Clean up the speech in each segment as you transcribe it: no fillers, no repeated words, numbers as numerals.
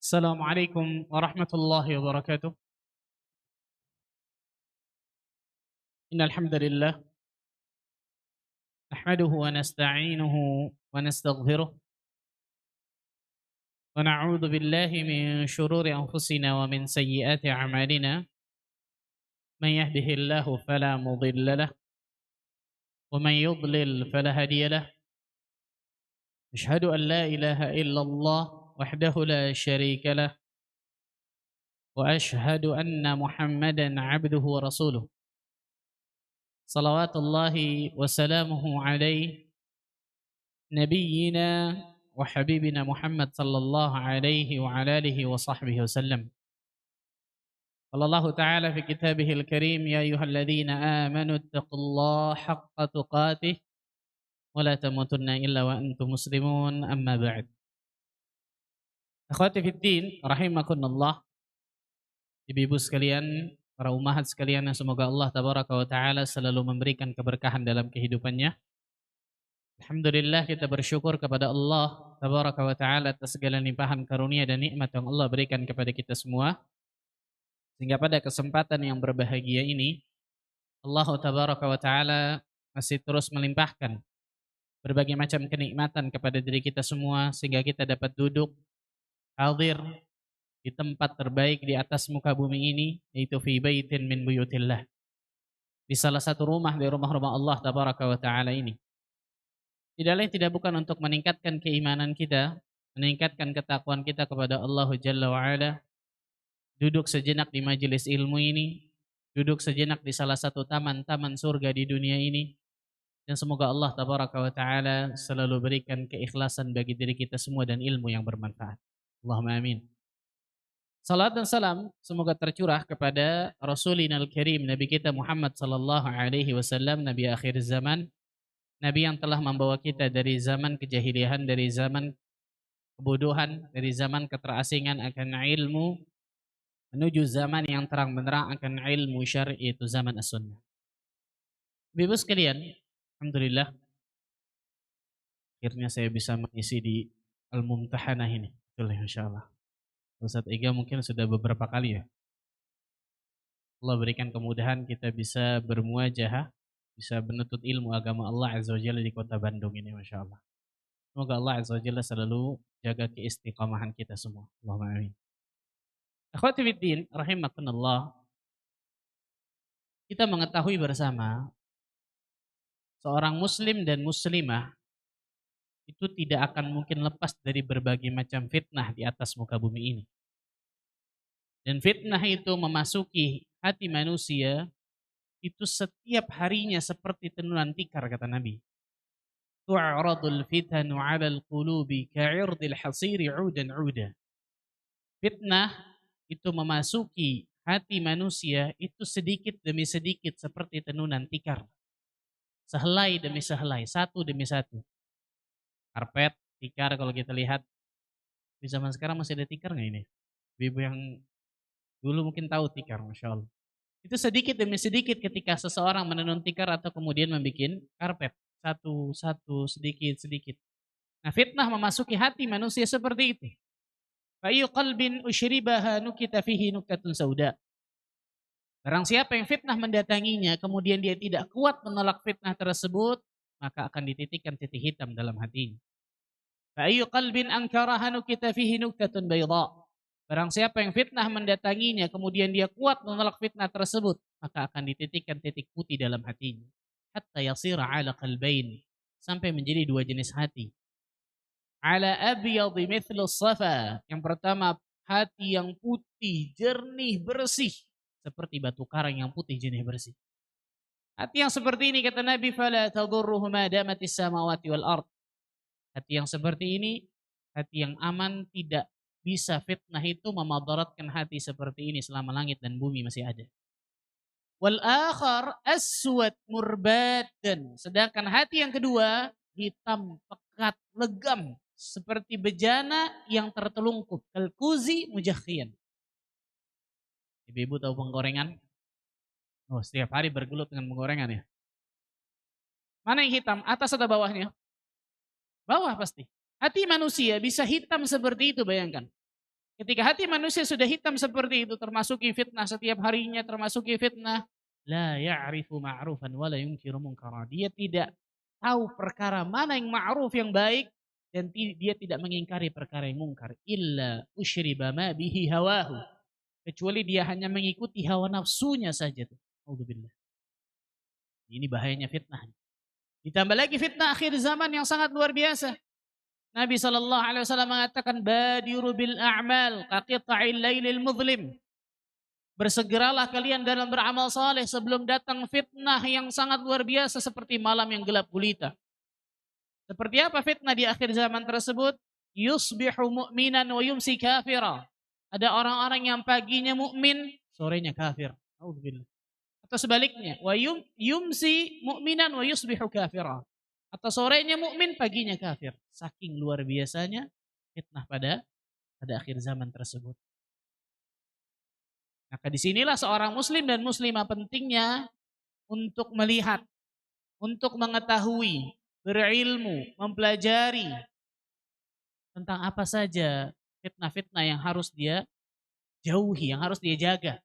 Assalamualaikum warahmatullahi wabarakatuh. Innal hamdalillah nahmaduhu wa nasta'inuhu wa nastaghfiruh wa na'udzu billahi min shururi anfusina wa min sayyiati a'malina. Man yahdihillahu fala mudilla lahu wa man yudlil fala hadiya lahu. Asyhadu an la ilaha illallah wahdahu la syarika lah wa asyhadu anna Muhammadan 'abduhu wa rasuluh. Salawatullahi wa salamuhu alaihi nabiyyina wa habibina Muhammad sallallahu alaihi wa ala alihi wa sahbihi wasallam. Qala Allah Ta'ala fi kitabihil karim, ya ayyuhalladzina amanu ittaqullaha haqqa tuqatih wa la tamutunna illa wa antum muslimun, amma ba'd. Akhwati fid din rahimakumullah, ibu-ibu sekalian, para ummahat sekalian yang semoga Allah tabaraka wa taala selalu memberikan keberkahan dalam kehidupannya. Alhamdulillah, kita bersyukur kepada Allah tabaraka wa taala atas segala limpahan karunia dan nikmat yang Allah berikan kepada kita semua. Sehingga pada kesempatan yang berbahagia ini Allah tabaraka wa taala masih terus melimpahkan berbagai macam kenikmatan kepada diri kita semua, sehingga kita dapat duduk hadir di tempat terbaik di atas muka bumi ini, yaitu fi baitin min buyutillah, di salah satu rumah dari rumah-rumah Allah tabaraka wa taala ini. Tidak lain tidak bukan untuk meningkatkan keimanan kita, meningkatkan ketakwaan kita kepada Allah Jalla wa'ala. Duduk sejenak di majelis ilmu ini, duduk sejenak di salah satu taman-taman surga di dunia ini. Dan semoga Allah tabaraka wa ta'ala selalu berikan keikhlasan bagi diri kita semua dan ilmu yang bermanfaat. Allahumma amin. Salat dan salam semoga tercurah kepada Rasulinal Karim, Nabi kita Muhammad sallallahu alaihi wasallam, Nabi akhir zaman, Nabi yang telah membawa kita dari zaman kejahilian, dari zaman kebodohan, dari zaman keterasingan akan ilmu, menuju zaman yang terang benderang akan ilmu syar'i, itu zaman as-sunnah. Ibu sekalian, alhamdulillah akhirnya saya bisa mengisi di Al-Mumtahanah ini. Betul ya, insyaallah. Ustaz Iga mungkin sudah beberapa kali ya. Allah berikan kemudahan kita bisa bermuajahah, bisa menuntut ilmu agama Allah Azza wa Jalla di kota Bandung ini, Masya Allah. Semoga Allah Azza wa Jalla selalu jaga keistiqamahan kita semua. Allahumma amin. Akhwati fiddin rahimakumullah, kita mengetahui bersama seorang muslim dan muslimah itu tidak akan mungkin lepas dari berbagai macam fitnah di atas muka bumi ini. Dan fitnah itu memasuki hati manusia itu setiap harinya seperti tenunan tikar, kata Nabi. Tu'radul fitanu 'alal qulubi ka'irdil hasiri 'udan 'uda. Fitnah itu memasuki hati manusia itu sedikit demi sedikit seperti tenunan tikar. Sehelai demi sehelai, satu demi satu. Karpet, tikar, kalau kita lihat di zaman sekarang masih ada tikar nggak ini? Ibu yang dulu mungkin tahu tikar, Masya Allah. Itu sedikit demi sedikit ketika seseorang menenun tikar atau kemudian membuat karpet. Satu-satu, sedikit-sedikit. Nah, fitnah memasuki hati manusia seperti itu. Fa'iyyu qalbin usyribaha nukita fihi nuktatun sauda. Barang siapa yang fitnah mendatanginya, kemudian dia tidak kuat menolak fitnah tersebut, maka akan dititikkan titik hitam dalam hatinya. Fa'iyyu qalbin ankaraha nukita fihi nuktatun bayda. Barang siapa yang fitnah mendatanginya, kemudian dia kuat menolak fitnah tersebut, maka akan dititikkan titik putih dalam hatinya. Hatta yasira ala qalbain, sampai menjadi dua jenis hati. Ala abyadhi mithlu safa. Yang pertama, hati yang putih, jernih, bersih, seperti batu karang yang putih, jernih, bersih. Hati yang seperti ini, kata Nabi, fala tadurruhu ma damatis samawati wal ard. Hati yang seperti ini, hati yang aman, tidak bisa fitnah itu memadaratkan hati seperti ini selama langit dan bumi masih ada. Wal akhar aswad murbadan. Sedangkan hati yang kedua, hitam, pekat, legam, seperti bejana yang tertelungkup. Kalkuzi mujakhian. Ibu-ibu tahu penggorengan? Oh, setiap hari bergelut dengan penggorengan ya. Mana yang hitam? Atas atau bawahnya? Bawah pasti. Hati manusia bisa hitam seperti itu, bayangkan. Ketika hati manusia sudah hitam seperti itu, termasuki fitnah setiap harinya, termasuki fitnah, la ya'rifu ma'rufan wa la yunkiru munkara. Dia tidak tahu perkara mana yang ma'ruf yang baik dan dia tidak mengingkari perkara yang mungkar. Illa usyriba ma bihi hawahu. Kecuali dia hanya mengikuti hawa nafsunya saja tuh. Alhamdulillah. Ini bahayanya fitnah. Ditambah lagi fitnah akhir zaman yang sangat luar biasa. Nabi SAW mengatakan badiru bil a'mal kaqita'il lailil muzlim. Bersegeralah kalian dalam beramal saleh sebelum datang fitnah yang sangat luar biasa seperti malam yang gelap gulita. Seperti apa fitnah di akhir zaman tersebut? Yusbihu mu'minan wa yumsi kafira. Ada orang-orang yang paginya mukmin, sorenya kafir. Alhamdulillah. Atau sebaliknya, yumsi mu'minan wa yusbihu kafira. Atau sorenya mukmin, paginya kafir. Saking luar biasanya fitnah pada akhir zaman tersebut. Maka disinilah seorang muslim dan muslimah pentingnya untuk melihat, untuk mengetahui, berilmu, mempelajari tentang apa saja fitnah-fitnah yang harus dia jauhi, yang harus dia jaga.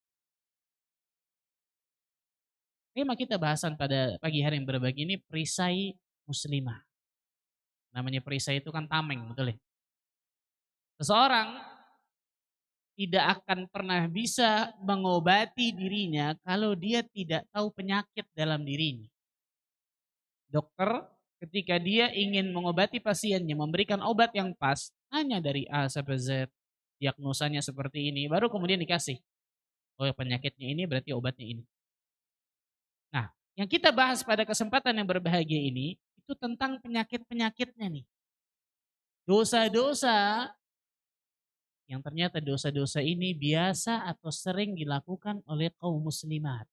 Tema kita bahasan pada pagi hari yang berbagi ini perisai muslimah. Namanya perisai itu kan tameng, betul ya? Seseorang tidak akan pernah bisa mengobati dirinya kalau dia tidak tahu penyakit dalam dirinya. Dokter ketika dia ingin mengobati pasiennya, memberikan obat yang pas, hanya dari A sampai Z, diagnosanya seperti ini, baru kemudian dikasih. Oh penyakitnya ini berarti obatnya ini. Nah, yang kita bahas pada kesempatan yang berbahagia ini, itu tentang penyakit-penyakitnya nih. Dosa-dosa yang ternyata dosa-dosa ini biasa atau sering dilakukan oleh kaum muslimat.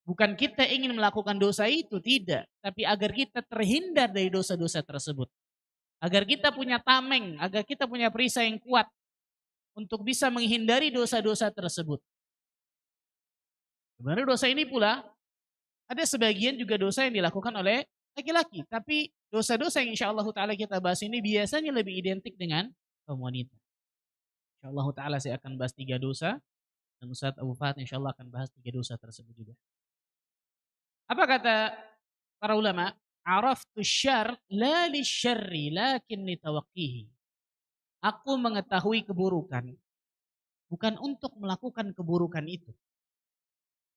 Bukan kita ingin melakukan dosa itu, tidak. Tapi agar kita terhindar dari dosa-dosa tersebut. Agar kita punya tameng, agar kita punya perisai yang kuat untuk bisa menghindari dosa-dosa tersebut. Sebenarnya dosa ini pula, ada sebagian juga dosa yang dilakukan oleh laki-laki. Tapi dosa-dosa yang insya Allah ta'ala kita bahas ini biasanya lebih identik dengan kaum wanita. Insya Allah ta'ala saya akan bahas 3 dosa. Dan Ustaz Abu Fahad insya Allah akan bahas 3 dosa tersebut juga. Apa kata para ulama? Araftu syarr la lisyarri lakin litawaqqihi. Aku mengetahui keburukan bukan untuk melakukan keburukan itu.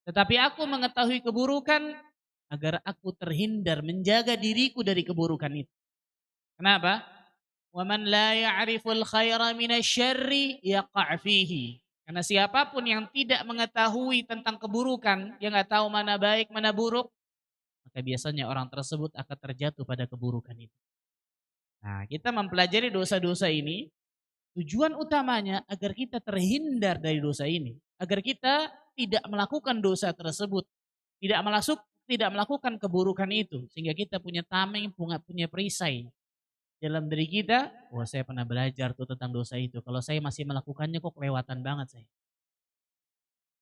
Tetapi aku mengetahui keburukan agar aku terhindar menjaga diriku dari keburukan itu. Kenapa? Wa man la ya'riful khaira minasyarri yaqa' fihi. Karena siapapun yang tidak mengetahui tentang keburukan, yang enggak tahu mana baik, mana buruk, maka biasanya orang tersebut akan terjatuh pada keburukan itu. Nah, kita mempelajari dosa-dosa ini, tujuan utamanya agar kita terhindar dari dosa ini. Agar kita tidak melakukan dosa tersebut. Tidak melakukan keburukan itu. Sehingga kita punya tameng, punya perisai. Dalam diri kita, wah saya pernah belajar tuh tentang dosa itu. Kalau saya masih melakukannya kok kelewatan banget saya.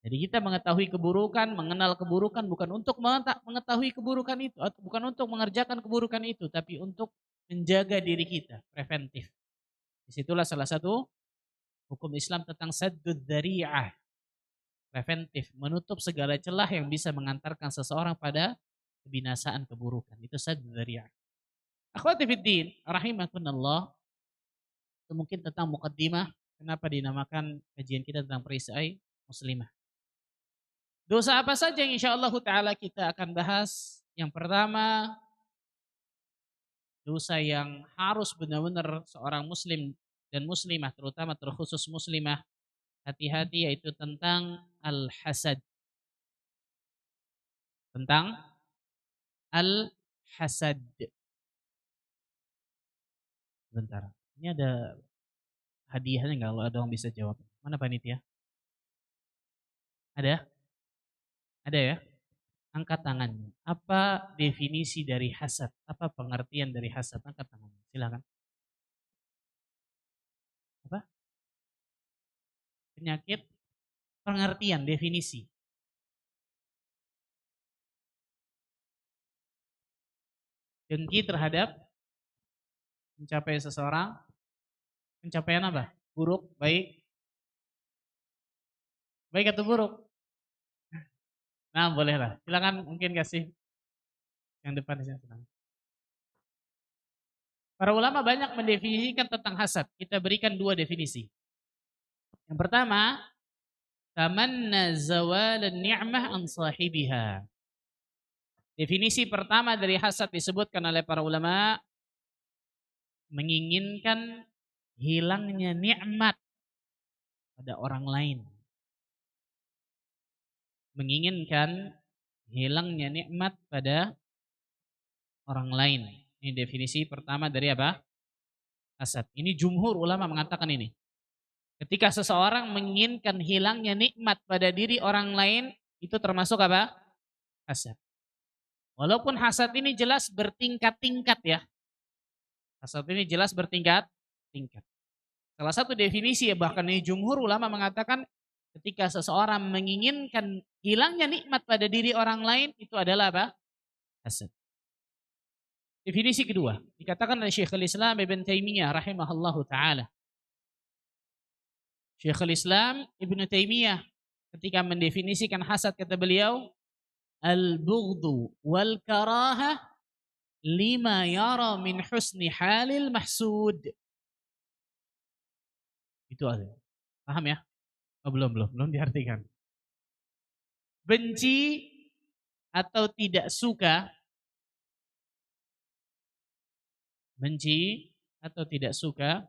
Jadi kita mengetahui keburukan, mengenal keburukan bukan untuk mengetahui keburukan itu, atau bukan untuk mengerjakan keburukan itu, tapi untuk menjaga diri kita, preventif. Disitulah salah satu hukum Islam tentang saddud dzari'ah, preventif, menutup segala celah yang bisa mengantarkan seseorang pada kebinasaan keburukan. Itu saddud dzari'ah. Akhwati fiddin, rahimakumullah, itu mungkin tentang muqaddimah, kenapa dinamakan kajian kita tentang perisai muslimah. Dosa apa saja yang insya Allah ta'ala kita akan bahas? Yang pertama, dosa yang harus benar-benar seorang muslim dan muslimah, terutama terkhusus muslimah, hati-hati, yaitu tentang al-hasad. Tentang al-hasad. Bentar, ini ada hadiahnya nggak kalau ada yang bisa jawab? Mana panitia? Ada? Ada ya? Angkat tangannya. Apa definisi dari hasad? Apa pengertian dari hasad? Angkat tangannya. Silakan. Apa? Penyakit, pengertian, definisi. Dengki terhadap pencapaian seseorang. Pencapaian apa? Buruk, baik. Baik atau buruk? Nah, bolehlah. Silakan mungkin kasih yang depan di sini. Para ulama banyak mendefinisikan tentang hasad. Kita berikan dua definisi. Yang pertama, tamanna zawal ni'mah an sahibiha. Definisi pertama dari hasad disebutkan oleh para ulama, menginginkan hilangnya nikmat pada orang lain. Menginginkan hilangnya nikmat pada orang lain. Ini definisi pertama dari apa? Hasad. Ini jumhur ulama mengatakan ini. Ketika seseorang menginginkan hilangnya nikmat pada diri orang lain, itu termasuk apa? Hasad. Walaupun hasad ini jelas bertingkat-tingkat ya. Hasad ini jelas bertingkat-tingkat. Salah satu definisi ya, bahkan ini jumhur ulama mengatakan ketika seseorang menginginkan hilangnya nikmat pada diri orang lain, itu adalah apa? Hasad. Definisi kedua, dikatakan oleh Syekhul Islam Ibn Taimiyah rahimahullahu ta'ala. Syekhul Islam Ibn Taimiyah ketika mendefinisikan hasad kata beliau, al-bughdu wal karahah lima yara min husni halil mahsud. Itu aja. Paham ya? Oh, belum diartikan. Benci atau tidak suka, benci atau tidak suka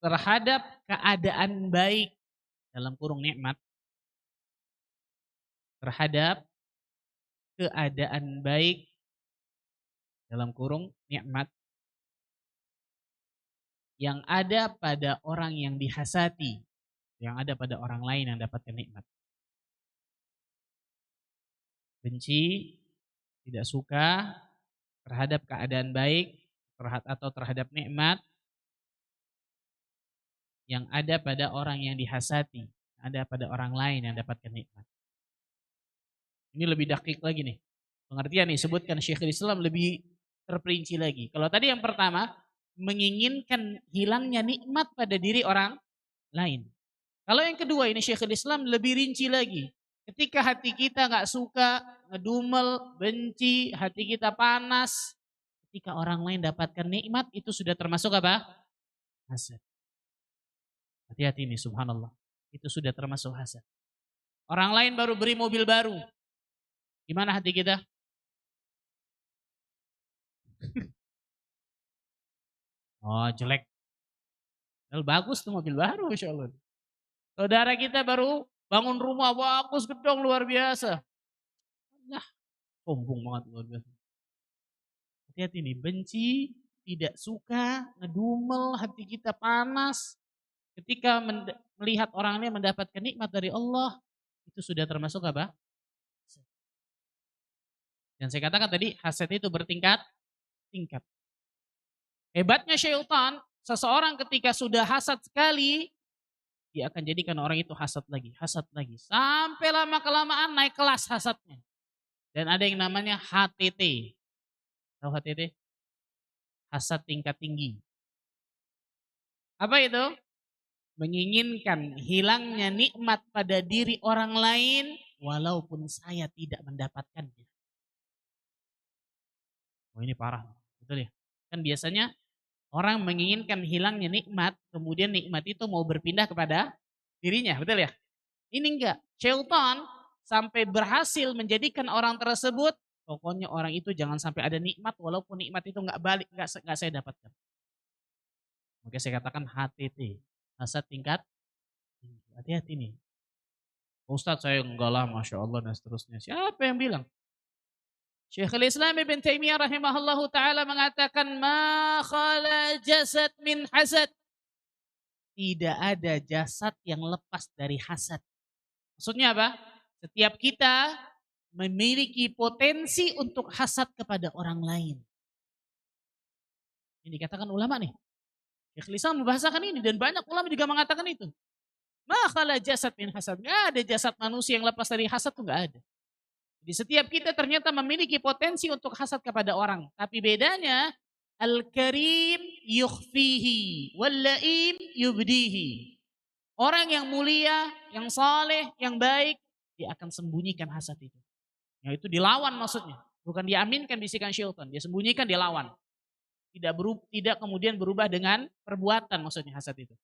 terhadap keadaan baik dalam kurung nikmat, terhadap keadaan baik dalam kurung nikmat yang ada pada orang yang dihasati, yang ada pada orang lain yang dapatkan nikmat. Benci, tidak suka terhadap keadaan baik atau terhadap nikmat yang ada pada orang yang dihasati, ada pada orang lain yang dapatkan nikmat. Ini lebih dakik lagi nih. Pengertian nih, sebutkan Syekhul Islam lebih terperinci lagi. Kalau tadi yang pertama, menginginkan hilangnya nikmat pada diri orang lain. Kalau yang kedua ini Syekhul Islam lebih rinci lagi. Ketika hati kita gak suka, ngedumel, benci, hati kita panas, ketika orang lain dapatkan nikmat, itu sudah termasuk apa? Hasad. Hati-hati nih, subhanallah. Itu sudah termasuk hasad. Orang lain baru beri mobil baru. Gimana hati kita? Oh, jelek. Bagus tuh mobil baru, Masya Allah. Saudara kita baru bangun rumah, bagus gedung luar biasa. Nah, sombong banget luar biasa. Hati-hati nih, benci, tidak suka, ngedumel, hati kita panas. Ketika melihat orang lain mendapatkan nikmat dari Allah, itu sudah termasuk apa? Dan saya katakan tadi, hasad itu bertingkat-tingkat. Hebatnya syaitan, seseorang ketika sudah hasad sekali, dia akan jadikan orang itu hasad lagi. Sampai lama-kelamaan naik kelas hasadnya. Dan ada yang namanya HTT. Tahu HTT? Hasad tingkat tinggi. Apa itu? Menginginkan hilangnya nikmat pada diri orang lain walaupun saya tidak mendapatkannya. Oh, ini parah, betul ya? Kan biasanya orang menginginkan hilangnya nikmat, kemudian nikmat itu mau berpindah kepada dirinya, betul ya? Ini enggak. Syaitan sampai berhasil menjadikan orang tersebut, pokoknya orang itu jangan sampai ada nikmat walaupun nikmat itu enggak saya dapatkan. Maka saya katakan HTT. Hasad tingkat, hati-hati nih. Ustadz saya enggak lah, Masya Allah dan seterusnya. Siapa yang bilang? Syekhul Islam Ibn Taimiyah rahimahullahu ta'ala mengatakan, ma khala jasad min hasad. Tidak ada jasad yang lepas dari hasad. Maksudnya apa? Setiap kita memiliki potensi untuk hasad kepada orang lain. Ini dikatakan ulama nih. Syekhul Islam membahasakan ini dan banyak ulama juga mengatakan itu. Makala jasad min hasad. Nggak ada jasad manusia yang lepas dari hasad, itu nggak ada. Jadi setiap kita ternyata memiliki potensi untuk hasad kepada orang. Tapi bedanya Al-karim yukhfihi wal-la'im yubdihi. Orang yang mulia, yang saleh, yang baik, dia akan sembunyikan hasad itu. Yang itu dilawan maksudnya. Bukan diaminkan bisikan syaitan, dia sembunyikan, dia lawan. Tidak kemudian berubah dengan perbuatan maksudnya hasad itu.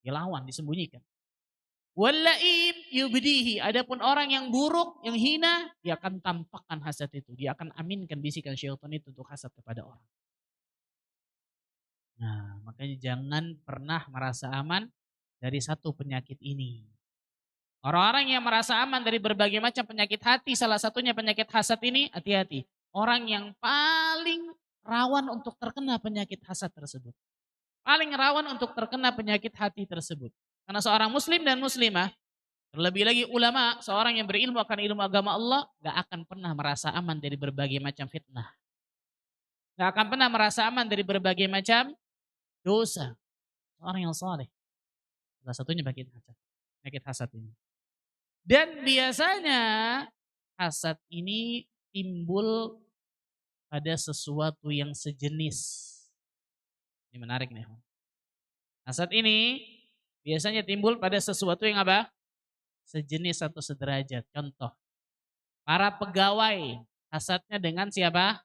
Dilawan, disembunyikan. Wal-la'im yubdihi. Adapun orang yang buruk, yang hina, dia akan tampakkan hasad itu. Dia akan aminkan bisikan syaitan itu untuk hasad kepada orang. Nah, makanya jangan pernah merasa aman dari satu penyakit ini. Orang-orang yang merasa aman dari berbagai macam penyakit hati, salah satunya penyakit hasad ini, hati-hati. Orang yang paling rawan untuk terkena penyakit hasad tersebut. Paling rawan untuk terkena penyakit hati tersebut. Karena seorang muslim dan muslimah, terlebih lagi ulama, seorang yang berilmu akan ilmu agama Allah, gak akan pernah merasa aman dari berbagai macam fitnah. Gak akan pernah merasa aman dari berbagai macam dosa. Orang yang saleh. Salah satunya penyakit hasad ini. Dan biasanya hasad ini timbul pada sesuatu yang sejenis. Ini menarik nih. Hasad ini biasanya timbul pada sesuatu yang apa? Sejenis atau sederajat. Contoh, para pegawai hasadnya dengan siapa?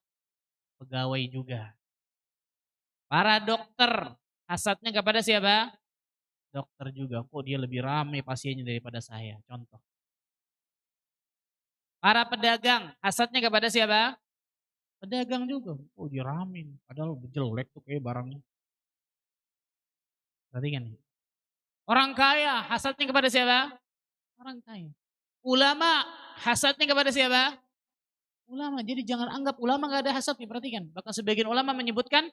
Pegawai juga. Para dokter hasadnya kepada siapa? Dokter juga. Kok dia lebih ramai pasiennya daripada saya? Contoh. Para pedagang hasadnya kepada siapa? Pedagang juga. Oh dia ramai. Padahal jelek tuh kayak barangnya. Perhatikan nih. Orang kaya hasadnya kepada siapa? Orang kaya. Ulama hasadnya kepada siapa? Ulama. Jadi jangan anggap ulama gak ada hasadnya. Perhatikan. Bahkan sebagian ulama menyebutkan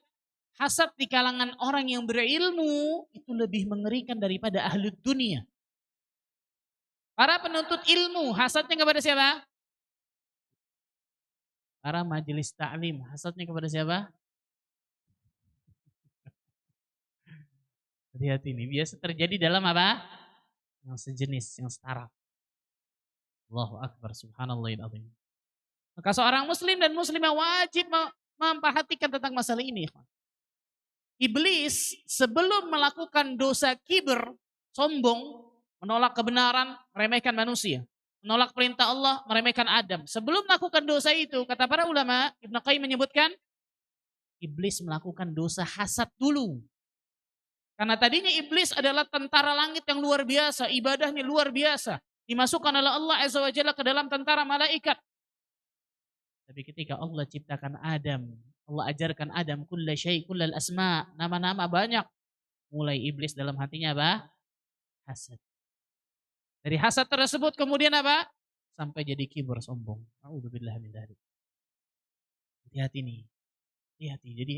hasad di kalangan orang yang berilmu itu lebih mengerikan daripada ahli dunia. Para penuntut ilmu hasadnya kepada siapa? Para majelis ta'lim hasadnya kepada siapa? Hati-hati ini biasa terjadi dalam apa? Yang sejenis, yang setara. Allahu Akbar, subhanallahil azim. Maka seorang muslim dan muslimah wajib memperhatikan tentang masalah ini. Iblis sebelum melakukan dosa kibir, sombong, menolak kebenaran, meremehkan manusia. Menolak perintah Allah, meremehkan Adam. Sebelum melakukan dosa itu, kata para ulama, Ibnu Qayyim menyebutkan, iblis melakukan dosa hasad dulu. Karena tadinya iblis adalah tentara langit yang luar biasa, ibadahnya luar biasa. Dimasukkan oleh Allah Azza wa Jalla ke dalam tentara malaikat. Tapi ketika Allah ciptakan Adam, Allah ajarkan Adam kulla syai' kullal asma, nama-nama banyak. Mulai iblis dalam hatinya apa? Hasad. Dari hasad tersebut kemudian apa? Sampai jadi kibur, sombong. A'udzubillah min dzalik. Hati-hati nih. Hati-hati. Jadi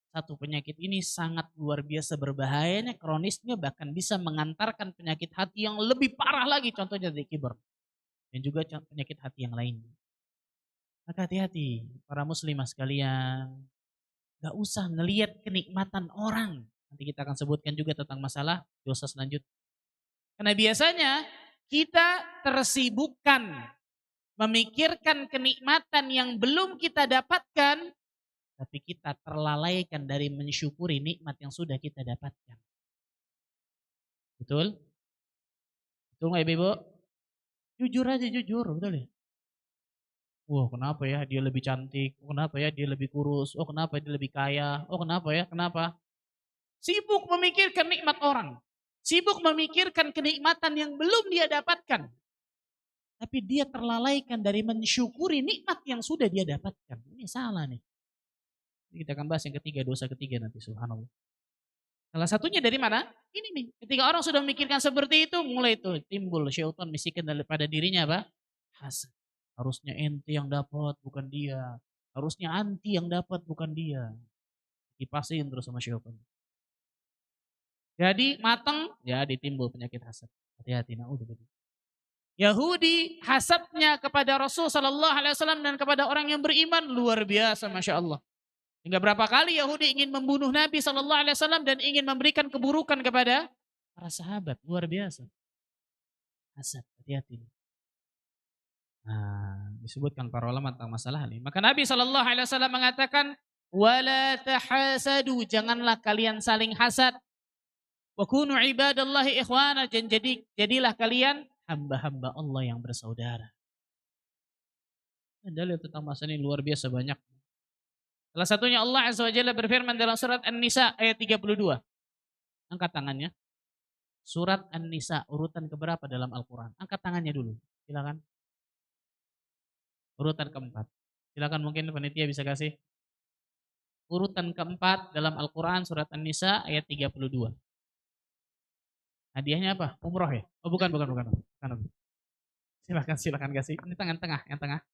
satu penyakit ini sangat luar biasa berbahayanya, kronisnya bahkan bisa mengantarkan penyakit hati yang lebih parah lagi, contohnya dari kibur. Dan juga penyakit hati yang lain. Maka hati-hati para muslimah sekalian. Gak usah ngelihat kenikmatan orang. Nanti kita akan sebutkan juga tentang masalah dosa selanjutnya. Karena biasanya kita tersibukkan memikirkan kenikmatan yang belum kita dapatkan, tapi kita terlalaikan dari mensyukuri nikmat yang sudah kita dapatkan. Betul? Betul nggak ibu-ibu? Jujur aja, jujur, betul ya? Wah kenapa ya dia lebih cantik, oh, kenapa ya dia lebih kurus, oh kenapa dia lebih kaya, oh kenapa ya, kenapa? Sibuk memikirkan nikmat orang. Sibuk memikirkan kenikmatan yang belum dia dapatkan. Tapi dia terlalaikan dari mensyukuri nikmat yang sudah dia dapatkan. Ini salah nih. Kita akan bahas yang ketiga, dosa ketiga nanti, subhanallah. Salah satunya dari mana? Ini nih. Ketika orang sudah memikirkan seperti itu, mulai itu timbul syaitan bisikan daripada dirinya apa? Hasad. Harusnya ente yang dapat, bukan dia. Harusnya anti yang dapat, bukan dia. Kipasin terus sama syaitan. Jadi matang, ya ditimbul penyakit hasad. Hati-hati, na'udzubillah. Yahudi hasadnya kepada Rasul Sallallahu Alaihi Wasallam dan kepada orang yang beriman luar biasa, masya Allah. Hingga berapa kali Yahudi ingin membunuh Nabi Sallallahu Alaihi Wasallam dan ingin memberikan keburukan kepada para sahabat, luar biasa. Hasad, hati-hati. Nah, disebutkan para ulama tentang masalah ini. Maka Nabi Sallallahu Alaihi Wasallam mengatakan, Wala tahasadu, janganlah kalian saling hasad. Wa kunu ibadallahi ikhwana, dan jadilah kalian hamba-hamba Allah yang bersaudara. Dalil tentang masalah ini luar biasa banyak. Salah satunya Allah Azza wa Jalla berfirman dalam surat An-Nisa ayat 32. Angkat tangannya. Surat An-Nisa urutan keberapa dalam Al-Quran? Angkat tangannya dulu. Silakan. Urutan keempat. Silakan, mungkin panitia bisa kasih. Urutan keempat dalam Al-Quran surat An-Nisa ayat 32. Hadiahnya apa? Umroh ya? Oh bukan. Silakan kasih. Ini tangan tengah, yang tengah.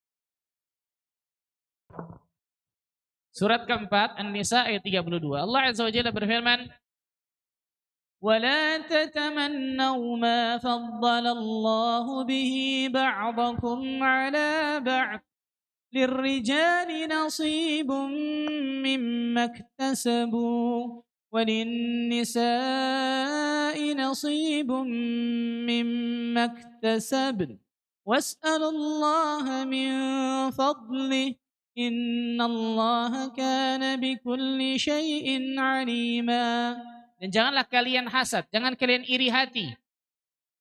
Surat keempat An-Nisa ayat 32. Allah Azza wa Jalla berfirman, وَلَا تَتَمَنَّوْا مَا فَضَّلَ اللَّهُ بِهِ بَعْضَكُمْ عَلَى بَعْضٍ لِلرِّجَالِ نَصِيبٌ مِّمَّا اكْتَسَبُوا وَلِلنِّسَاءِ نَصِيبٌ مِّمَّا اكْتَسَبْنَ وَاسْأَلُوا اللَّهَ مِن فَضْلِهِ Innallaha kana bikulli syai'in alima. Dan janganlah kalian hasad, jangan kalian iri hati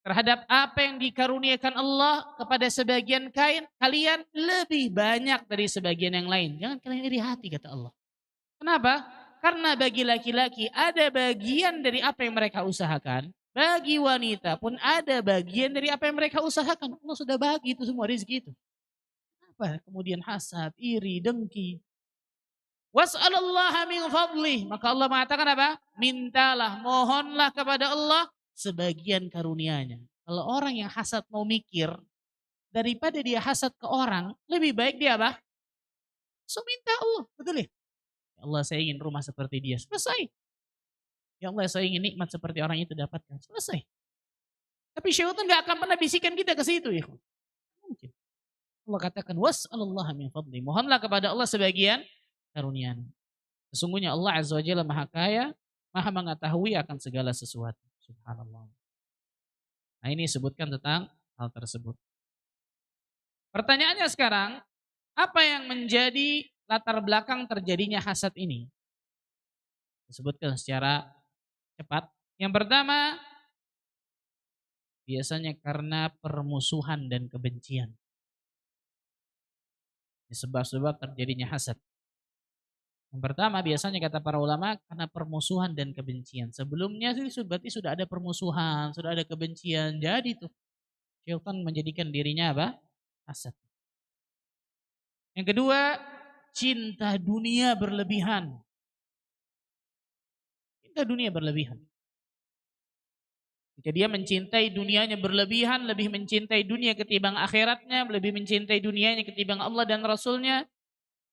terhadap apa yang dikaruniakan Allah kepada sebagian kalian lebih banyak dari sebagian yang lain. Jangan kalian iri hati, kata Allah. Kenapa? Karena bagi laki-laki ada bagian dari apa yang mereka usahakan, bagi wanita pun ada bagian dari apa yang mereka usahakan. Allah sudah bagi itu semua rezeki itu. Apa kemudian hasad, iri, dengki? Was'alallaha min fadlih. Maka Allah mengatakan apa? Mintalah, mohonlah kepada Allah sebagian karunia-Nya. Kalau orang yang hasad mau mikir, daripada dia hasad ke orang, lebih baik dia apa? So minta Allah, betul ya? Ya Allah, saya ingin rumah seperti dia. Selesai. Ya Allah, saya ingin nikmat seperti orang itu dapatkan. Selesai. Tapi syaitan gak akan pernah bisikan kita ke situ ya. Mungkin. Allah katakan was'alallaha min fadli. Mohonlah kepada Allah sebagian karunia. Sesungguhnya Allah Azza wa Jalla Maha Kaya, Maha mengetahui akan segala sesuatu. Subhanallah. Nah, ini sebutkan tentang hal tersebut. Pertanyaannya sekarang, apa yang menjadi latar belakang terjadinya hasad ini? Disebutkan secara cepat. Yang pertama, biasanya karena permusuhan dan kebencian. Sebab-sebab terjadinya hasad. Yang pertama biasanya kata para ulama karena permusuhan dan kebencian. Sebelumnya sih berarti sudah ada permusuhan, sudah ada kebencian. Jadi tuh syaitan menjadikan dirinya apa? Hasad. Yang kedua, cinta dunia berlebihan. Cinta dunia berlebihan. Jika dia mencintai dunianya berlebihan, lebih mencintai dunia ketimbang akhiratnya, lebih mencintai dunianya ketimbang Allah dan Rasulnya,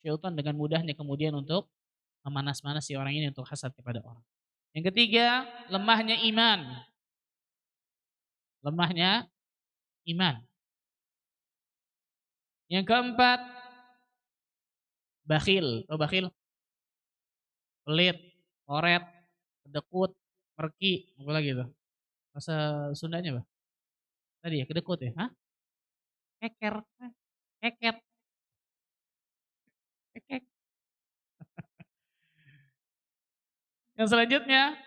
syaitan dengan mudahnya kemudian untuk memanas-manasi orang ini untuk hasad kepada orang. Yang ketiga, lemahnya iman. Lemahnya iman. Yang keempat, bakhil. Tahu bakhil? Pelit, koret, kedekut, perki, apa lagi tuh? Bahasa Sundanya apa? Tadi ya, kedekut ya? Hah? Keker, keket, kekek. Yang selanjutnya,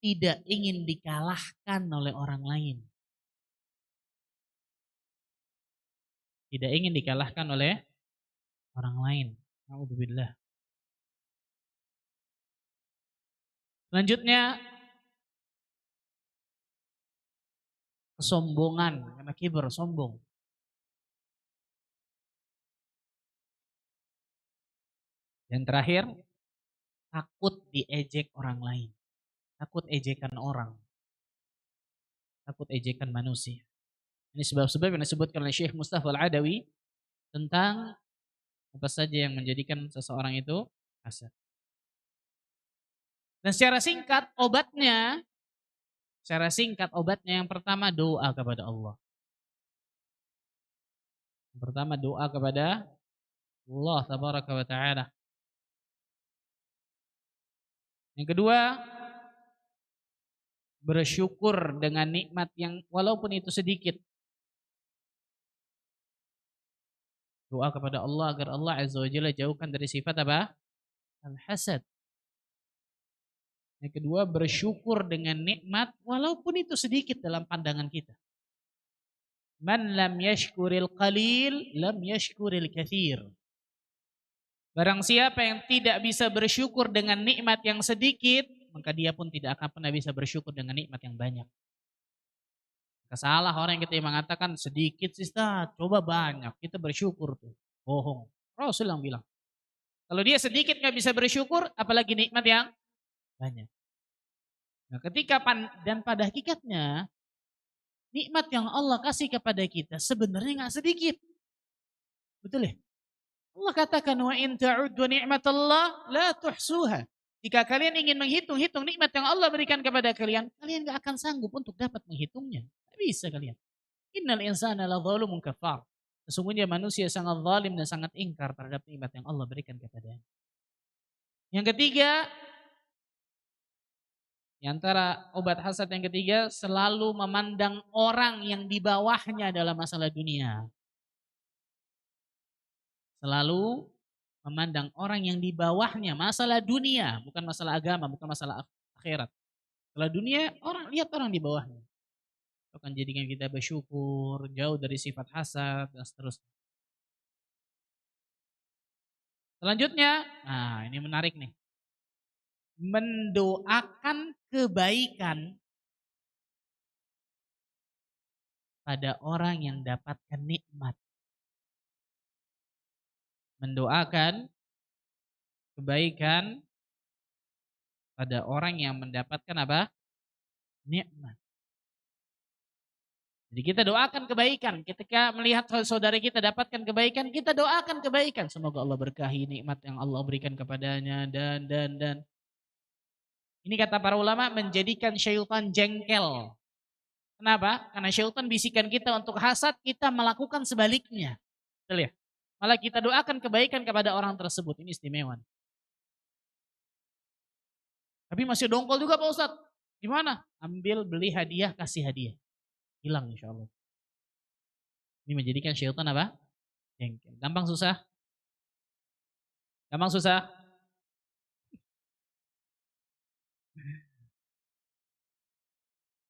tidak ingin dikalahkan oleh orang lain. Tidak ingin dikalahkan oleh orang lain. Alhamdulillah. Selanjutnya, kesombongan, karena kibar, sombong. Dan terakhir, takut diejek orang lain. Takut ejekan orang. Takut ejekan manusia. Ini sebab-sebab yang disebutkan oleh Syekh Mustafa Al-Adawi tentang apa saja yang menjadikan seseorang itu hasad. Dan secara singkat obatnya yang pertama doa kepada Allah. Yang pertama doa kepada Allah tabaraka wa ta'ala. Yang kedua, bersyukur dengan nikmat yang walaupun itu sedikit. Doa kepada Allah agar Allah Azza wa Jalla jauhkan dari sifat apa? Al-hasad. Yang kedua, bersyukur dengan nikmat walaupun itu sedikit dalam pandangan kita. Man lam yashkuril qalil lam yashkuril katsir. Barang siapa yang tidak bisa bersyukur dengan nikmat yang sedikit, maka dia pun tidak akan pernah bisa bersyukur dengan nikmat yang banyak. Salah orang yang kita mengatakan sedikit sih Ustaz, coba banyak, kita bersyukur tuh. Bohong. Rasul yang bilang. Kalau dia sedikit nggak bisa bersyukur, apalagi nikmat yang banyak. Nah, dan pada hakikatnya nikmat yang Allah kasih kepada kita sebenarnya nggak sedikit. Betul ya? Allah katakan wa in ta'uddu ni'matallah la tuhsuha. Jika kalian ingin menghitung-hitung nikmat yang Allah berikan kepada kalian, kalian nggak akan sanggup untuk dapat menghitungnya. Tidak bisa kalian. Innal insana la zalumun kafar. Sesungguhnya manusia sangat zalim dan sangat ingkar terhadap nikmat yang Allah berikan kepadanya. Yang ketiga, di antara obat hasad yang ketiga, selalu memandang orang yang di bawahnya dalam masalah dunia. Selalu memandang orang yang di bawahnya, masalah dunia, bukan masalah agama, bukan masalah akhirat. Kalau dunia, lihat orang di bawahnya. Itu akan jadikan kita bersyukur, jauh dari sifat hasad, dan seterusnya. Selanjutnya, nah ini menarik nih. Mendoakan kebaikan pada orang yang dapatkan nikmat. Mendoakan kebaikan pada orang yang mendapatkan apa? Nikmat. Jadi kita doakan kebaikan. Ketika melihat saudara kita dapatkan kebaikan, kita doakan kebaikan. Semoga Allah berkahi nikmat yang Allah berikan kepadanya dan. Ini kata para ulama menjadikan syaitan jengkel. Kenapa? Karena syaitan bisikan kita untuk hasad, kita melakukan sebaliknya. Betul ya? Malah kita doakan kebaikan kepada orang tersebut. Ini istimewa. Tapi masih dongkol juga Pak Ustadz. Gimana? Ambil, beli hadiah, kasih hadiah. Hilang insya Allah. Ini menjadikan syaitan apa? Jengkel. Gampang susah? Gampang susah?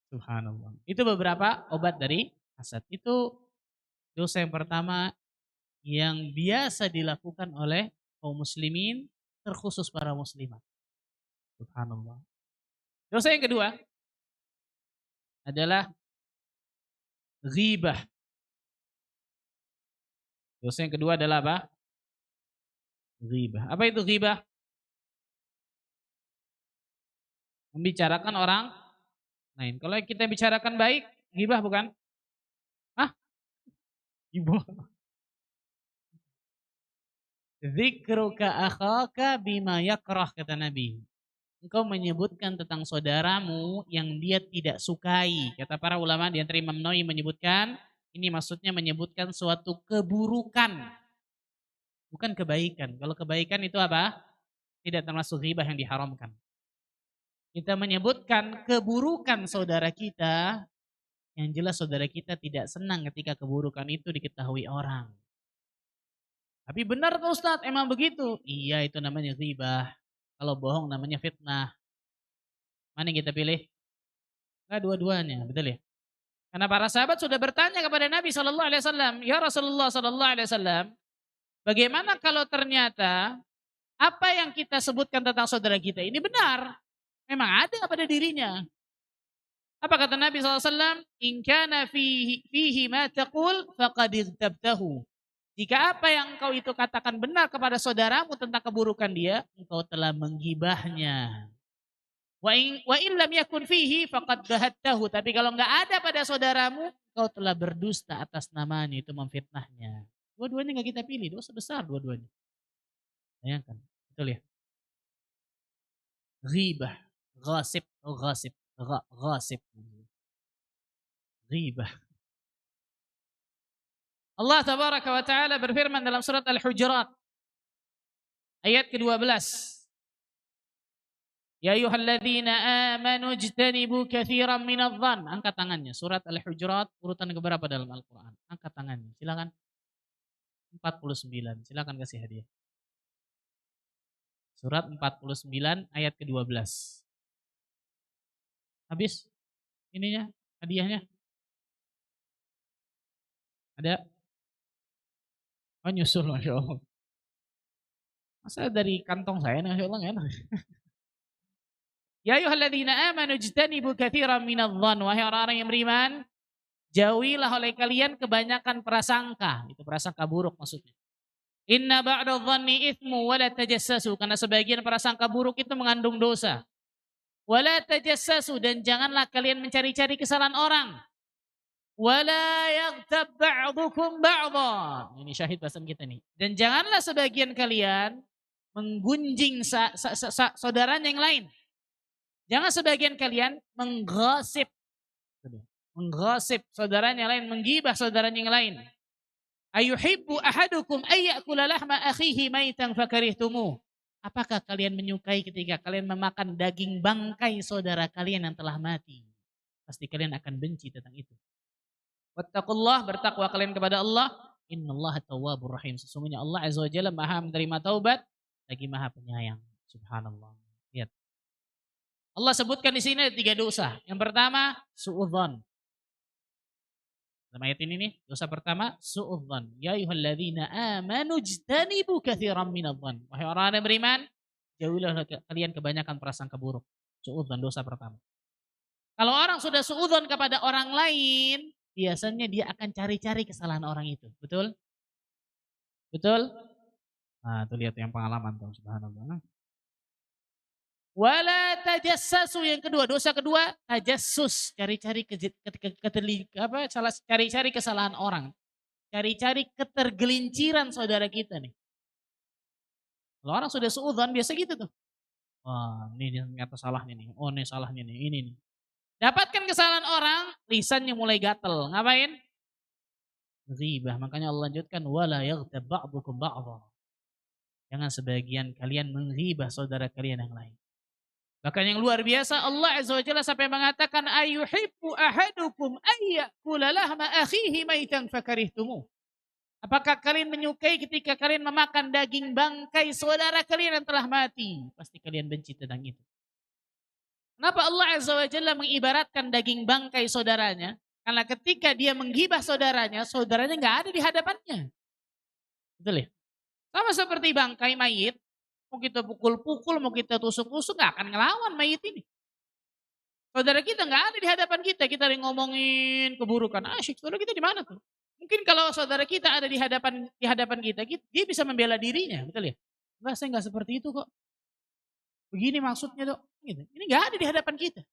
Subhanallah. Itu beberapa obat dari hasad. Itu dosa yang pertama yang biasa dilakukan oleh kaum muslimin, terkhusus para muslimat. Subhanallah. Dosa yang kedua adalah ghibah. Dosa yang kedua adalah apa? Ghibah. Apa itu ghibah? Membicarakan orang lain. Kalau kita bicarakan baik, ghibah bukan? Hah? Ghibah. Dzikruka akhaka bima yakrah, kata Nabi. Engkau menyebutkan tentang saudaramu yang dia tidak sukai. Kata para ulama, di antara Imam Nawawi menyebutkan, ini maksudnya menyebutkan suatu keburukan. Bukan kebaikan. Kalau kebaikan itu apa? Tidak termasuk ghibah yang diharamkan. Kita menyebutkan keburukan saudara kita, yang jelas saudara kita tidak senang ketika keburukan itu diketahui orang. Tapi benar Pak Ustadz, emang begitu? Iya, itu namanya ghibah. Kalau bohong namanya fitnah. Mana yang kita pilih? Enggak, dua-duanya, betul ya? Karena para sahabat sudah bertanya kepada Nabi SAW, ya Rasulullah SAW, bagaimana kalau ternyata apa yang kita sebutkan tentang saudara kita ini benar? Memang ada pada dirinya. Apa kata Nabi SAW? In kana fihi ma taqul faqad irtabtahu. Jika apa yang engkau itu katakan benar kepada saudaramu tentang keburukan dia, engkau telah menggibahnya. Wa in lam yakun fihi faqad bahattahu. Tapi kalau enggak ada pada saudaramu, engkau telah berdusta atas namanya, itu memfitnahnya. Dua-duanya enggak kita pilih, dosa besar dua-duanya. Bayangkan, betul ya? Ghibah, ghasib, ghasib, ghasib. Ghibah. Allah tabaraka wa ta'ala berfirman dalam surat Al-Hujurat ayat ke-12. Ya ayyuhalladzina amanu ijtanibu katsiran minadh-dhann. Angkat tangannya. Surat Al-Hujurat urutan keberapa dalam Al-Qur'an? Angkat tangannya. Silakan. 49. Silakan kasih hadiah. Surat 49 ayat ke-12. Habis ininya, hadiahnya. Ada? Oh nyusul, Masya Allah. Masa dari kantong saya, Masya Allah nggak enak. Ya ayyuhalladzina amanu ijtanibu katsiran minadh-dhann. Wahai orang-orang yang beriman, jauhilah oleh kalian kebanyakan prasangka. Itu prasangka buruk maksudnya. Inna ba'dadh-dhanni itsmu wa la tajassasu. Karena sebagian prasangka buruk itu mengandung dosa. Wa la tajassasu, dan janganlah kalian mencari-cari kesalahan orang. Wa la yaghtab ba'dukum ba'dha. Ini syahid bahasan kita nih. Dan janganlah sebagian kalian menggunjing saudaranya yang lain. Jangan sebagian kalian menggosip saudaranya yang lain, menggibah saudaranya yang lain. Ayuhibbu ahadukum ayyakula lahma akhihi maitan fakarihtumuh. Apakah kalian menyukai ketika kalian memakan daging bangkai saudara kalian yang telah mati? Pasti kalian akan benci tentang itu. Wattaqullah, bertakwa kalian kepada Allah. Innallaha tawwabur rahim. Sesungguhnya Allah Azza wa Jalla Maha menerima taubat lagi Maha penyayang. Subhanallah. Lihat. Allah sebutkan di sini ada 3 dosa. Yang pertama, su'udzon. Dalam ayat ini nih, dosa pertama, su'udzon. Ya ayyuhalladzina amanu ijtanibu katsiran minadh-dhann. Wahai orang yang beriman, jauhilah kalian kebanyakan prasangka buruk. Su'udzon, dosa pertama. Kalau orang sudah su'udzon kepada orang lain, biasanya dia akan cari-cari kesalahan orang itu. Betul? Betul? Nah, tuh lihat yang pengalaman tuh, subhanallah. Wala tajassasu, yang kedua, dosa kedua tajassus, cari-cari cari-cari kesalahan orang, cari-cari ketergelinciran saudara kita nih. Kalau orang sudah suudzon biasa gitu tuh. Wah, ini ternyata salahnya nih. Oh, ini salahnya nih, ini nih. Dapatkan kesalahan orang, lisannya mulai gatel. Ngapain? Ghibah. Makanya Allah lanjutkan wala yaghtab ba'dukum ba'dha. Jangan sebagian kalian menghibah saudara kalian yang lain. Bahkan yang luar biasa Allah Azza wa Jalla sampai mengatakan ayyuhibbu ahadukum ayyakula lahma akhihi maitan fakarihtumuh. Apakah kalian menyukai ketika kalian memakan daging bangkai saudara kalian yang telah mati? Pasti kalian benci tentang itu. Kenapa Allah Azza wa Jalla mengibaratkan daging bangkai saudaranya? Karena ketika dia menggibah saudaranya, saudaranya nggak ada di hadapannya. Betul ya? Sama seperti bangkai mayit. Mau kita pukul-pukul, mau kita tusuk-tusuk, gak akan ngelawan mayit ini. Saudara kita gak ada di hadapan kita, kita ngomongin keburukan. Asyik, saudara kita di mana tuh? Mungkin kalau saudara kita ada di hadapan kita, dia bisa membela dirinya, betul ya? Enggak, saya gak seperti itu kok. Begini maksudnya tuh. Gitu. Ini gak ada di hadapan kita.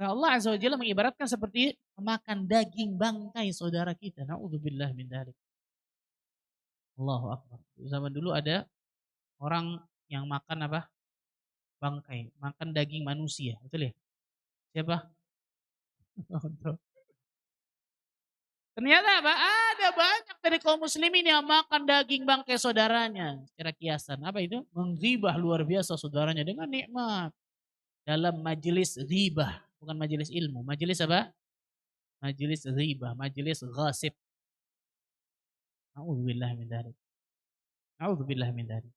Nah, Allah Azza wa Jalla mengibaratkan seperti memakan daging bangkai saudara kita. Na'udzubillah min dzalik. Allahu Akbar. Zaman dulu ada orang yang makan apa? Bangkai, makan daging manusia, betul ya? Siapa? Ternyata apa? Ada banyak dari kaum muslimin yang makan daging bangkai saudaranya. Secara kiasan, apa itu? Menghibah luar biasa saudaranya dengan nikmat. Dalam majelis ghibah, bukan majelis ilmu. Majelis apa? Majelis ghibah, majelis ghasib. A'udzubillah min dzalik. A'udzubillah min dzalik.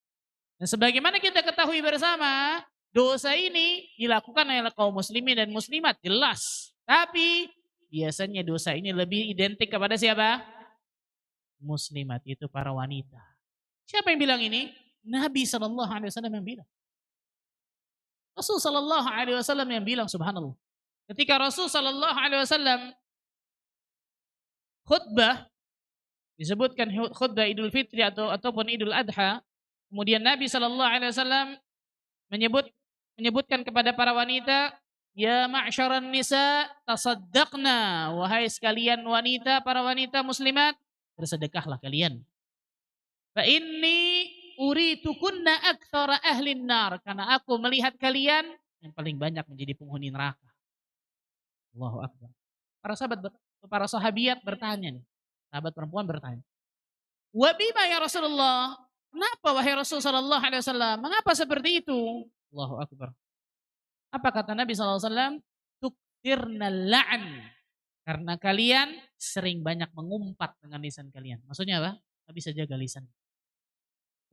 Dan sebagaimana kita ketahui bersama, dosa ini dilakukan oleh kaum muslimin dan muslimat, jelas. Tapi biasanya dosa ini lebih identik kepada siapa? Muslimat, itu para wanita. Siapa yang bilang ini? Nabi SAW yang bilang. Rasul SAW yang bilang, subhanallah. Ketika Rasul SAW khutbah, disebutkan khutbah Idul Fitri ataupun Idul Adha, kemudian Nabi SAW menyebutkan kepada para wanita, ya ma'syaran nisa tasaddaqna, wahai sekalian wanita, para wanita muslimat, bersedekahlah kalian. Fa inni uritukunna aktsara ahlin nar, karena aku melihat kalian yang paling banyak menjadi penghuni neraka. Allahu Akbar. Para sahabiat bertanya nih. Sahabat perempuan bertanya. Wa bima ya Rasulullah? Kenapa wahai Rasul sallallahu alaihi wasallam? Mengapa seperti itu? Allahu Akbar. Apa kata Nabi sallallahu alaihi wasallam? Tuktirnal la'n. Karena kalian sering banyak mengumpat dengan lisan kalian. Maksudnya apa? Nggak bisa jaga lisan.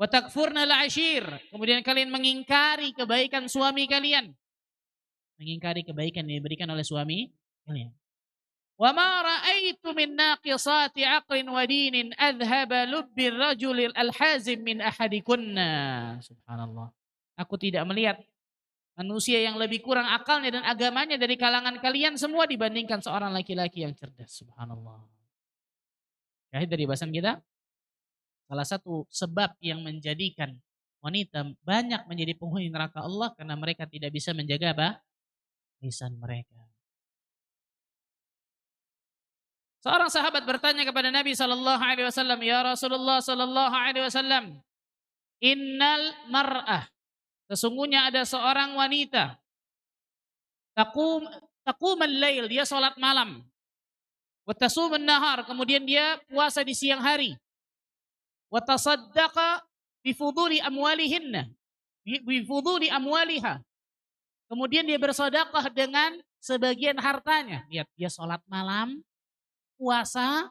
Wa takfurnal ashir. Kemudian kalian mengingkari kebaikan suami kalian. Mengingkari kebaikan yang diberikan oleh suami kalian. Wa ma ra'aitu min naqisati aqlin wa dinin adhaba lubbi rajulil alhazim min ahadikunna. Subhanallah. Aku tidak melihat manusia yang lebih kurang akalnya dan agamanya dari kalangan kalian semua dibandingkan seorang laki-laki yang cerdas. Subhanallah. Syahid dari bahasan kita, salah satu sebab yang menjadikan wanita banyak menjadi penghuni neraka Allah karena mereka tidak bisa menjaga apa? Lisan mereka. Seorang sahabat bertanya kepada Nabi sallallahu alaihi wasallam, "Ya Rasulullah sallallahu alaihi wasallam, innal mar'ah, sesungguhnya ada seorang wanita, taqum taqumal lail, dia salat malam, wa tasumun nahar, kemudian dia puasa di siang hari, wa tasaddaqa bi fuduli amwalihinna, bi fuduli amwaliha." Kemudian dia bersedekah dengan sebagian hartanya. Lihat, dia salat malam, puasa,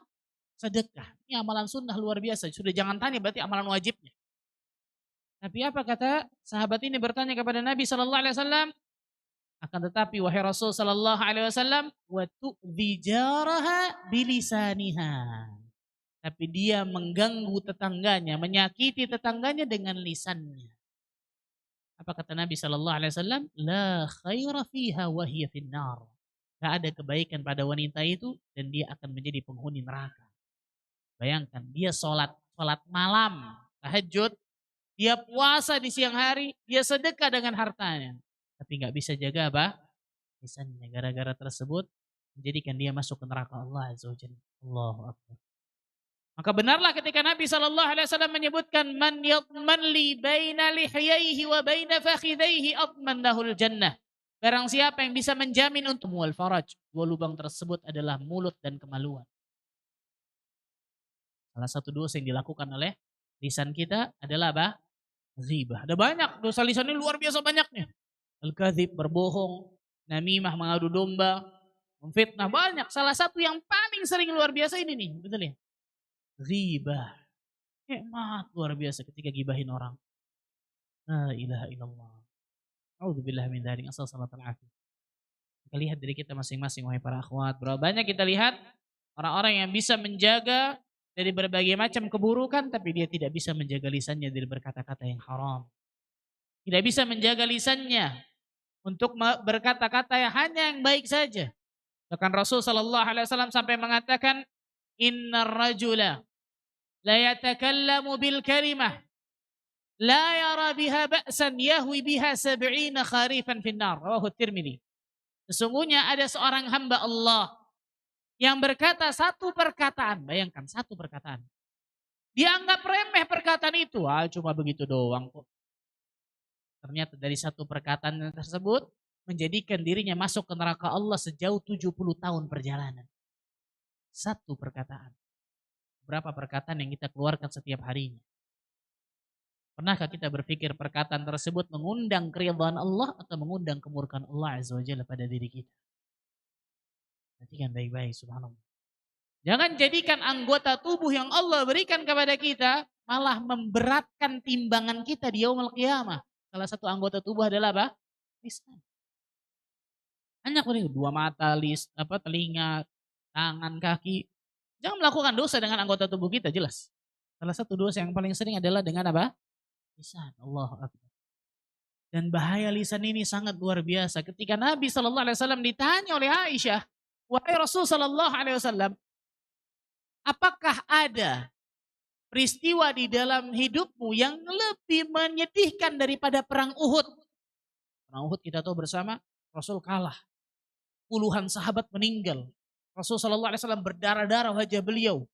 sedekah. Ini amalan sunnah luar biasa. Sudah jangan tanya berarti amalan wajibnya. Tapi apa kata sahabat ini bertanya kepada Nabi sallallahu alaihi wasallam? Akan tetapi wahai Rasul sallallahu alaihi wasallam, wa tu'dhi jaraha bilisaniha. Tapi dia mengganggu tetangganya, menyakiti tetangganya dengan lisannya. Apa kata Nabi sallallahu alaihi wasallam? La khaira fiha wa hiya finnar. Enggak ada kebaikan pada wanita itu dan dia akan menjadi penghuni neraka. Bayangkan, dia salat malam, tahajud, dia puasa di siang hari, dia sedekah dengan hartanya. Tapi enggak bisa jaga apa? Lisannya. Gara-gara tersebut menjadikan dia masuk ke neraka Allah azza wajalla. Allahu akbar. Maka benarlah ketika Nabi sallallahu alaihi wasallam menyebutkan man yadman li baina lihyaihi wa baina fakhidaihi adman lahul jannah. Barang siapa yang bisa menjamin untuk wal faraj, dua lubang tersebut adalah mulut dan kemaluan. Salah satu dosa yang dilakukan oleh lisan kita adalah apa? Ghibah. Ada banyak dosa lisan ini, luar biasa banyaknya. Al-kadzib, berbohong, namimah, mengadu domba, memfitnah, banyak. Salah satu yang paling sering luar biasa ini nih, betul ya? Ghibah. Hemat luar biasa ketika gibahin orang. La ilaha illallah. A'udzubillah min dzalik. Assallallahu alaihi. Kita lihat diri kita masing-masing wahai para akhwat. Berapa banyak kita lihat orang-orang yang bisa menjaga dari berbagai macam keburukan tapi dia tidak bisa menjaga lisannya dari berkata-kata yang haram. Tidak bisa menjaga lisannya untuk berkata-kata yang hanya yang baik saja. Bahkan Rasul sallallahu alaihi wasallam sampai mengatakan, "Innar rajula la yatakallamu bil kalimah la yara biha ba'san yahwi biha 70 kharifan finnar." Rawahu Tirmidzi. Sesungguhnya ada seorang hamba Allah yang berkata satu perkataan, bayangkan satu perkataan. Dia anggap remeh perkataan itu, cuma begitu doang kok. Ternyata dari satu perkataan tersebut menjadikan dirinya masuk ke neraka Allah sejauh 70 tahun perjalanan. Satu perkataan. Berapa perkataan yang kita keluarkan setiap harinya? Pernahkah kita berpikir perkataan tersebut mengundang keridhaan Allah atau mengundang kemurkaan Allah Azza wa Jalla pada diri kita? Perhatikan baik-baik, subhanallah. Jangan jadikan anggota tubuh yang Allah berikan kepada kita malah memberatkan timbangan kita di yaumul qiyamah. Salah satu anggota tubuh adalah apa? Lisan. Banyak nih, dua mata, telinga, tangan, kaki. Jangan melakukan dosa dengan anggota tubuh kita, jelas. Salah satu dosa yang paling sering adalah dengan apa? Lisan. Allahu akbar. Dan bahaya lisan ini sangat luar biasa. Ketika Nabi sallallahu alaihi wasallam ditanya oleh Aisyah, "Wahai Rasul sallallahu alaihi wasallam, apakah ada peristiwa di dalam hidupmu yang lebih menyedihkan daripada perang Uhud?" Perang Uhud kita tahu bersama, Rasul kalah. Puluhan sahabat meninggal. Rasul sallallahu alaihi wasallam berdarah-darah wajah beliau.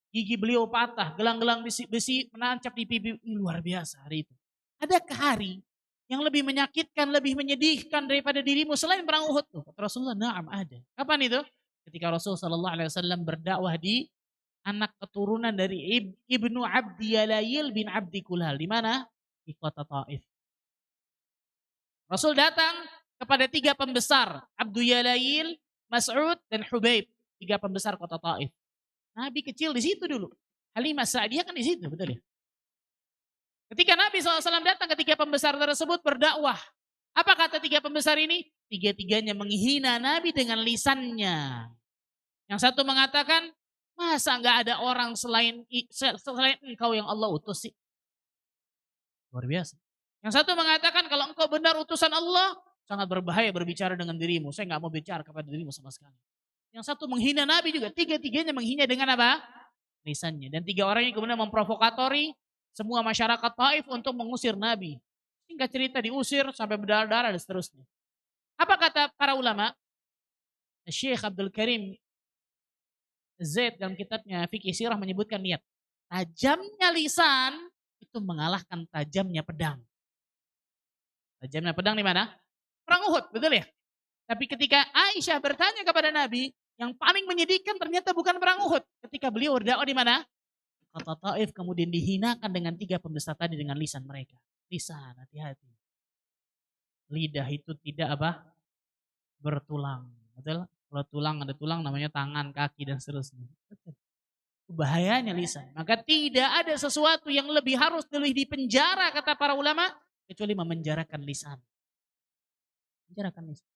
Gigi beliau patah, gelang-gelang besi menancap di pipi. Luar biasa hari itu. Adakah hari yang lebih menyakitkan, lebih menyedihkan daripada dirimu selain perang Uhud? Kata Rasulullah, na'am ada. Kapan itu? Ketika Rasul sallallahu alaihi wasallam berdakwah di anak keturunan dari Ibnu Abdi Yalayil bin Abdi Kulhal. Di mana? Di kota Taif. Rasul datang kepada tiga pembesar. Abdu Yalayil, Mas'ud, dan Hubaib. Tiga pembesar kota Taif. Nabi kecil di situ dulu. Halimah Sa'diyah kan di situ, betul ya? Ketika Nabi SAW datang ketiga pembesar tersebut berdakwah, apa kata tiga pembesar ini? Tiga-tiganya menghina Nabi dengan lisannya. Yang satu mengatakan, masa nggak ada orang selain engkau yang Allah utus sih? Luar biasa. Yang satu mengatakan, kalau engkau benar utusan Allah, sangat berbahaya berbicara dengan dirimu. Saya nggak mau bicara kepada dirimu sama sekali. Yang satu menghina Nabi juga. Tiga-tiganya menghina dengan apa? Lisannya. Dan tiga orang ini kemudian memprovokatori semua masyarakat Taif untuk mengusir Nabi. Singkat cerita diusir sampai berdarah-darah dan seterusnya. Apa kata para ulama? Syekh Abdul Karim Zaid dalam kitabnya Fikih Sirah menyebutkan niat. Tajamnya lisan itu mengalahkan tajamnya pedang. Tajamnya pedang di mana? Perang Uhud, betul ya? Tapi ketika Aisyah bertanya kepada Nabi, yang paling menyedihkan ternyata bukan perang Uhud. Ketika beliau berdakwah di mana? Kota Taif, kemudian dihinakan dengan tiga pembesar tadi dengan lisan mereka. Lisan, hati-hati. Lidah itu tidak apa? Bertulang. Betul? Kalau tulang ada tulang namanya tangan, kaki dan seterusnya. Betul. Bahayanya lisan. Maka tidak ada sesuatu yang lebih harus dipenjara kata para ulama kecuali memenjarakan lisan. Menjarakan lisan.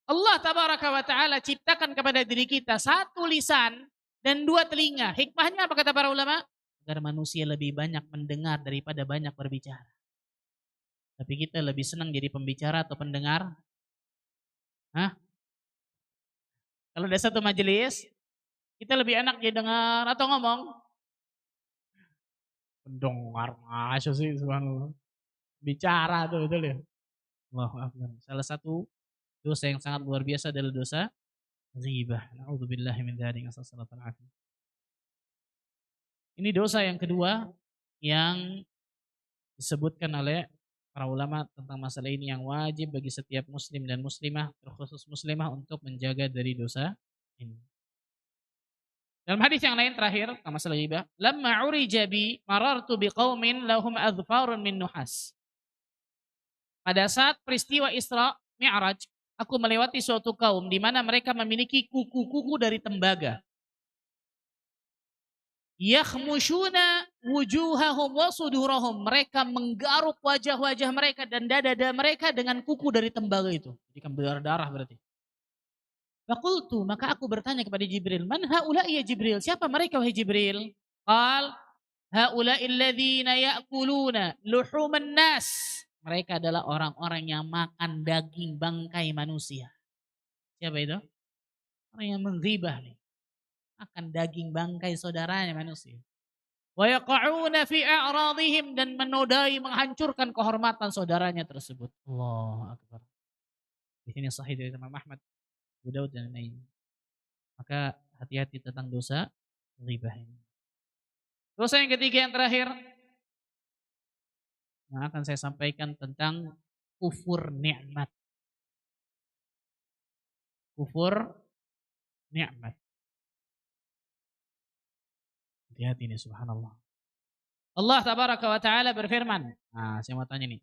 Allah tabaraka wa ta'ala ciptakan kepada diri kita satu lisan dan dua telinga. Hikmahnya apa kata para ulama? Agar manusia lebih banyak mendengar daripada banyak berbicara. Tapi kita lebih senang jadi pembicara atau pendengar? Hah? Kalau ada satu majelis, kita lebih enak jadi dengar atau ngomong? Pendengar, masya sih, subhanallah. Bicara tuh, betul ya? Allahu Akbar. Salah satu dosa yang sangat luar biasa adalah dosa ghibah. Na'udzubillahi min dzalik. Ini dosa yang kedua yang disebutkan oleh para ulama tentang masalah ini yang wajib bagi setiap muslim dan muslimah, terkhusus muslimah untuk menjaga dari dosa ini. Dalam hadis yang lain terakhir tentang masalah ghibah, lamma urija bi marartu biqaumin lahum adfarun min nuhas. Pada saat peristiwa Isra Mi'raj, aku melewati suatu kaum di mana mereka memiliki kuku-kuku dari tembaga. Yakhmushuna wujuhahum wa sudurahum. Mereka menggaruk wajah-wajah mereka dan dada-dada mereka dengan kuku dari tembaga itu. Jadi kan berdarah berarti. Fakultu, maka aku bertanya kepada Jibril, man haula'i ya Jibril? Siapa mereka wahai Jibril? Qal, haula'i alladhina ya'kuluna luhuman nas. Mereka adalah orang-orang yang makan daging bangkai manusia. Siapa itu? Orang yang menghibah nih. Makan daging bangkai saudaranya manusia. Wa yaqa'una fi a'radihim, dan menodai menghancurkan kehormatan saudaranya tersebut. Allahu Akbar. Di sini sahih dari Imam Ahmad, Abu Daud dan lain. Maka hati-hati tentang dosa ghibah ini. Dosa yang ketiga yang terakhir yang akan saya sampaikan tentang kufur nikmat. Kufur nikmat. Hati-hati nih, subhanallah. Allah tabaraka wa ta'ala berfirman. Nah, saya mau tanya nih.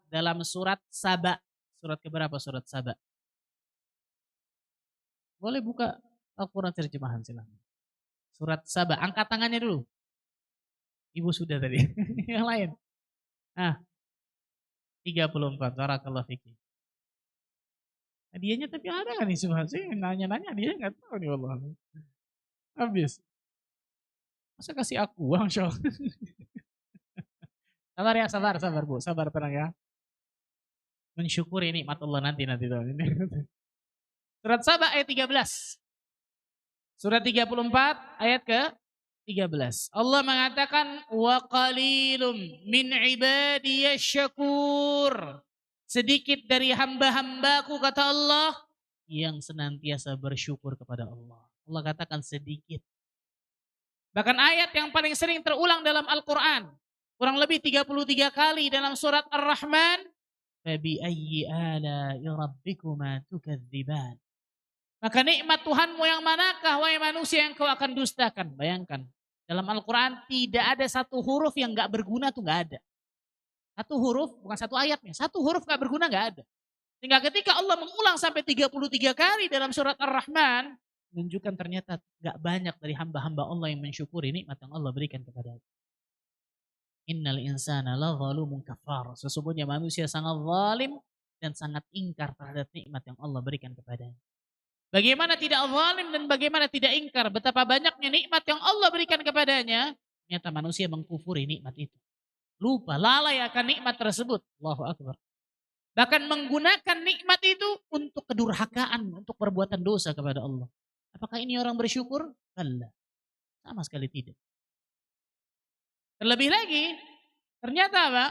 Dalam surat Saba. Surat keberapa surat Saba? Boleh buka Al-Quran terjemahan silahkan. Surat Saba. Angkat tangannya dulu. Ibu sudah tadi. Yang lain. Nah. 34. Barakallahu fiki. Hadiahnya tapi ada kan nih subhanallah. Saya nanya-nanya dia nggak tahu nih Allah. Habis. Masa kasih aku uang show? Sabar ya, sabar Bu, sabar tenang ya. Mensyukuri nikmat Allah nanti tuh. Surat Saba ayat 13. Surat 34 ayat ke-13. Allah mengatakan wa qalilum min ibadiyasy syakur. Sedikit dari hamba-hambaku kata Allah yang senantiasa bersyukur kepada Allah. Allah katakan sedikit. Bahkan ayat yang paling sering terulang dalam Al-Quran. Kurang lebih 33 kali dalam surat Ar-Rahman. Fabi ayyi ala'i rabbikuma tukadziban. Maka nikmat Tuhanmu yang manakah wahai manusia yang kau akan dustakan. Bayangkan. Dalam Al-Quran tidak ada satu huruf yang gak berguna tuh gak ada. Satu huruf, bukan satu ayatnya. Satu huruf gak berguna gak ada. Sehingga ketika Allah mengulang sampai 33 kali dalam surat Ar-Rahman. menunjukkan ternyata gak banyak dari hamba-hamba Allah yang mensyukuri nikmat yang Allah berikan kepada. Innal insana la zalumun kafar. Sesungguhnya manusia sangat zalim dan sangat ingkar terhadap nikmat yang Allah berikan kepadanya. Bagaimana tidak zalim dan bagaimana tidak ingkar? Betapa banyaknya nikmat yang Allah berikan kepadanya. Ternyata manusia mengkufuri nikmat itu. Lupa, lalai akan nikmat tersebut. Allahu Akbar. Bahkan menggunakan nikmat itu untuk kedurhakaan, untuk perbuatan dosa kepada Allah. Apakah ini orang bersyukur? Allah. Sama sekali tidak. Terlebih lagi, ternyata apa?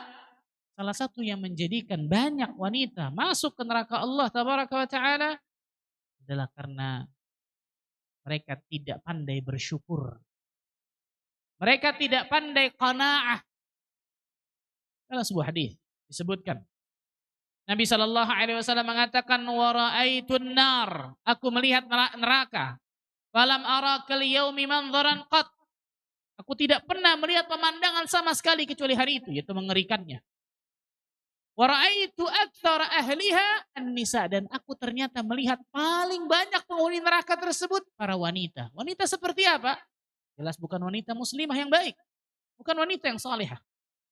Salah satu yang menjadikan banyak wanita masuk ke neraka Allah Tabaraka wa Ta'ala adalah karena mereka tidak pandai bersyukur. Mereka tidak pandai qanaah. Dalam sebuah hadis disebutkan Nabi Shallallahu Alaihi Wasallam mengatakan waraitun nar, aku melihat neraka. Falam ara kal yaumi manzaran qat. Aku tidak pernah melihat pemandangan sama sekali kecuali hari itu, yaitu mengerikannya. Waraitu aktsara ahliha an-nisa, dan aku ternyata melihat paling banyak penghuni neraka tersebut para wanita. Wanita seperti apa? Jelas bukan wanita muslimah yang baik, bukan wanita yang salihah.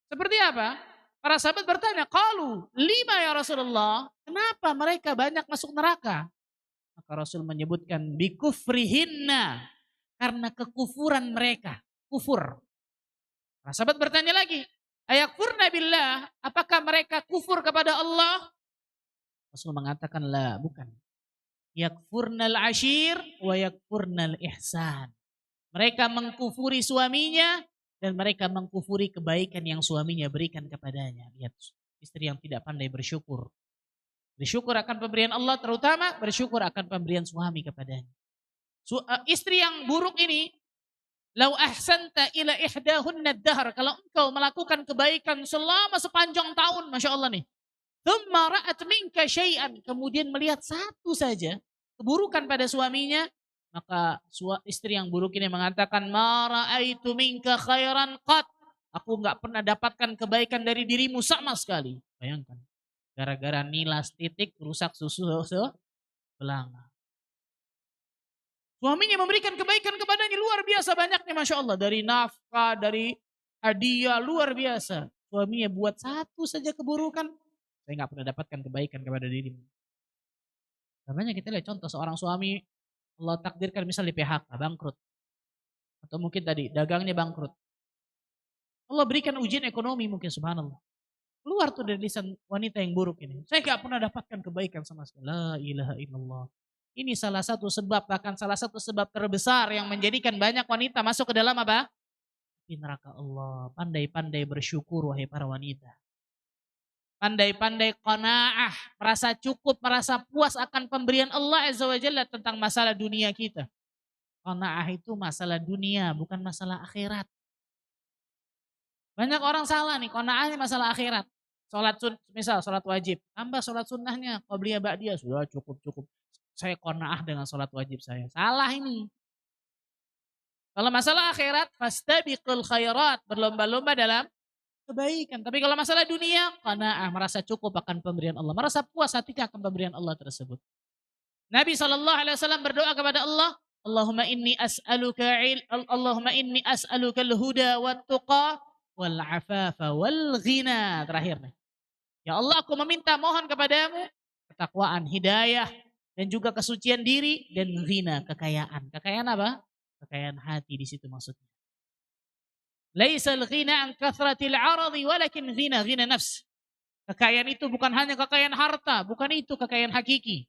Seperti apa? Para sahabat bertanya, qalu lima ya Rasulullah, kenapa mereka banyak masuk neraka? Maka Rasul menyebutkan bikufrihinna, karena kekufuran mereka, kufur. Para sahabat bertanya lagi, ayakfurna billah, apakah mereka kufur kepada Allah? Rasul mengatakan la, bukan. Yakfurnal ashir wa yakfurnal ihsan. Mereka mengkufuri suaminya dan mereka mengkufuri kebaikan yang suaminya berikan kepadanya. Lihat, istri yang tidak pandai bersyukur. Bersyukur akan pemberian Allah, terutama bersyukur akan pemberian suami kepadanya. Istri yang buruk ini, lau ahsanta ila ihdahunna dahr, kalau engkau melakukan kebaikan selama sepanjang tahun, Masya Allah nih. Thumma ra'at minka syai'an, kemudian melihat satu saja keburukan pada suaminya, maka istri yang buruk ini mengatakan ma ra'aitu minka khairan qat, aku enggak pernah dapatkan kebaikan dari dirimu sama sekali. Bayangkan, gara-gara nilas titik rusak susu belanga. Suaminya memberikan kebaikan kepadanya luar biasa banyaknya, Masya Allah. Dari nafkah, dari hadiah, luar biasa. Suaminya buat satu saja keburukan, saya nggak pernah dapatkan kebaikan kepada dirimu. Namanya kita lihat contoh seorang suami, Allah takdirkan misal di PHK, bangkrut. Atau mungkin tadi dagangnya bangkrut. Allah berikan ujian ekonomi mungkin, subhanallah. Keluar tuh dari lisan wanita yang buruk ini. Saya nggak pernah dapatkan kebaikan sama sekali. La ilaha illallah. Ini salah satu sebab, bahkan salah satu sebab terbesar yang menjadikan banyak wanita masuk ke dalam apa? Di neraka Allah. Pandai-pandai bersyukur wahai para wanita. Pandai-pandai qanaah, merasa cukup, merasa puas akan pemberian Allah Azza wa Jalla tentang masalah dunia kita. Qanaah itu masalah dunia, bukan masalah akhirat. Banyak orang salah nih, qanaahnya masalah akhirat. Misal sholat wajib, tambah sholat sunnahnya, qabliyah ba'diyah, sudah cukup. Saya qanaah dengan sholat wajib saya. Salah ini. Kalau masalah akhirat, fastabiqul khairat, berlomba-lomba dalam kebaikan. Tapi kalau masalah dunia, qanaah, merasa cukup akan pemberian Allah, merasa puas hatinya akan pemberian Allah tersebut. Nabi SAW berdoa kepada Allah, Allahumma inni as'aluka al-huda wat tuqa wal afafa wal ghina. Terakhir nih. Ya Allah, aku meminta mohon kepadamu ketakwaan, hidayah, dan juga kesucian diri, dan ghina, kekayaan. Kekayaan apa? Kekayaan hati di situ maksudnya. Laisal ghina an kathratil aradi walakin ghina nafs. Kekayaan itu bukan hanya kekayaan harta, bukan itu kekayaan hakiki.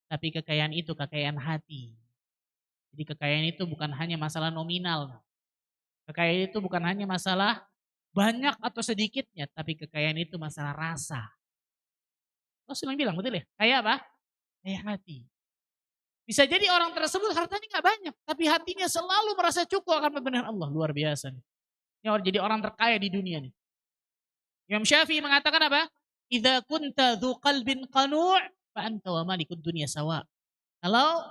Tapi kekayaan itu kekayaan hati. Jadi kekayaan itu bukan hanya masalah nominal. Kekayaan itu bukan hanya masalah banyak atau sedikitnya, tapi kekayaan itu masalah rasa. Rasul bilang, betul ya? Kayak apa? Kayak hati. Bisa jadi orang tersebut hartanya gak banyak, tapi hatinya selalu merasa cukup akan pemberian Allah. Luar biasa nih. Ini jadi orang terkaya di dunia nih. Imam Syafi'i mengatakan apa? Idza kunta dzu qalbin qanu' fa anta wa malikud dunya sawa. Kalau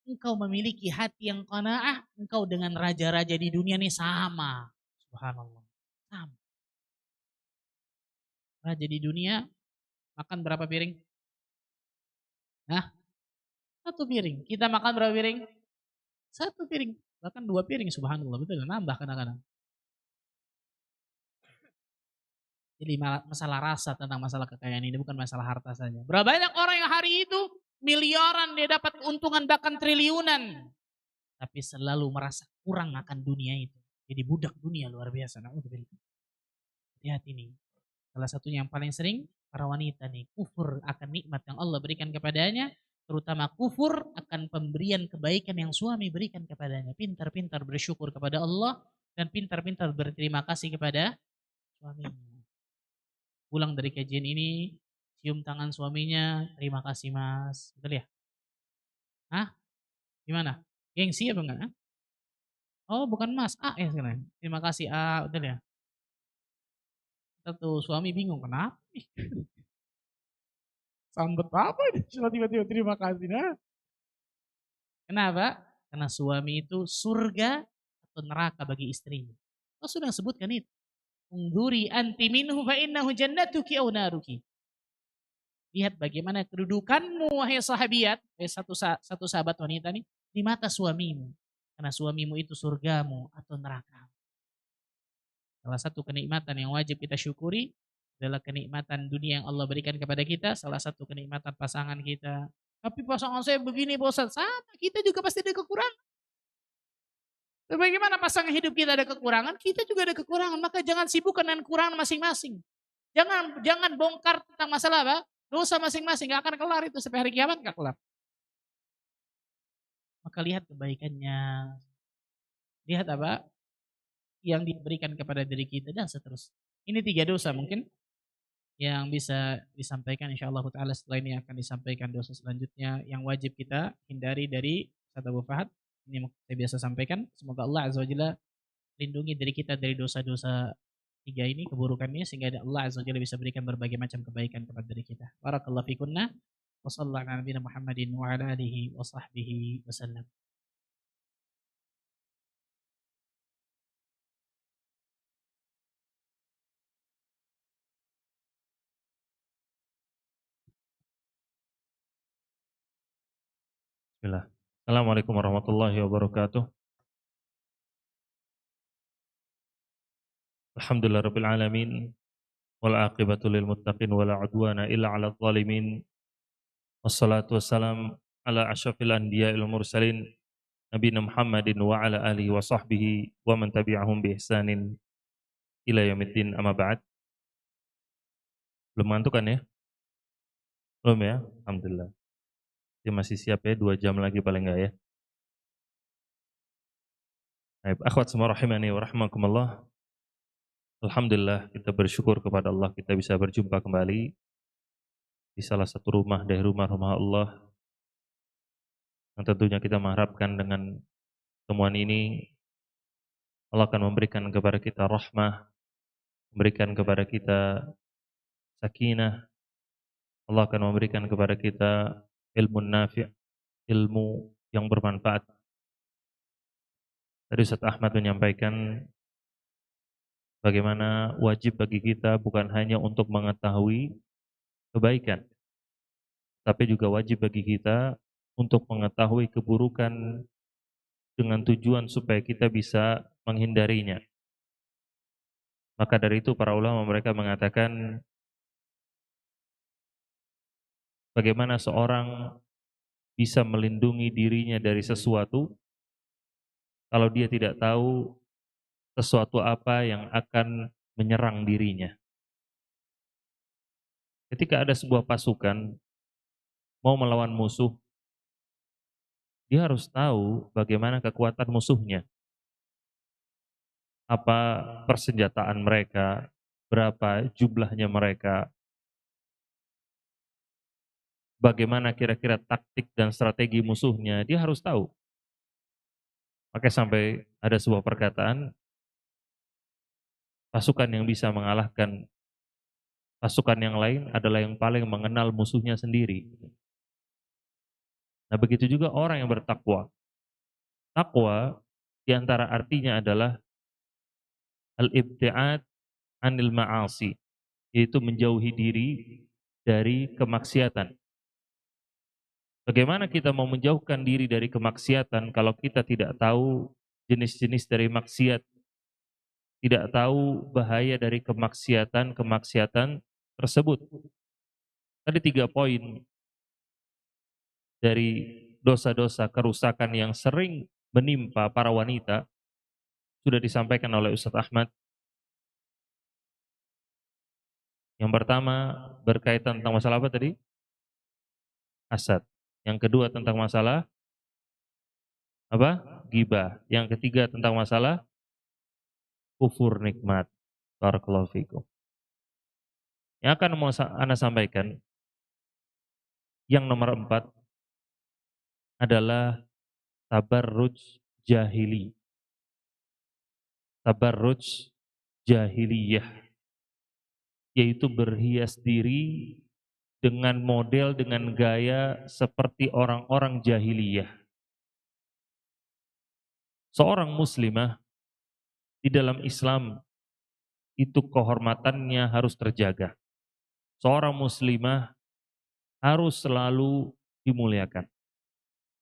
engkau memiliki hati yang qanaah, engkau dengan raja-raja di dunia ini sama. Subhanallah. Sama. Raja di dunia makan berapa piring? Nah, satu piring. Kita makan berapa piring? Satu piring, bahkan 2 piring subhanallah, betul nambah kadang-kadang. Jadi masalah rasa tentang masalah kekayaan ini bukan masalah harta saja. Berapa banyak orang yang hari itu miliaran dia dapat keuntungan bahkan triliunan, tapi selalu merasa kurang akan dunia itu. Jadi budak dunia luar biasa. Naudzubillah. Lihat ini. Salah satunya yang paling sering para wanita nih kufur akan nikmat yang Allah berikan kepadanya, terutama kufur akan pemberian kebaikan yang suami berikan kepadanya. Pintar-pintar bersyukur kepada Allah dan pintar-pintar berterima kasih kepada suaminya. Pulang dari kajian ini, cium tangan suaminya, terima kasih mas. Betul ya? Hah? Gimana? Gengsi apa enggak? Hah? Oh bukan mas, A ya sekarang. Terima kasih A, betul ya? Satu suami bingung, kenapa nih? Sambet apa ini? Tiba-tiba terima kasih. Nah. Kenapa? Karena suami itu surga atau neraka bagi istrinya. Allah sudah sebutkan itu. Ungduri anti minhu fa innahu jannatuki aw naruki. Lihat bagaimana kedudukanmu wahai sahabiat, satu sahabat wanita nih di mata suamimu. Karena suamimu itu surgamu atau neraka. Salah satu kenikmatan yang wajib kita syukuri adalah kenikmatan dunia yang Allah berikan kepada kita, salah satu kenikmatan pasangan kita. Tapi pasangan saya begini bosan, sama kita juga pasti ada kekurangan. Bagaimana pasangan hidup kita ada kekurangan, kita juga ada kekurangan. Maka jangan sibukkan dengan kekurangan masing-masing. Jangan bongkar tentang masalah apa? Dosa masing-masing, gak akan kelar itu sampai hari kiamat gak kelar. Maka lihat kebaikannya, lihat apa yang diberikan kepada diri kita dan seterusnya. Ini 3 dosa mungkin yang bisa disampaikan insyaallah taala. Setelah ini akan disampaikan dosa selanjutnya yang wajib kita hindari dari Ustaz Abu Fahad. Ini yang saya biasa sampaikan. Semoga Allah azza wajalla lindungi diri kita dari dosa-dosa 3 ini, keburukannya, sehingga Allah azza wajalla bisa berikan berbagai macam kebaikan kepada diri kita. Barakallahu fikunna wa sallallahu ala nabiyina Muhammadin wa ala alihi wa sahbihi wasallam. Bismillah. Assalamualaikum warahmatullahi wabarakatuh. Alhamdulillah rabbil alamin wal aqibatu lil muttaqin wala udwana illa 'alal zalimin. Wassalatu wassalam ala asyrafil anbiya'il mursalin nabiyina Muhammadin wa ala alihi wa sahbihi wa man tabi'ahum bi ihsanin ila yaumiddin, amma ba'd. Belum ngantuk kan ya? Belum ya? Alhamdulillah. Dia masih siap ya, 2 jam lagi paling enggak ya. Baik, akhwat semua rahimani wa rahimakumullah. Alhamdulillah kita bersyukur kepada Allah kita bisa berjumpa kembali di salah satu rumah dari rumah-rumah Allah, yang tentunya kita mengharapkan dengan temuan ini Allah akan memberikan kepada kita rahmah, memberikan kepada kita sakinah, Allah akan memberikan kepada kita ilmu nafi', ilmu yang bermanfaat. Tadi Ustaz Ahmad menyampaikan bagaimana wajib bagi kita bukan hanya untuk mengetahui kebaikan, tapi juga wajib bagi kita untuk mengetahui keburukan dengan tujuan supaya kita bisa menghindarinya. Maka dari itu para ulama mereka mengatakan bagaimana seorang bisa melindungi dirinya dari sesuatu kalau dia tidak tahu sesuatu apa yang akan menyerang dirinya. Ketika ada sebuah pasukan mau melawan musuh, dia harus tahu bagaimana kekuatan musuhnya, apa persenjataan mereka, berapa jumlahnya mereka, bagaimana kira-kira taktik dan strategi musuhnya, dia harus tahu. Maka sampai ada sebuah perkataan, pasukan yang bisa mengalahkan pasukan yang lain adalah yang paling mengenal musuhnya sendiri. Nah begitu juga orang yang bertakwa. Takwa diantara artinya adalah al-ibti'ad anil ma'asi, yaitu menjauhi diri dari kemaksiatan. Bagaimana kita mau menjauhkan diri dari kemaksiatan kalau kita tidak tahu jenis-jenis dari maksiat, tidak tahu bahaya dari kemaksiatan tersebut. Tadi 3 poin dari dosa-dosa kerusakan yang sering menimpa para wanita sudah disampaikan oleh Ustadz Ahmad. Yang pertama berkaitan tentang masalah apa tadi? Hasad. Yang kedua tentang masalah apa? Ghibah. Yang ketiga tentang masalah kufur nikmat. Barakallahu fikum. Yang akan mau Anda sampaikan, yang nomor 4 adalah tabarruj jahili. Tabarruj jahiliyah, yaitu berhias diri dengan model, dengan gaya seperti orang-orang jahiliyah. Seorang muslimah di dalam Islam itu kehormatannya harus terjaga. Seorang muslimah harus selalu dimuliakan.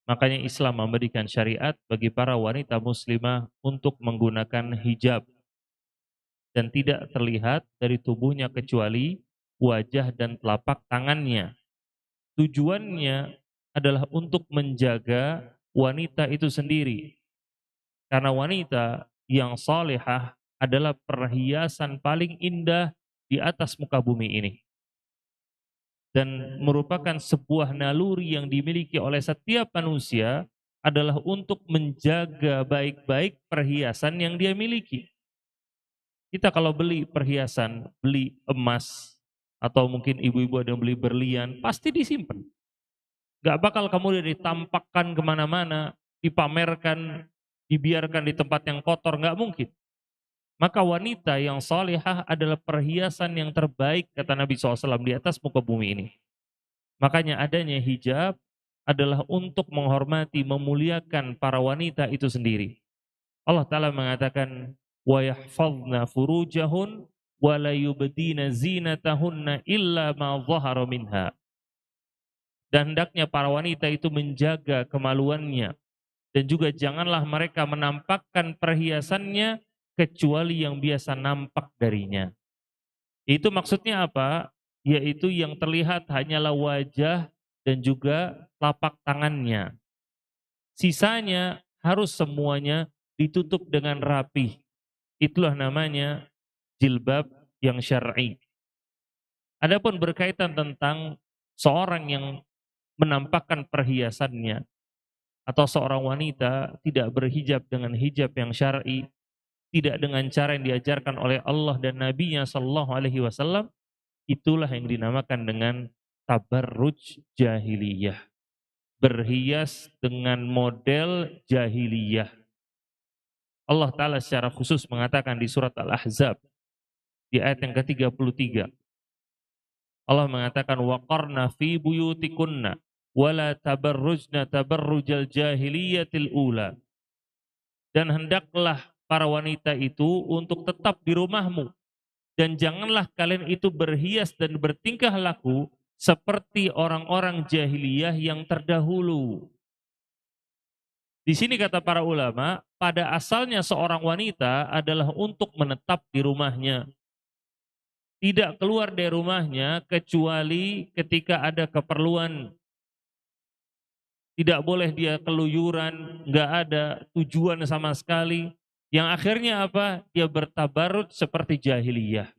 Makanya Islam memberikan syariat bagi para wanita muslimah untuk menggunakan hijab dan tidak terlihat dari tubuhnya kecuali wajah dan telapak tangannya. Tujuannya adalah untuk menjaga wanita itu sendiri. Karena wanita yang salehah adalah perhiasan paling indah di atas muka bumi ini. Dan merupakan sebuah naluri yang dimiliki oleh setiap manusia adalah untuk menjaga baik-baik perhiasan yang dia miliki. Kita kalau beli perhiasan, beli emas, atau mungkin ibu-ibu ada yang beli berlian, pasti disimpan. Gak bakal kemudian ditampakkan kemana-mana, dipamerkan, dibiarkan di tempat yang kotor, gak mungkin. Maka wanita yang salihah adalah perhiasan yang terbaik, kata Nabi SAW, di atas muka bumi ini. Makanya adanya hijab adalah untuk menghormati, memuliakan para wanita itu sendiri. Allah Ta'ala mengatakan, وَيَحْفَظْنَ فُرُوجَهُنْ وَلَا يُبْدِينَ زِينَتَهُنَّ إِلَّا مَا ظَهَرَ مِنْهَا. Dan hendaknya para wanita itu menjaga kemaluannya, dan juga janganlah mereka menampakkan perhiasannya kecuali yang biasa nampak darinya. Itu maksudnya apa? Yaitu yang terlihat hanyalah wajah dan juga telapak tangannya. Sisanya harus semuanya ditutup dengan rapi. Itulah namanya jilbab yang syar'i. Adapun berkaitan tentang seorang yang menampakkan perhiasannya atau seorang wanita tidak berhijab dengan hijab yang syar'i, tidak dengan cara yang diajarkan oleh Allah dan Nabi-Nya sallallahu alaihi wasallam, itulah yang dinamakan dengan tabarruj jahiliyah. Berhias dengan model jahiliyah. Allah Ta'ala secara khusus mengatakan di surat Al-Ahzab di ayat yang ke-33. Allah mengatakan waqarna fi buyutikunna wala tabarrujna tabarrujal jahiliyatil ula. Dan hendaklah para wanita itu untuk tetap di rumahmu, dan janganlah kalian itu berhias dan bertingkah laku seperti orang-orang jahiliyah yang terdahulu. Di sini kata para ulama, pada asalnya seorang wanita adalah untuk menetap di rumahnya. Tidak keluar dari rumahnya kecuali ketika ada keperluan. Tidak boleh dia keluyuran, nggak ada tujuan sama sekali. Yang akhirnya apa? Dia bertabarut seperti jahiliyah.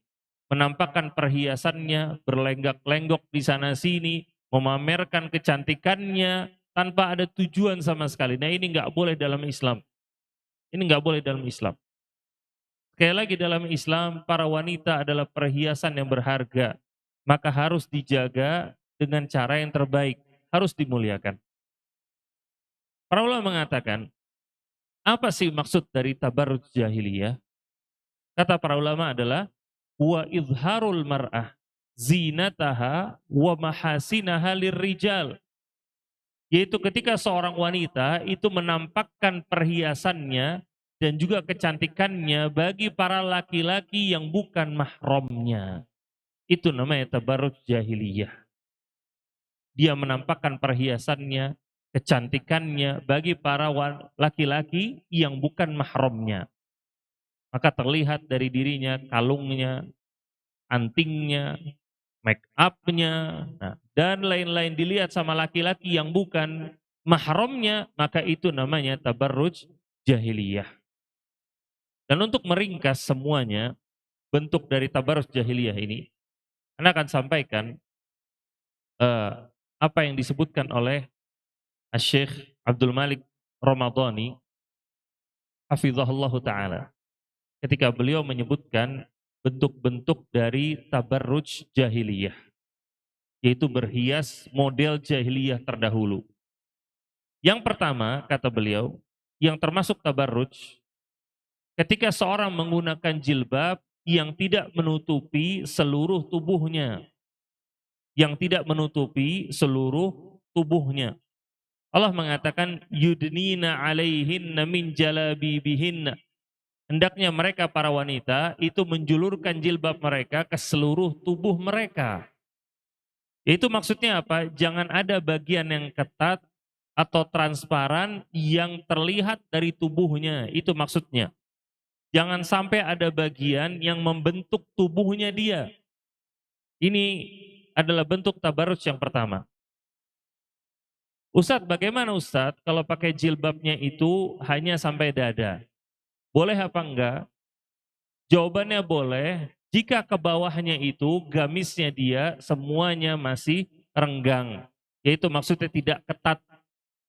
Menampakkan perhiasannya, berlenggak-lenggok di sana sini, memamerkan kecantikannya tanpa ada tujuan sama sekali. Nah ini nggak boleh dalam Islam. Ini nggak boleh dalam Islam. Sekali lagi dalam Islam, para wanita adalah perhiasan yang berharga. Maka harus dijaga dengan cara yang terbaik. Harus dimuliakan. Para ulama mengatakan, apa sih maksud dari tabarruj jahiliyah? Kata para ulama adalah, wa izharul mar'ah zinataha wa mahasinaha lirrijal. Yaitu ketika seorang wanita itu menampakkan perhiasannya dan juga kecantikannya bagi para laki-laki yang bukan mahramnya. Itu namanya tabarruj jahiliyah. dia menampakkan perhiasannya, kecantikannya bagi para laki-laki yang bukan mahramnya. Maka terlihat dari dirinya kalungnya, antingnya, make up-nya, dan lain-lain dilihat sama laki-laki yang bukan mahramnya, maka itu namanya tabarruj jahiliyah. Dan untuk meringkas semuanya, bentuk dari tabarruj jahiliyah ini, Anda akan sampaikan apa yang disebutkan oleh Syekh Abdul Malik Ramadhani hafizahullah taala ketika beliau menyebutkan bentuk-bentuk dari tabarruj jahiliyah, yaitu berhias model jahiliyah terdahulu. Yang pertama, kata beliau, yang termasuk tabarruj, ketika seorang menggunakan jilbab yang tidak menutupi seluruh tubuhnya. Yang tidak menutupi seluruh tubuhnya. Allah mengatakan, yudnina alaihinna min jalabibihinna. Hendaknya mereka para wanita itu menjulurkan jilbab mereka ke seluruh tubuh mereka. Itu maksudnya apa? Jangan ada bagian yang ketat atau transparan yang terlihat dari tubuhnya. Itu maksudnya. Jangan sampai ada bagian yang membentuk tubuhnya dia. Ini adalah bentuk tabarruj yang pertama. Ustadz, bagaimana Ustadz kalau pakai jilbabnya itu hanya sampai dada? Boleh apa enggak? Jawabannya boleh jika ke bawahnya itu gamisnya dia semuanya masih renggang. Yaitu maksudnya tidak ketat.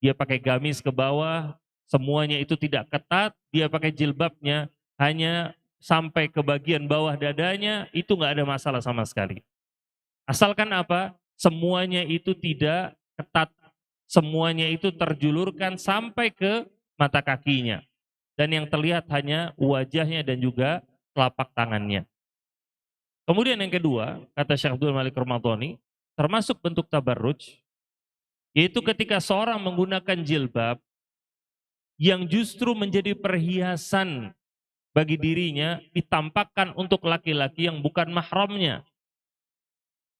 Dia pakai gamis ke bawah, semuanya itu tidak ketat, dia pakai jilbabnya hanya sampai ke bagian bawah dadanya, itu nggak ada masalah sama sekali. Asalkan apa? Semuanya itu tidak ketat, semuanya itu terjulurkan sampai ke mata kakinya. Dan yang terlihat hanya wajahnya dan juga telapak tangannya. Kemudian yang kedua, kata Syekh Abdul Malik Ramadhani, termasuk bentuk tabarruj, yaitu ketika seorang menggunakan jilbab yang justru menjadi perhiasan bagi dirinya ditampakkan untuk laki-laki yang bukan mahramnya.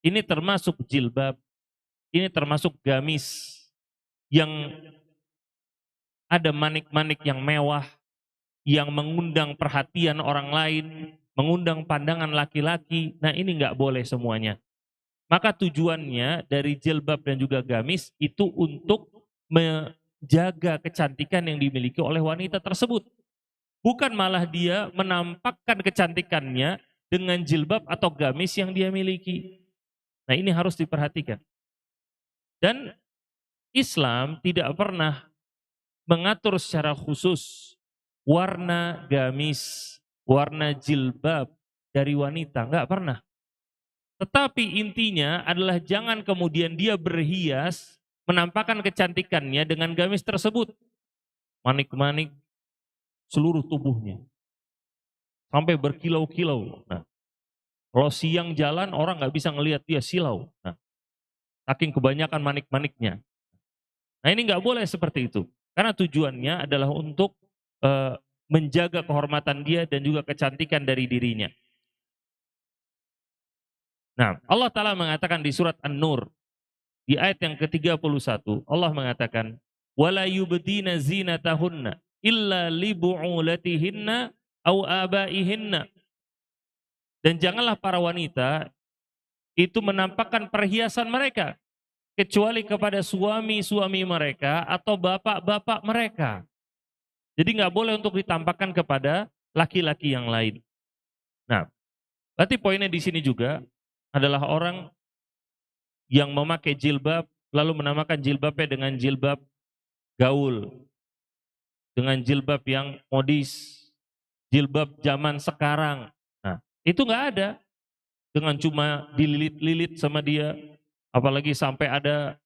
Ini termasuk jilbab, ini termasuk gamis yang ada manik-manik yang mewah, yang mengundang perhatian orang lain, mengundang pandangan laki-laki. Nah, ini nggak boleh semuanya. Maka tujuannya dari jilbab dan juga gamis itu untuk menjaga kecantikan yang dimiliki oleh wanita tersebut. Bukan malah dia menampakkan kecantikannya dengan jilbab atau gamis yang dia miliki. Nah, ini harus diperhatikan. Dan Islam tidak pernah mengatur secara khusus warna gamis, warna jilbab dari wanita. Nggak pernah. Tetapi intinya adalah jangan kemudian dia berhias, menampakkan kecantikannya dengan gamis tersebut. Manik-manik seluruh tubuhnya. Sampai berkilau-kilau. Nah, kalau siang jalan orang nggak bisa ngelihat dia silau. Nah, saking kebanyakan manik-maniknya. Nah, ini nggak boleh seperti itu. Karena tujuannya adalah untuk menjaga kehormatan dia dan juga kecantikan dari dirinya. Nah, Allah Ta'ala mengatakan di surat An-Nur, di ayat yang ke-31, Allah mengatakan, وَلَا يُبْدِينَ زِينَتَهُنَّ إِلَّا لِبُعُولَتِهِنَّ أَوْ آبَائِهِنَّ. Dan janganlah para wanita itu menampakkan perhiasan mereka, kecuali kepada suami-suami mereka atau bapak-bapak mereka. Jadi nggak boleh untuk ditampakkan kepada laki-laki yang lain. Nah, berarti poinnya di sini juga adalah orang yang memakai jilbab lalu menamakan jilbabnya dengan jilbab gaul, dengan jilbab yang modis, jilbab zaman sekarang. Nah, itu nggak ada. Dengan cuma dililit-lilit sama dia, apalagi sampai ada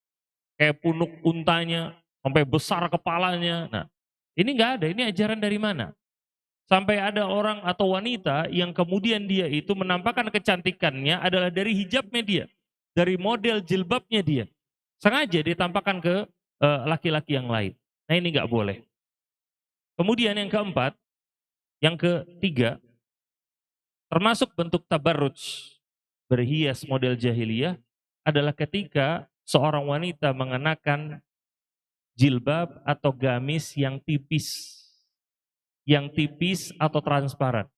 kayak punuk untanya, sampai besar kepalanya. Nah, ini nggak ada. Ini ajaran dari mana? Sampai ada orang atau wanita yang kemudian dia itu menampakkan kecantikannya adalah dari hijabnya dia, dari model jilbabnya dia. Sengaja ditampakkan ke laki-laki yang lain. Nah, ini nggak boleh. Kemudian yang keempat, yang ketiga, termasuk bentuk tabarruj, berhias model jahiliyah, adalah ketika seorang wanita mengenakan jilbab atau gamis yang tipis atau transparan,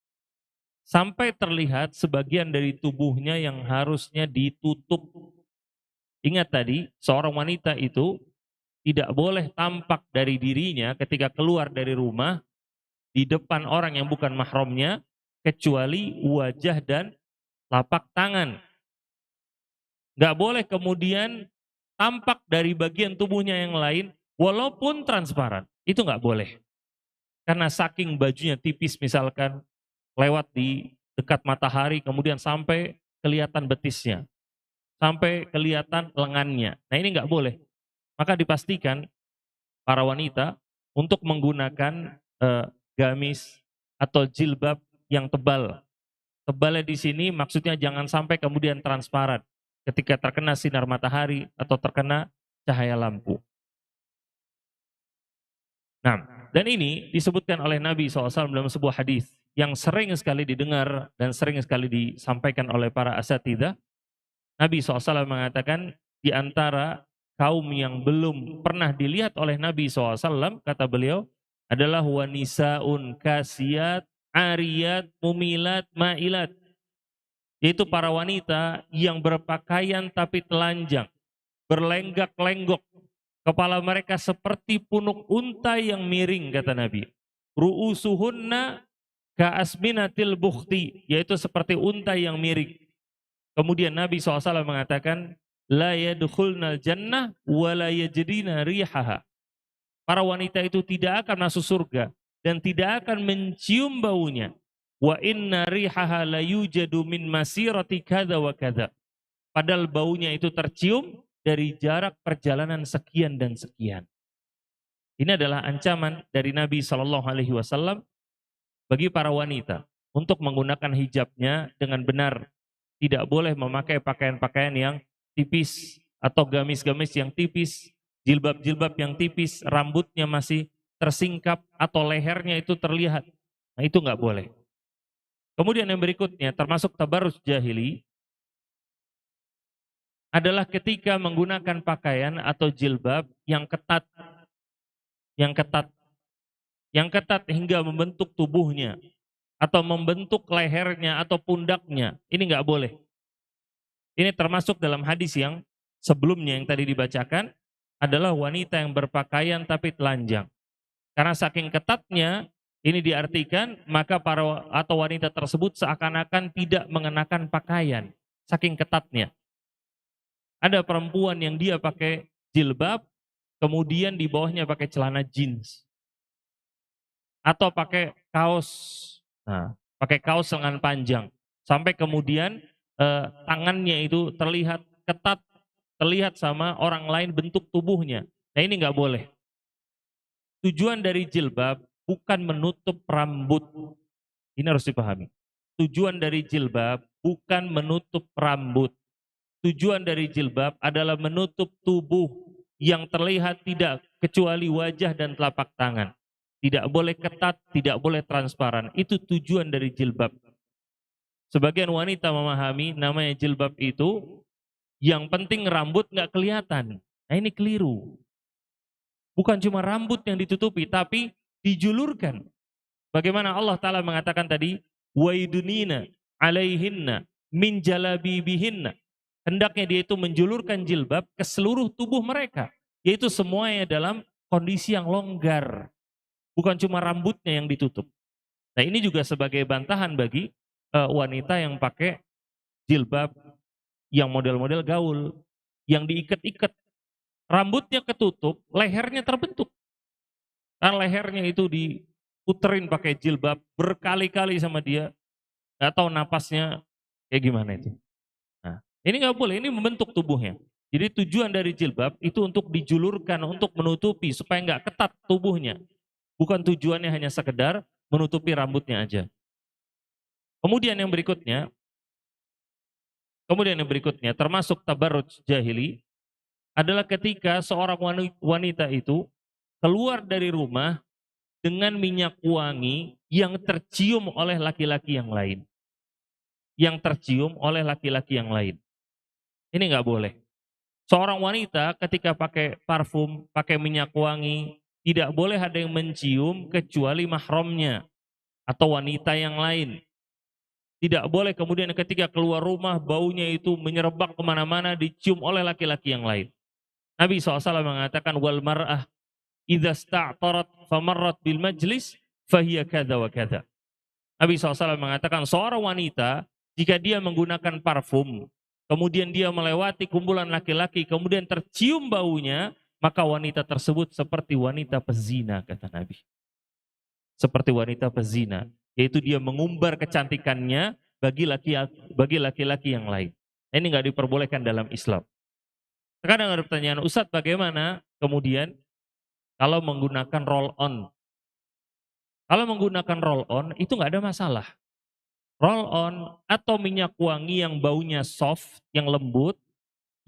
sampai terlihat sebagian dari tubuhnya yang harusnya ditutup. Ingat tadi, seorang wanita itu tidak boleh tampak dari dirinya ketika keluar dari rumah di depan orang yang bukan mahramnya, kecuali wajah dan telapak tangan. Nggak boleh kemudian tampak dari bagian tubuhnya yang lain, walaupun transparan. Itu nggak boleh. Karena saking bajunya tipis misalkan, lewat di dekat matahari, kemudian sampai kelihatan betisnya, sampai kelihatan lengannya. Nah ini nggak boleh. Maka dipastikan para wanita untuk menggunakan gamis atau jilbab yang tebal. Tebalnya di sini maksudnya jangan sampai kemudian transparan ketika terkena sinar matahari atau terkena cahaya lampu. Nah, dan ini disebutkan oleh Nabi SAW dalam sebuah hadis yang sering sekali didengar dan sering sekali disampaikan oleh para asatidzah. Nabi SAW mengatakan, di antara kaum yang belum pernah dilihat oleh Nabi SAW, kata beliau, adalah wanisaun kasiyat, ariyat, mumilat, ma'ilat. Yaitu para wanita yang berpakaian tapi telanjang, berlenggak-lenggok. Kepala mereka seperti punuk unta yang miring, kata Nabi. Ru'usuhunna ka'asminatil bukhti, yaitu seperti unta yang miring. Kemudian Nabi SAW mengatakan, la yadkhulnal jannah wa la yajidina rihaha. Para wanita itu tidak akan masuk surga dan tidak akan mencium baunya. Wa inna rihaha la yujadu min masirati kadza wa kadza. Padahal baunya itu tercium dari jarak perjalanan sekian dan sekian. Ini adalah ancaman dari Nabi SAW bagi para wanita untuk menggunakan hijabnya dengan benar. Tidak boleh memakai pakaian-pakaian yang tipis atau gamis-gamis yang tipis, jilbab-jilbab yang tipis, rambutnya masih tersingkap atau lehernya itu terlihat. Nah itu nggak boleh. Kemudian yang berikutnya termasuk tabarruj jahili adalah ketika menggunakan pakaian atau jilbab yang ketat, yang ketat hingga membentuk tubuhnya atau membentuk lehernya atau pundaknya. Ini nggak boleh. Ini termasuk dalam hadis yang sebelumnya yang tadi dibacakan, adalah wanita yang berpakaian tapi telanjang. Karena saking ketatnya, ini diartikan maka para atau wanita tersebut seakan-akan tidak mengenakan pakaian. Saking ketatnya. Ada perempuan yang dia pakai jilbab, kemudian di bawahnya pakai celana jeans. Atau pakai kaos. Nah, pakai kaos lengan panjang. Sampai kemudian tangannya itu terlihat ketat, terlihat sama orang lain bentuk tubuhnya. Nah ini nggak boleh. Tujuan dari jilbab bukan menutup rambut. Ini harus dipahami. Tujuan dari jilbab bukan menutup rambut. Tujuan dari jilbab adalah menutup tubuh yang terlihat tidak kecuali wajah dan telapak tangan. Tidak boleh ketat, tidak boleh transparan. Itu tujuan dari jilbab. Sebagian wanita memahami namanya jilbab itu yang penting rambut nggak kelihatan. Nah ini keliru. Bukan cuma rambut yang ditutupi, tapi dijulurkan. Bagaimana Allah Ta'ala mengatakan tadi, waidunina alaihinna min jalabibihinna. Hendaknya dia itu menjulurkan jilbab ke seluruh tubuh mereka. Yaitu semuanya dalam kondisi yang longgar. Bukan cuma rambutnya yang ditutup. Nah ini juga sebagai bantahan bagi wanita yang pakai jilbab yang model-model gaul. Yang diikat-ikat. Rambutnya ketutup, lehernya terbentuk. Karena lehernya itu diputerin pakai jilbab berkali-kali sama dia. Gak tahu napasnya kayak gimana itu. Nah, ini nggak boleh, ini membentuk tubuhnya. Jadi tujuan dari jilbab itu untuk dijulurkan, untuk menutupi supaya nggak ketat tubuhnya. Bukan tujuannya hanya sekedar menutupi rambutnya aja. Kemudian yang berikutnya termasuk tabarruj jahili adalah ketika seorang wanita itu keluar dari rumah dengan minyak wangi yang tercium oleh laki-laki yang lain. Yang tercium oleh laki-laki yang lain. Ini nggak boleh. Seorang wanita ketika pakai parfum, pakai minyak wangi, tidak boleh ada yang mencium kecuali mahramnya atau wanita yang lain. Tidak boleh kemudian ketika keluar rumah baunya itu menyerebak kemana-mana dicium oleh laki-laki yang lain. Nabi SAW mengatakan wal mar'ah idza sta'tarat famarrat bil majlis fahiya kadza wa kadza. Nabi SAW mengatakan seorang wanita jika dia menggunakan parfum, kemudian dia melewati kumpulan laki-laki, kemudian tercium baunya, maka wanita tersebut seperti wanita pezina, kata Nabi. Seperti wanita pezina, yaitu dia mengumbar kecantikannya bagi laki-laki yang lain. Ini nggak diperbolehkan dalam Islam. Terkadang ada pertanyaan, Ustadz bagaimana kemudian kalau menggunakan roll on? Kalau menggunakan roll on itu nggak ada masalah. Roll on atau minyak wangi yang baunya soft, yang lembut,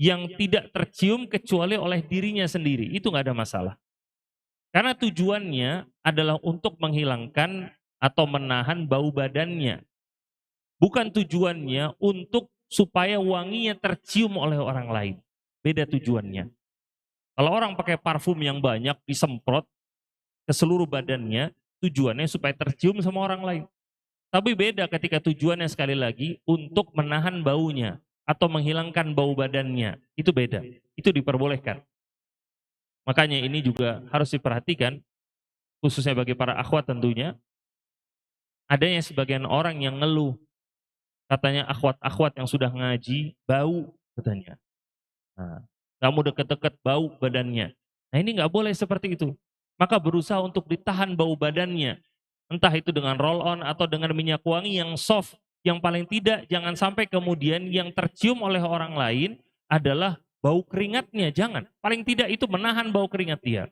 yang tidak tercium kecuali oleh dirinya sendiri, itu nggak ada masalah. Karena tujuannya adalah untuk menghilangkan atau menahan bau badannya. Bukan tujuannya untuk supaya wanginya tercium oleh orang lain. Beda tujuannya. Kalau orang pakai parfum yang banyak disemprot ke seluruh badannya, tujuannya supaya tercium sama orang lain. Tapi beda ketika tujuannya sekali lagi untuk menahan baunya atau menghilangkan bau badannya. Itu beda. Itu diperbolehkan. Makanya ini juga harus diperhatikan, khususnya bagi para akhwat tentunya. Adanya sebagian orang yang ngeluh. Katanya akhwat-akhwat yang sudah ngaji, bau katanya. Nah, kamu deket-deket bau badannya. Nah ini nggak boleh seperti itu. Maka berusaha untuk ditahan bau badannya. Entah itu dengan roll on atau dengan minyak wangi yang soft. Yang paling tidak jangan sampai kemudian yang tercium oleh orang lain adalah bau keringatnya. Jangan. Paling tidak itu menahan bau keringat dia.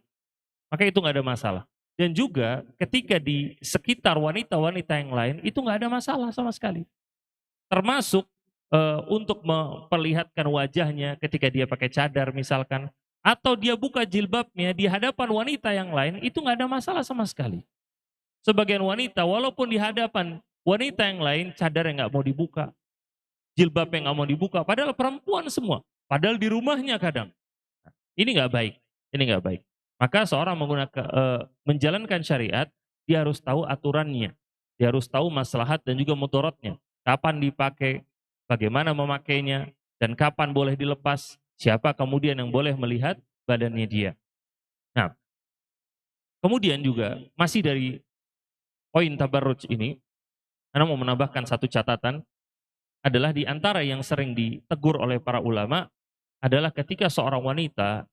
Maka itu nggak ada masalah. Dan juga ketika di sekitar wanita-wanita yang lain itu nggak ada masalah sama sekali. Termasuk untuk memperlihatkan wajahnya ketika dia pakai cadar misalkan. Atau dia buka jilbabnya di hadapan wanita yang lain itu nggak ada masalah sama sekali. Sebagian wanita, walaupun di hadapan wanita yang lain, cadar yang nggak mau dibuka, jilbab yang nggak mau dibuka, padahal perempuan semua, padahal di rumahnya kadang. Ini nggak baik, ini nggak baik. Maka seorang menjalankan syariat, dia harus tahu aturannya, dia harus tahu maslahat dan juga mudaratnya, kapan dipakai, bagaimana memakainya, dan kapan boleh dilepas, siapa kemudian yang boleh melihat badannya dia. Nah, kemudian juga masih dari poin tabarruj ini, Anda mau menambahkan satu catatan, adalah di antara yang sering ditegur oleh para ulama, adalah ketika seorang wanita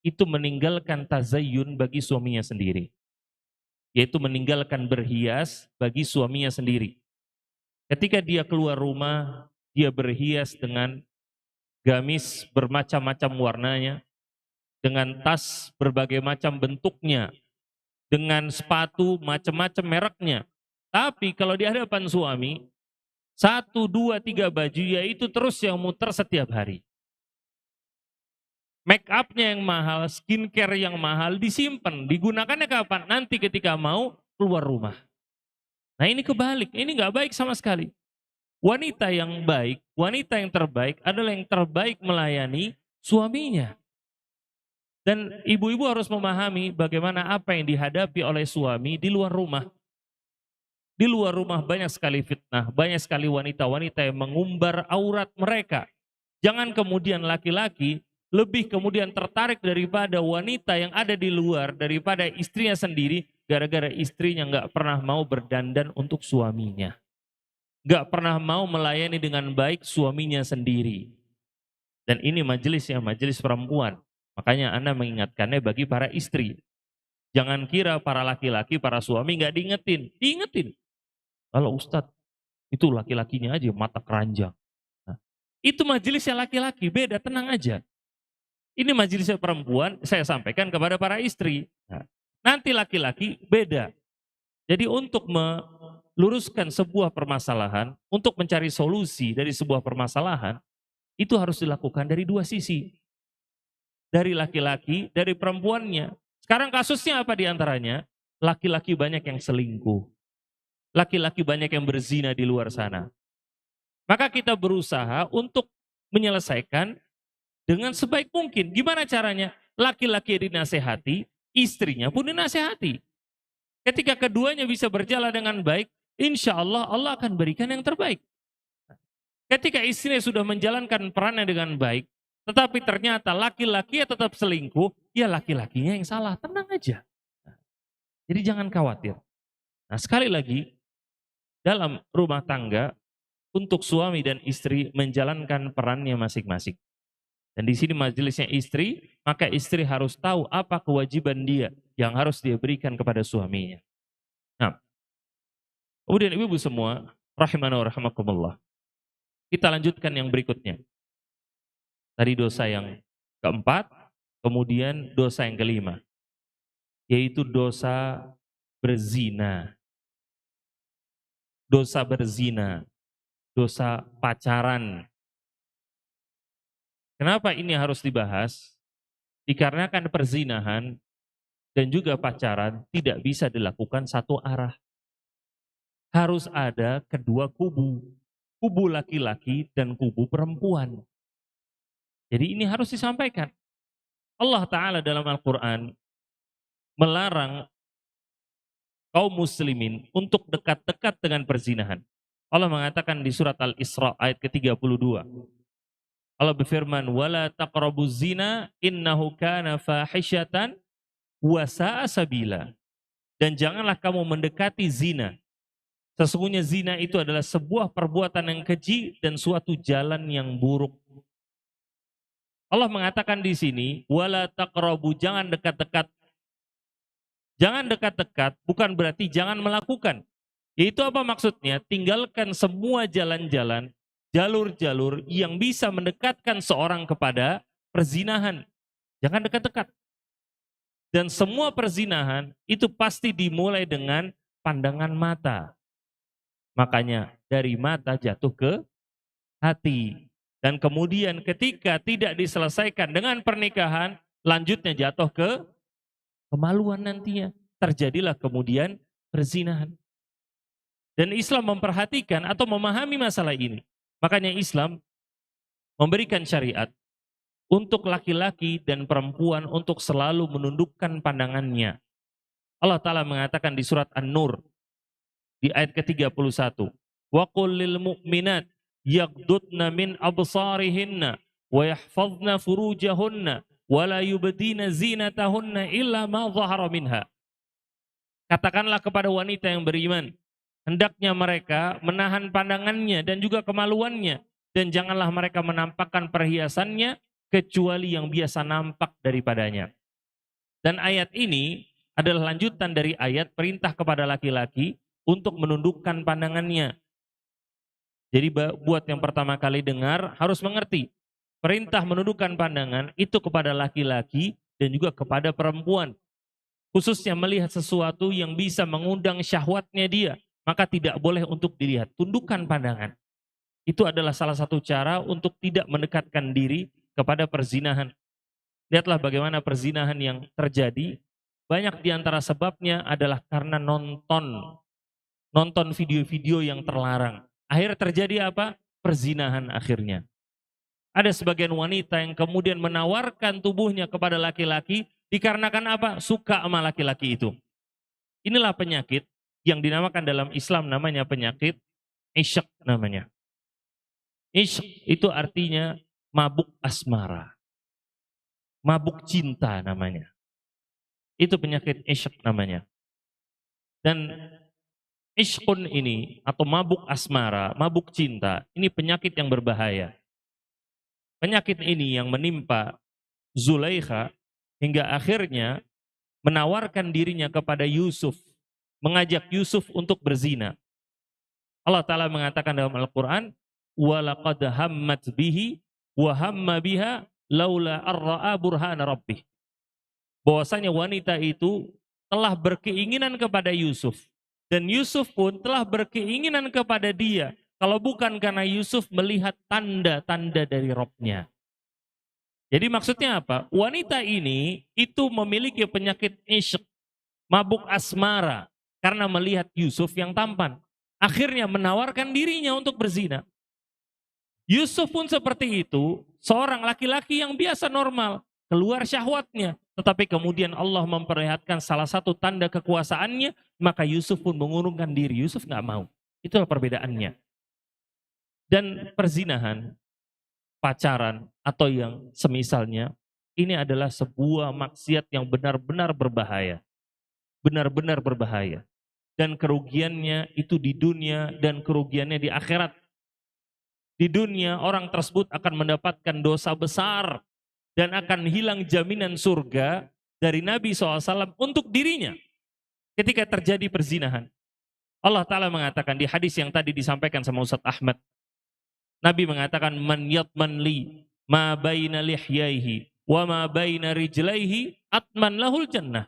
itu meninggalkan tazayyun bagi suaminya sendiri. Yaitu meninggalkan berhias bagi suaminya sendiri. Ketika dia keluar rumah, dia berhias dengan gamis bermacam-macam warnanya, dengan tas berbagai macam bentuknya, dengan sepatu macam-macam mereknya. Tapi kalau di hadapan suami, 1, 2, 3 baju yaitu terus yang muter setiap hari. Make up-nya yang mahal, skincare yang mahal disimpan, digunakannya kapan? Nanti ketika mau keluar rumah. Nah ini kebalik, ini nggak baik sama sekali. Wanita yang baik, wanita yang terbaik adalah yang terbaik melayani suaminya. Dan ibu-ibu harus memahami bagaimana apa yang dihadapi oleh suami di luar rumah. Di luar rumah banyak sekali fitnah, banyak sekali wanita-wanita yang mengumbar aurat mereka. Jangan kemudian laki-laki lebih kemudian tertarik daripada wanita yang ada di luar, daripada istrinya sendiri, gara-gara istrinya nggak pernah mau berdandan untuk suaminya. Nggak pernah mau melayani dengan baik suaminya sendiri. Dan ini majelisnya, majelis perempuan. Makanya Anda mengingatkannya bagi para istri. Jangan kira para laki-laki, para suami nggak diingetin. Diingetin. Kalau Ustadz, itu laki-lakinya aja mata keranjang. Nah, itu majelisnya laki-laki, beda, tenang aja. Ini majelisnya perempuan, saya sampaikan kepada para istri. Nah, nanti laki-laki beda. Jadi untuk meluruskan sebuah permasalahan, untuk mencari solusi dari sebuah permasalahan, itu harus dilakukan dari dua sisi. Dari laki-laki, dari perempuannya. Sekarang kasusnya apa diantaranya? Laki-laki banyak yang selingkuh. Laki-laki banyak yang berzina di luar sana. Maka kita berusaha untuk menyelesaikan dengan sebaik mungkin. Gimana caranya? Laki-laki dinasehati, istrinya pun dinasehati. Ketika keduanya bisa berjalan dengan baik, insya Allah Allah akan berikan yang terbaik. Ketika istrinya sudah menjalankan perannya dengan baik, tetapi ternyata laki-laki tetap selingkuh, ya laki-lakinya yang salah, tenang aja. Jadi jangan khawatir. Nah sekali lagi, dalam rumah tangga, untuk suami dan istri menjalankan perannya masing-masing. Dan di sini majelisnya istri, maka istri harus tahu apa kewajiban dia yang harus dia berikan kepada suaminya. Nah, kemudian ibu-ibu semua, rahimana wa rahimakumullah. Kita lanjutkan yang berikutnya. Tadi dosa yang keempat, kemudian dosa yang kelima, yaitu dosa berzina. Dosa berzina, dosa pacaran. Kenapa ini harus dibahas? Dikarenakan perzinahan dan juga pacaran tidak bisa dilakukan satu arah. Harus ada kedua kubu. Kubu laki-laki dan kubu perempuan. Jadi ini harus disampaikan. Allah Ta'ala dalam Al-Quran melarang kaum muslimin untuk dekat-dekat dengan perzinahan. Allah mengatakan di surat Al-Isra ayat ke-32. Allah berfirman, "Wala taqrabuz zina innahu kana fahisyatan wa sa'a sabila." Dan janganlah kamu mendekati zina. Sesungguhnya zina itu adalah sebuah perbuatan yang keji dan suatu jalan yang buruk. Allah mengatakan di sini, "Wala taqrabu," jangan dekat-dekat. Jangan dekat-dekat bukan berarti jangan melakukan. Yaitu apa maksudnya? Tinggalkan semua jalan-jalan, jalur-jalur yang bisa mendekatkan seorang kepada perzinahan. Jangan dekat-dekat. Dan semua perzinahan itu pasti dimulai dengan pandangan mata. Makanya dari mata jatuh ke hati. Dan kemudian ketika tidak diselesaikan dengan pernikahan, lanjutnya jatuh ke kemaluan nantinya. Terjadilah kemudian perzinahan. Dan Islam memperhatikan atau memahami masalah ini. Makanya Islam memberikan syariat untuk laki-laki dan perempuan untuk selalu menundukkan pandangannya. Allah Ta'ala mengatakan di surat An-Nur di ayat ke-31. Wa qul lil mu'minat yaghdudna min absarihinna wa yahfazna furujahunna wa la yubdina zinatahunna illa ma dhahara minha. Katakanlah kepada wanita yang beriman, hendaknya mereka menahan pandangannya dan juga kemaluannya, dan janganlah mereka menampakkan perhiasannya kecuali yang biasa nampak daripadanya. Dan ayat ini adalah lanjutan dari ayat perintah kepada laki-laki untuk menundukkan pandangannya. Jadi buat yang pertama kali dengar harus mengerti, perintah menundukkan pandangan itu kepada laki-laki dan juga kepada perempuan. Khususnya melihat sesuatu yang bisa mengundang syahwatnya dia, maka tidak boleh untuk dilihat. Tundukkan pandangan. Itu adalah salah satu cara untuk tidak mendekatkan diri kepada perzinahan. Lihatlah bagaimana perzinahan yang terjadi. Banyak di antara sebabnya adalah karena nonton video-video yang terlarang. Akhirnya terjadi apa? Perzinahan akhirnya. Ada sebagian wanita yang kemudian menawarkan tubuhnya kepada laki-laki dikarenakan apa? Suka sama laki-laki itu. Inilah penyakit yang dinamakan dalam Islam namanya penyakit isyq namanya. Isyq itu artinya mabuk asmara. Mabuk cinta namanya. Itu penyakit isyq namanya. Dan isyqun ini atau mabuk asmara, mabuk cinta, ini penyakit yang berbahaya. Penyakit ini yang menimpa Zulaikha hingga akhirnya menawarkan dirinya kepada Yusuf, mengajak Yusuf untuk berzina. Allah Ta'ala mengatakan dalam Al-Quran, وَلَقَدْ هَمَّتْ بِهِ وَهَمَّ بِهَا لَوْلَا أَرَّأَ بُرْهَانَ رَبِّهِ. Bahwasanya wanita itu telah berkeinginan kepada Yusuf. Dan Yusuf pun telah berkeinginan kepada dia. Kalau bukan karena Yusuf melihat tanda-tanda dari Robnya. Jadi maksudnya apa? Wanita ini itu memiliki penyakit isyq, mabuk asmara. Karena melihat Yusuf yang tampan. Akhirnya menawarkan dirinya untuk berzina. Yusuf pun seperti itu. seorang laki-laki yang biasa normal, keluar syahwatnya. Tetapi kemudian Allah memperlihatkan salah satu tanda kekuasaannya, maka Yusuf pun mengurungkan diri. Yusuf nggak mau. Itulah perbedaannya. Dan perzinahan, pacaran, atau yang semisalnya, ini adalah sebuah maksiat yang benar-benar berbahaya. Benar-benar berbahaya. Dan kerugiannya itu di dunia dan kerugiannya di akhirat. Di dunia orang tersebut akan mendapatkan dosa besar dan akan hilang jaminan surga dari Nabi SAW untuk dirinya ketika terjadi perzinahan. Allah Ta'ala mengatakan di hadis yang tadi disampaikan sama Ustaz Ahmad. Nabi mengatakan, man yatman li ma baina lihyaihi wa ma baina rijlaihi atman lahul jannah.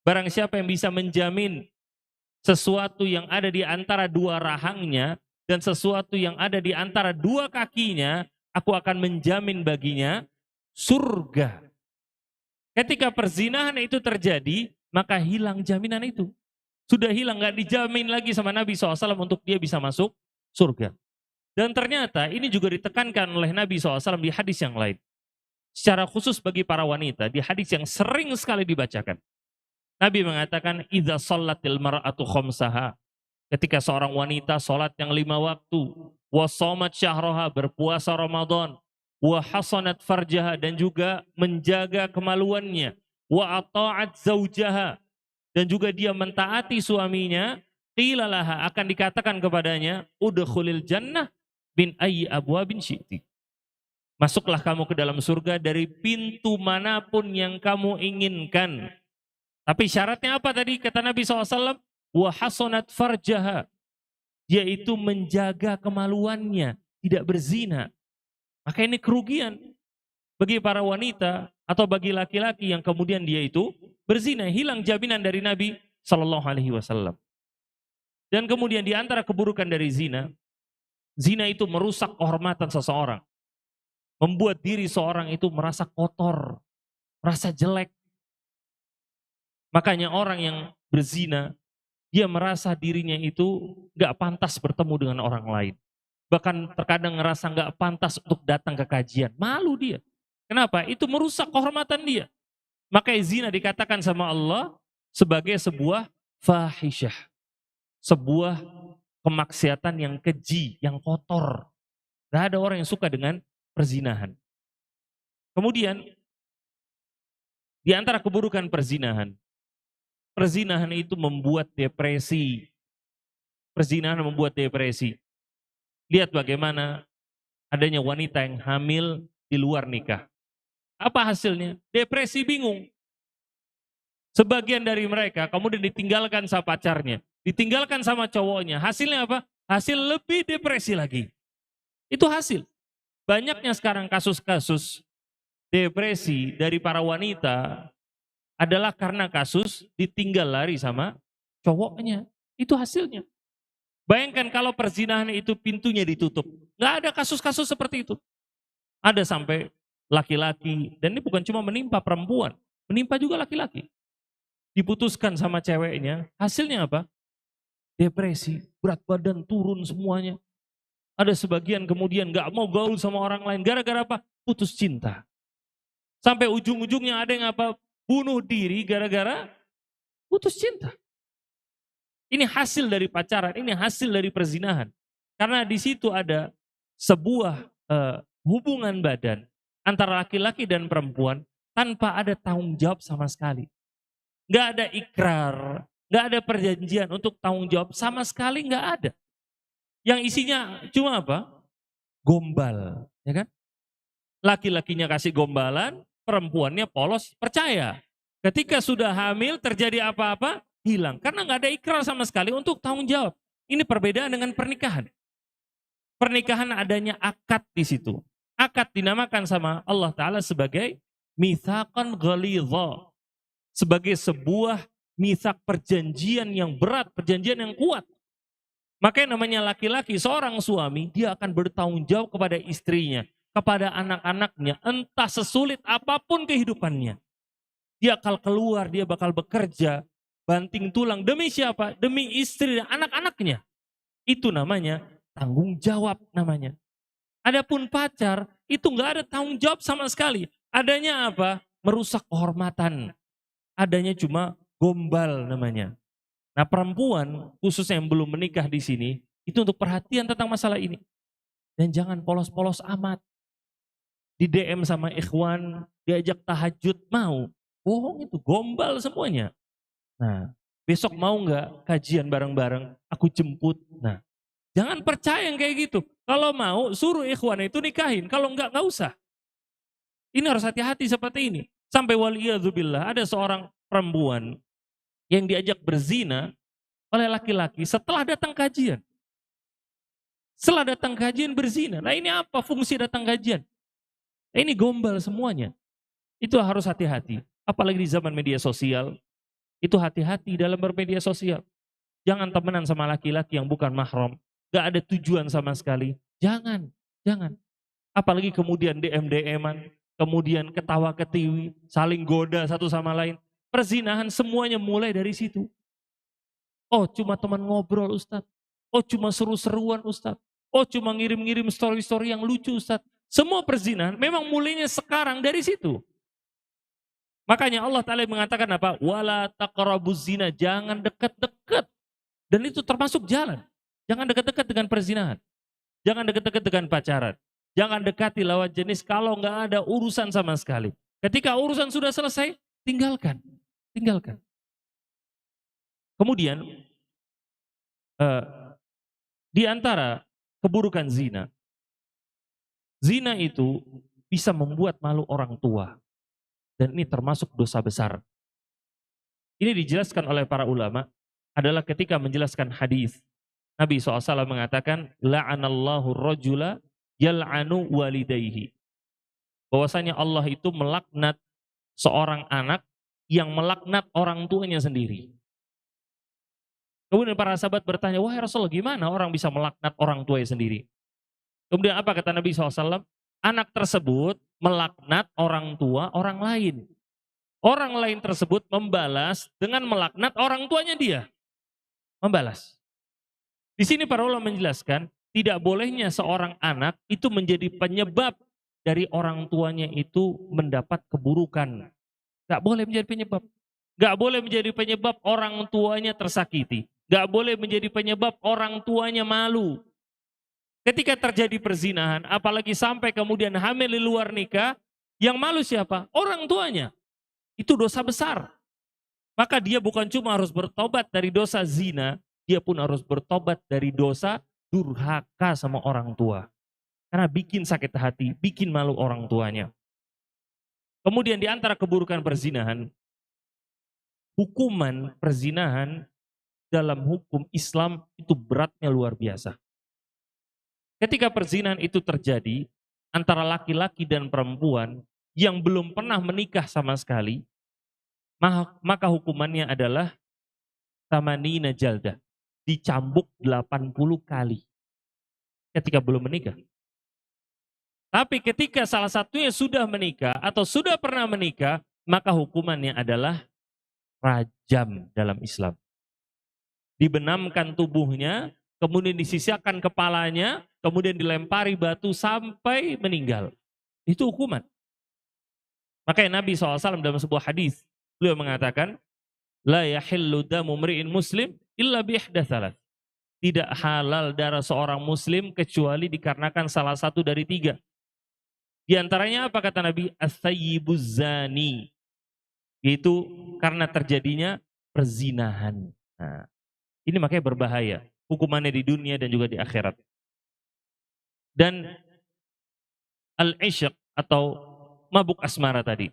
Barang siapa yang bisa menjamin sesuatu yang ada di antara dua rahangnya dan sesuatu yang ada di antara dua kakinya, aku akan menjamin baginya surga. Ketika perzinahan itu terjadi, maka hilang jaminan itu. Sudah hilang, gak dijamin lagi sama Nabi SAW untuk dia bisa masuk surga. Dan ternyata ini juga ditekankan oleh Nabi SAW di hadis yang lain. Secara khusus bagi para wanita, di hadis yang sering sekali dibacakan. Nabi mengatakan, idza shallatil mar'atu khamsaha. Ketika seorang wanita sholat yang 5 waktu, wa shamat syahraha, berpuasa Ramadan, wa hasanat farjaha, dan juga menjaga kemaluannya, wa ata'at zaujaha, dan juga dia mentaati suaminya, qila laha, akan dikatakan kepadanya, udkhulil jannah bin ayyi abwabin syi'ti. Masuklah kamu ke dalam surga dari pintu manapun yang kamu inginkan. Tapi syaratnya apa tadi? Kata Nabi SAW, wa hasanat farjaha, yaitu menjaga kemaluannya, tidak berzina. Maka ini kerugian bagi para wanita atau bagi laki-laki yang kemudian dia itu berzina, hilang jaminan dari Nabi SAW. Dan kemudian di antara keburukan dari zina, zina itu merusak kehormatan seseorang, membuat diri seorang itu merasa kotor, merasa jelek. Makanya orang yang berzina, dia merasa dirinya itu gak pantas bertemu dengan orang lain. Bahkan terkadang ngerasa gak pantas untuk datang ke kajian. Malu dia. Kenapa? Itu merusak kehormatan dia. Maka zina dikatakan sama Allah sebagai sebuah fahisyah. Sebuah kemaksiatan yang keji, yang kotor. Gak ada orang yang suka dengan perzinahan. Kemudian, di antara keburukan perzinahan, perzinahan itu membuat depresi. Perzinahan membuat depresi. Lihat bagaimana adanya wanita yang hamil di luar nikah. Apa hasilnya? Depresi, bingung. Sebagian dari mereka kemudian ditinggalkan sama pacarnya, ditinggalkan sama cowoknya. Hasilnya apa? Hasil lebih depresi lagi. Itu hasil. Banyaknya sekarang kasus-kasus depresi dari para wanita adalah karena kasus ditinggal lari sama cowoknya. Itu hasilnya. Bayangkan kalau perzinahan itu pintunya ditutup. Nggak ada kasus-kasus seperti itu. Ada sampai laki-laki, dan ini bukan cuma menimpa perempuan, menimpa juga laki-laki. Diputuskan sama ceweknya, hasilnya apa? Depresi, berat badan turun semuanya. Ada sebagian kemudian nggak mau gaul sama orang lain, gara-gara apa? Putus cinta. Sampai ujung-ujungnya ada yang apa? Bunuh diri gara-gara putus cinta. Ini hasil dari pacaran, ini hasil dari perzinahan. Karena di situ ada sebuah hubungan badan antara laki-laki dan perempuan tanpa ada tanggung jawab sama sekali. Nggak ada ikrar, nggak ada perjanjian untuk tanggung jawab sama sekali, nggak ada. Yang isinya cuma apa? Gombal, ya kan? Laki-lakinya kasih gombalan, perempuannya polos, percaya. Ketika sudah hamil terjadi apa-apa, hilang. Karena nggak ada ikrar sama sekali untuk tanggung jawab. Ini perbedaan dengan pernikahan. Pernikahan adanya akad di situ. Akad dinamakan sama Allah Ta'ala sebagai mitsaqan ghalidha. Sebagai sebuah mitsak, perjanjian yang berat, perjanjian yang kuat. Makanya namanya laki-laki, seorang suami, dia akan bertanggung jawab kepada istrinya, kepada anak-anaknya, entah sesulit apapun kehidupannya. Dia akan keluar, dia bakal bekerja, banting tulang. Demi siapa? Demi istri dan anak-anaknya. Itu namanya tanggung jawab namanya. Adapun pacar, itu nggak ada tanggung jawab sama sekali. Adanya apa? Merusak kehormatan. Adanya cuma gombal namanya. Nah perempuan, khususnya yang belum menikah di sini, itu untuk perhatian tentang masalah ini. Dan jangan polos-polos amat. Di DM sama ikhwan, diajak tahajud, mau. Bohong itu, gombal semuanya. Nah, besok mau nggak kajian bareng-bareng, aku jemput. Nah, jangan percaya yang kayak gitu. Kalau mau, suruh ikhwan itu nikahin. Kalau nggak usah. Ini harus hati-hati seperti ini. Sampai waliyadzubillah, ada seorang perempuan yang diajak berzina oleh laki-laki setelah datang kajian. Setelah datang kajian berzina. Nah ini apa fungsi datang kajian? Ini gombal semuanya. Itu harus hati-hati. Apalagi di zaman media sosial. Itu hati-hati dalam bermedia sosial. Jangan temenan sama laki-laki yang bukan mahram. Gak ada tujuan sama sekali. Jangan. Apalagi kemudian DM-DM-an. Kemudian ketawa-ketiwi. Saling goda satu sama lain. Perzinahan semuanya mulai dari situ. Oh cuma teman ngobrol Ustadz. Oh cuma seru-seruan Ustadz. Oh cuma ngirim-ngirim story-story yang lucu Ustadz. Semua perzinahan memang mulainya sekarang dari situ. Makanya Allah Ta'ala mengatakan apa? Wala taqrabuz zina, jangan dekat-dekat. Dan itu termasuk jalan. Jangan dekat-dekat dengan perzinahan. Jangan dekat-dekat dengan pacaran. Jangan dekati lawan jenis kalau nggak ada urusan sama sekali. Ketika urusan sudah selesai, tinggalkan. Kemudian, di antara keburukan zina, zina itu bisa membuat malu orang tua. Dan ini termasuk dosa besar. Ini dijelaskan oleh para ulama adalah ketika menjelaskan hadis. Nabi SAW mengatakan, la'anallahu rajula yal'anu walidayhi. Bahwasanya Allah itu melaknat seorang anak yang melaknat orang tuanya sendiri. Kemudian para sahabat bertanya, wahai Rasulullah gimana orang bisa melaknat orang tuanya sendiri? Kemudian apa kata Nabi SAW? Anak tersebut melaknat orang tua orang lain. Orang lain tersebut membalas dengan melaknat orang tuanya dia. Membalas. Di sini para ulama menjelaskan, tidak bolehnya seorang anak itu menjadi penyebab dari orang tuanya itu mendapat keburukan. Gak boleh menjadi penyebab. Gak boleh menjadi penyebab orang tuanya tersakiti. Gak boleh menjadi penyebab orang tuanya malu. Ketika terjadi perzinahan, apalagi sampai kemudian hamil di luar nikah, yang malu siapa? Orang tuanya. Itu dosa besar. Maka dia bukan cuma harus bertobat dari dosa zina, dia pun harus bertobat dari dosa durhaka sama orang tua. Karena bikin sakit hati, bikin malu orang tuanya. Kemudian di antara keburukan perzinahan, hukuman perzinahan dalam hukum Islam itu beratnya luar biasa. Ketika perzinahan itu terjadi antara laki-laki dan perempuan yang belum pernah menikah sama sekali, maka hukumannya adalah tamanina jaldah, dicambuk 80 kali ketika belum menikah. Tapi ketika salah satunya sudah menikah atau sudah pernah menikah, maka hukumannya adalah rajam dalam Islam. Dibenamkan tubuhnya, kemudian disisihkan kepalanya, kemudian dilempari batu sampai meninggal. Itu hukuman. Makanya Nabi SAW dalam sebuah hadis, beliau mengatakan, la yahillu damu mri'in muslim illa bi ihda thalath. Tidak halal darah seorang muslim kecuali dikarenakan salah satu dari 3. Di antaranya apa kata Nabi? As-sayyibuz zani. Yaitu karena terjadinya perzinahan. Nah, ini makanya berbahaya. Hukumannya di dunia dan juga di akhirat. Dan al-isyak atau mabuk asmara tadi.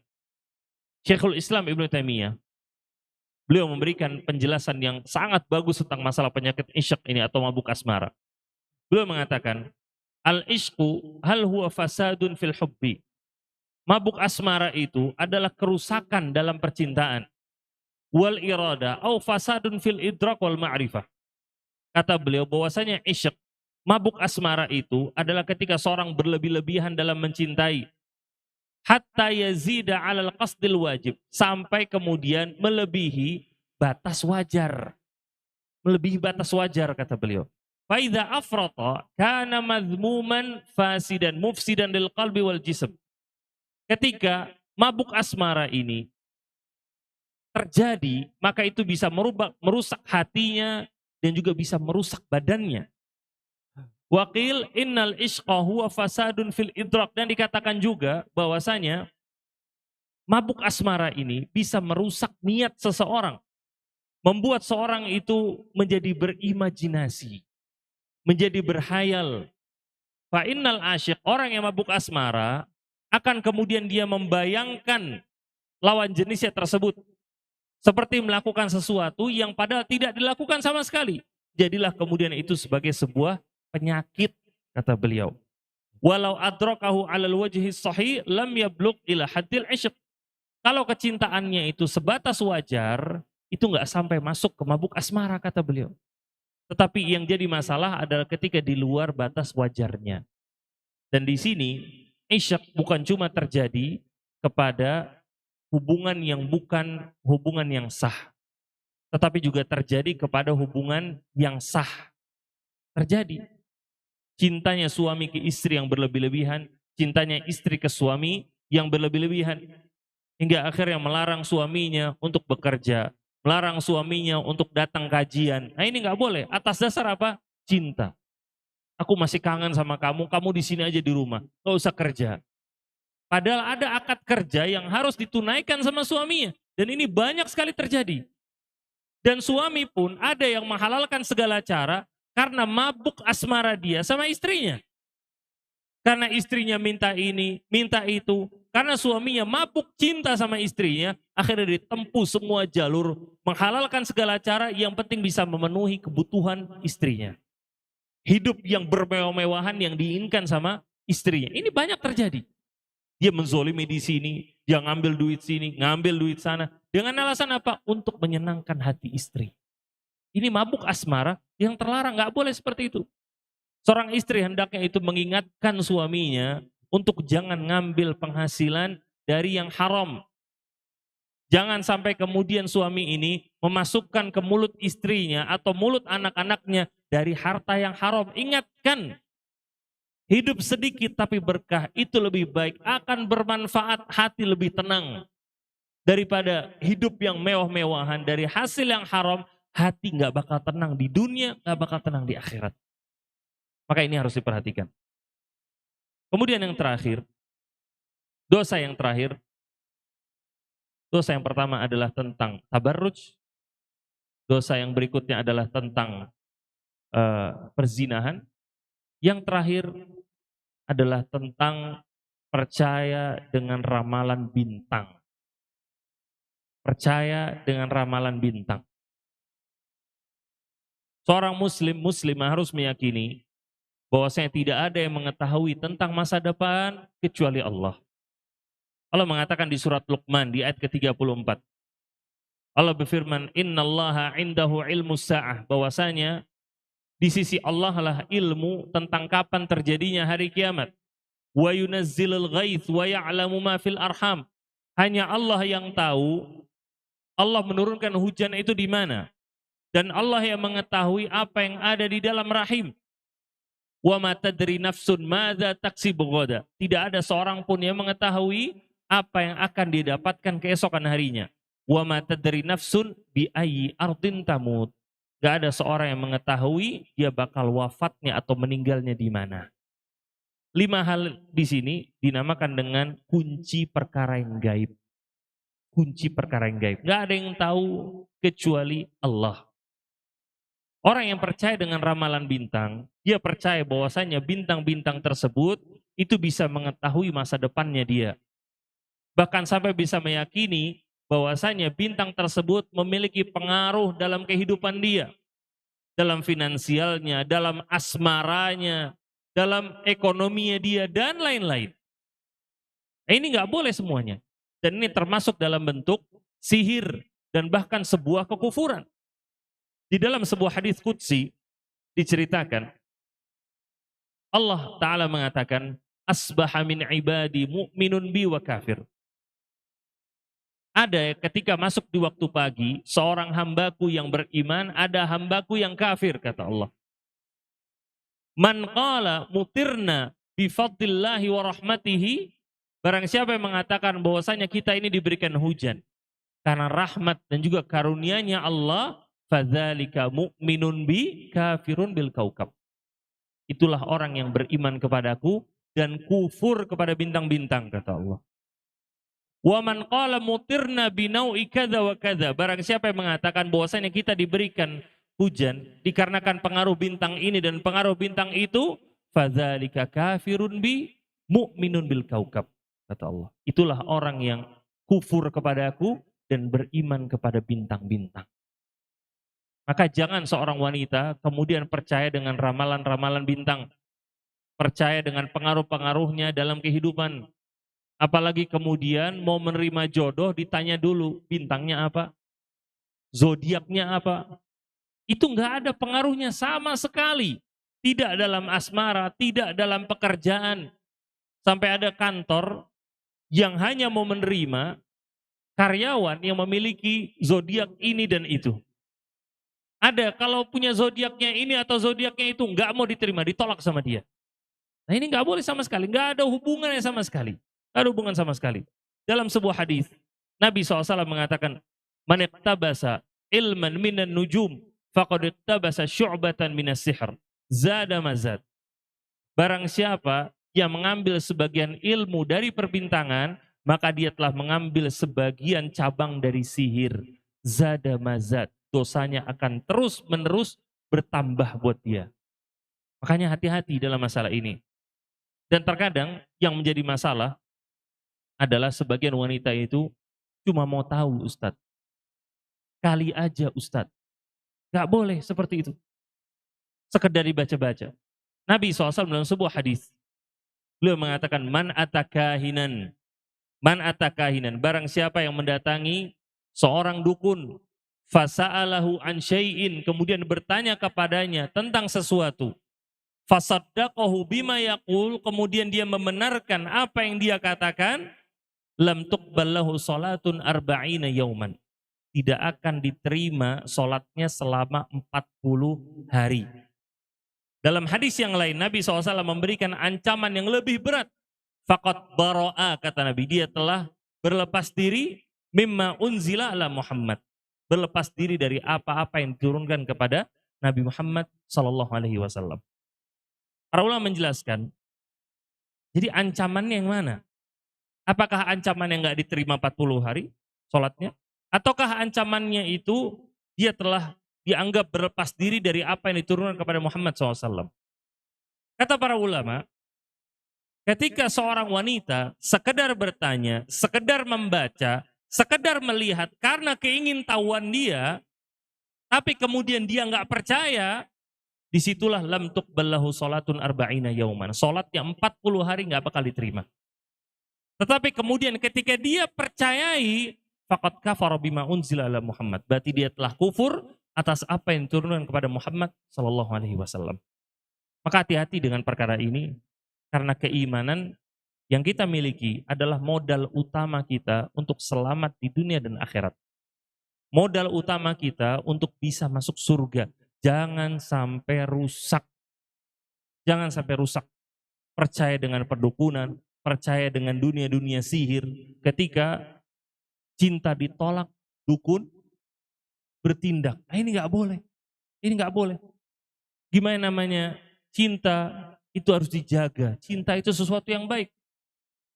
Syekhul Islam Ibnu Taimiyah, beliau memberikan penjelasan yang sangat bagus tentang masalah penyakit isyak ini atau mabuk asmara. Beliau mengatakan, al-ishku hal huwa fasadun fil hubbi. Mabuk asmara itu adalah kerusakan dalam percintaan. Wal irada au fasadun fil idrak wal ma'rifah. Kata beliau bahwasanya isyak, mabuk asmara itu adalah ketika seorang berlebih-lebihan dalam mencintai. Hatta yazida 'alal qasdil wajib, sampai kemudian melebihi batas wajar. Melebihi batas wajar kata beliau. Faidha afrata kana madhmuman fasidan mufsidan lil qalbi wal jism. Ketika mabuk asmara ini terjadi, maka itu bisa merusak hatinya dan juga bisa merusak badannya. Waqil innal ishqa huwa fasadun fil idrak, dan dikatakan juga bahwasanya mabuk asmara ini bisa merusak niat seseorang, membuat seorang itu menjadi berimajinasi, menjadi berhayal. Fa innal asyik, orang yang mabuk asmara, akan kemudian dia membayangkan lawan jenisnya tersebut seperti melakukan sesuatu yang padahal tidak dilakukan sama sekali. Jadilah kemudian itu sebagai sebuah penyakit, kata beliau. Walau adrakahu alal wajhi sahih lam yablugh ila haddil isyq. Kalau kecintaannya itu sebatas wajar, itu nggak sampai masuk ke mabuk asmara, kata beliau. Tetapi yang jadi masalah adalah ketika di luar batas wajarnya. Dan di sini isyq bukan cuma terjadi kepada hubungan yang bukan hubungan yang sah, tetapi juga terjadi kepada hubungan yang sah. Terjadi cintanya suami ke istri yang berlebih-lebihan, cintanya istri ke suami yang berlebih-lebihan, hingga akhirnya melarang suaminya untuk bekerja, melarang suaminya untuk datang kajian. Nah, ini nggak boleh. Atas dasar apa? Cinta. Aku masih kangen sama kamu, kamu di sini aja di rumah, nggak usah kerja. Padahal ada akad kerja yang harus ditunaikan sama suaminya. Dan ini banyak sekali terjadi. Dan suami pun ada yang menghalalkan segala cara karena mabuk asmara dia sama istrinya. Karena istrinya minta ini, minta itu. Karena suaminya mabuk cinta sama istrinya, akhirnya ditempuh semua jalur, menghalalkan segala cara, yang penting bisa memenuhi kebutuhan istrinya. Hidup yang bermewah-mewahan yang diinginkan sama istrinya. Ini banyak terjadi. Dia menzolimi di sini, dia ngambil duit sini, ngambil duit sana. Dengan alasan apa? Untuk menyenangkan hati istri. Ini mabuk asmara yang terlarang, nggak boleh seperti itu. Seorang istri hendaknya itu mengingatkan suaminya untuk jangan ngambil penghasilan dari yang haram. Jangan sampai kemudian suami ini memasukkan ke mulut istrinya atau mulut anak-anaknya dari harta yang haram. Ingatkan, hidup sedikit tapi berkah itu lebih baik, akan bermanfaat, hati lebih tenang. Daripada hidup yang mewah-mewahan dari hasil yang haram, hati nggak bakal tenang di dunia, nggak bakal tenang di akhirat. Maka ini harus diperhatikan. Kemudian yang terakhir, dosa yang terakhir, dosa yang pertama adalah tentang tabarruj, dosa yang berikutnya adalah tentang perzinahan, yang terakhir adalah tentang percaya dengan ramalan bintang. Percaya dengan ramalan bintang. Seorang muslimah harus meyakini bahwasanya tidak ada yang mengetahui tentang masa depan kecuali Allah. Allah mengatakan di surat Luqman di ayat ke-34. Allah berfirman, "Innallaha 'indahu ilmus sa'ah", bahwasanya di sisi Allah lah ilmu tentang kapan terjadinya hari kiamat. Wa yunazzilul ghaits wa ya'lamu ma fil arham. Hanya Allah yang tahu, Allah menurunkan hujan itu di mana. Dan Allah yang mengetahui apa yang ada di dalam rahim. Wa ma tadri nafsun madza taksibu ghadan. Tidak ada seorang pun yang mengetahui apa yang akan didapatkan keesokan harinya. Wa ma tadri nafsun bi ayyi ardin tamut. Gak ada seorang yang mengetahui dia bakal wafatnya atau meninggalnya di mana. 5 hal di sini dinamakan dengan kunci perkara yang gaib. Kunci perkara yang gaib. Gak ada yang tahu kecuali Allah. Orang yang percaya dengan ramalan bintang, dia percaya bahwasanya bintang-bintang tersebut itu bisa mengetahui masa depannya dia. Bahkan sampai bisa meyakini bahwasanya bintang tersebut memiliki pengaruh dalam kehidupan dia. Dalam finansialnya, dalam asmaranya, dalam ekonominya dia, dan lain-lain. Ini nggak boleh semuanya. Dan ini termasuk dalam bentuk sihir dan bahkan sebuah kekufuran. Di dalam sebuah hadis qudsi diceritakan, Allah Ta'ala mengatakan, "Asbaha min ibadi mu'minun bi wa kafir." Ada ketika masuk di waktu pagi, seorang hambaku yang beriman, ada hambaku yang kafir, kata Allah. Man qala mutirna bi fadlillahi wa rahmatihi, barang siapa yang mengatakan bahwasanya kita ini diberikan hujan karena rahmat dan juga karunia-Nya Allah, fadzalika mu'minun bi kafirun bil kaukab. Itulah orang yang beriman kepadaku dan kufur kepada bintang-bintang, kata Allah. Wa man qala mutirna bi nau'i kadza wa kadza, barang siapa yang mengatakan bahwasanya kita diberikan hujan dikarenakan pengaruh bintang ini dan pengaruh bintang itu, fadzalika kafirun bi mu'minun bil kaukab, kata Allah. Itulah orang yang kufur kepadaku dan beriman kepada bintang-bintang. Maka jangan seorang wanita kemudian percaya dengan ramalan-ramalan bintang, percaya dengan pengaruh-pengaruhnya dalam kehidupan. Apalagi kemudian mau menerima jodoh ditanya dulu bintangnya apa, zodiaknya apa. Itu nggak ada pengaruhnya sama sekali. Tidak dalam asmara, tidak dalam pekerjaan. Sampai ada kantor yang hanya mau menerima karyawan yang memiliki zodiak ini dan itu. Ada kalau punya zodiaknya ini atau zodiaknya itu nggak mau diterima, ditolak sama dia. Nah ini nggak boleh sama sekali, nggak ada hubungannya sama sekali. Nggak ada hubungan sama sekali. Dalam sebuah hadis, Nabi SAW mengatakan, "Man iqtabasa ilman minan nujum, faqad iqtabasa syu'batan minas sihr, zada mazad." Barang siapa yang mengambil sebagian ilmu dari perbintangan, maka dia telah mengambil sebagian cabang dari sihir. Zada mazad. Dosanya akan terus-menerus bertambah buat dia. Makanya hati-hati dalam masalah ini. Dan terkadang yang menjadi masalah adalah sebagian wanita itu cuma mau tahu, Ustadz. Kali aja, Ustadz. Gak boleh seperti itu. Sekedar dibaca-baca. Nabi SAW dalam sebuah hadis, beliau mengatakan, Man atakahinan. Barang siapa yang mendatangi seorang dukun, fasa'alahu an syai'in, kemudian bertanya kepadanya tentang sesuatu, fasaddaqahu bima yaqul, kemudian dia membenarkan apa yang dia katakan, lam tuqballahu salatun arba'ina yauman, tidak akan diterima salatnya selama 40 hari. Dalam hadis yang lain Nabi SAW memberikan ancaman yang lebih berat. Faqad bara'a, kata Nabi, dia telah berlepas diri mimma unzila ala Muhammad, berlepas diri dari apa-apa yang diturunkan kepada Nabi Muhammad sallallahu alaihi wasallam. Para ulama menjelaskan, jadi ancamannya yang mana? Apakah ancaman yang nggak diterima 40 hari sholatnya? Ataukah ancamannya itu dia telah dianggap berlepas diri dari apa yang diturunkan kepada Muhammad SAW? Kata para ulama, ketika seorang wanita sekedar bertanya, sekedar membaca, sekedar melihat karena keingintahuan dia, tapi kemudian dia nggak percaya, disitulah lam tuqballahu salatun arba'ina yauman. Salat yang 40 hari nggak bakal diterima. Tetapi kemudian ketika dia percayai, faqad kafara bima unzila ala Muhammad, berarti dia telah kufur atas apa yang diturunkan kepada Muhammad sallallahu alaihi wasallam. Maka hati-hati dengan perkara ini, karena keimanan yang kita miliki adalah modal utama kita untuk selamat di dunia dan akhirat. Modal utama kita untuk bisa masuk surga. Jangan sampai rusak. Jangan sampai rusak. Percaya dengan perdukunan, percaya dengan dunia-dunia sihir. Ketika cinta ditolak, dukun bertindak. Nah, ini nggak boleh. Ini nggak boleh. Gimana namanya? Cinta itu harus dijaga. Cinta itu sesuatu yang baik.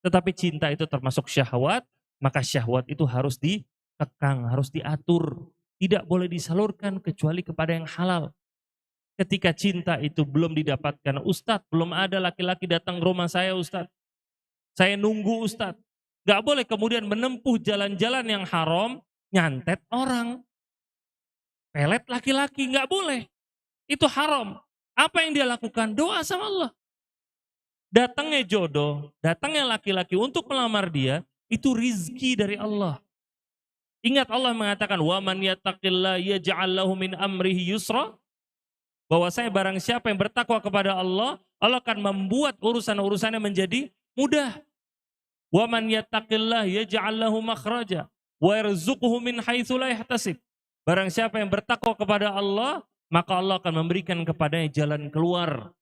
Tetapi cinta itu termasuk syahwat, maka syahwat itu harus dikekang, harus diatur. Tidak boleh disalurkan kecuali kepada yang halal. Ketika cinta itu belum didapatkan, Ustadz, belum ada laki-laki datang ke rumah saya, Ustadz. Saya nunggu, Ustadz. Gak boleh kemudian menempuh jalan-jalan yang haram, nyantet orang. Pelet laki-laki, gak boleh. Itu haram. Apa yang dia lakukan? Doa sama Allah. Datangnya jodoh, datangnya laki-laki untuk melamar dia, itu rizki dari Allah. Ingat Allah mengatakan, وَمَنْ يَتَّقِ اللَّهَ يَجْعَلْ لَهُ مِنْ أَمْرِهِ يُسْرًا. Bahwasanya barang siapa yang bertakwa kepada Allah, Allah akan membuat urusan-urusannya menjadi mudah. وَمَنْ يَتَّقِ اللَّهَ يَجْعَلْ لَهُ مَخْرَجًا وَيَرْزُقْهُ مِنْ حَيْثُ لَا يَحْتَسِبْ. Barang siapa yang bertakwa kepada Allah, maka Allah akan memberikan kepadanya jalan keluar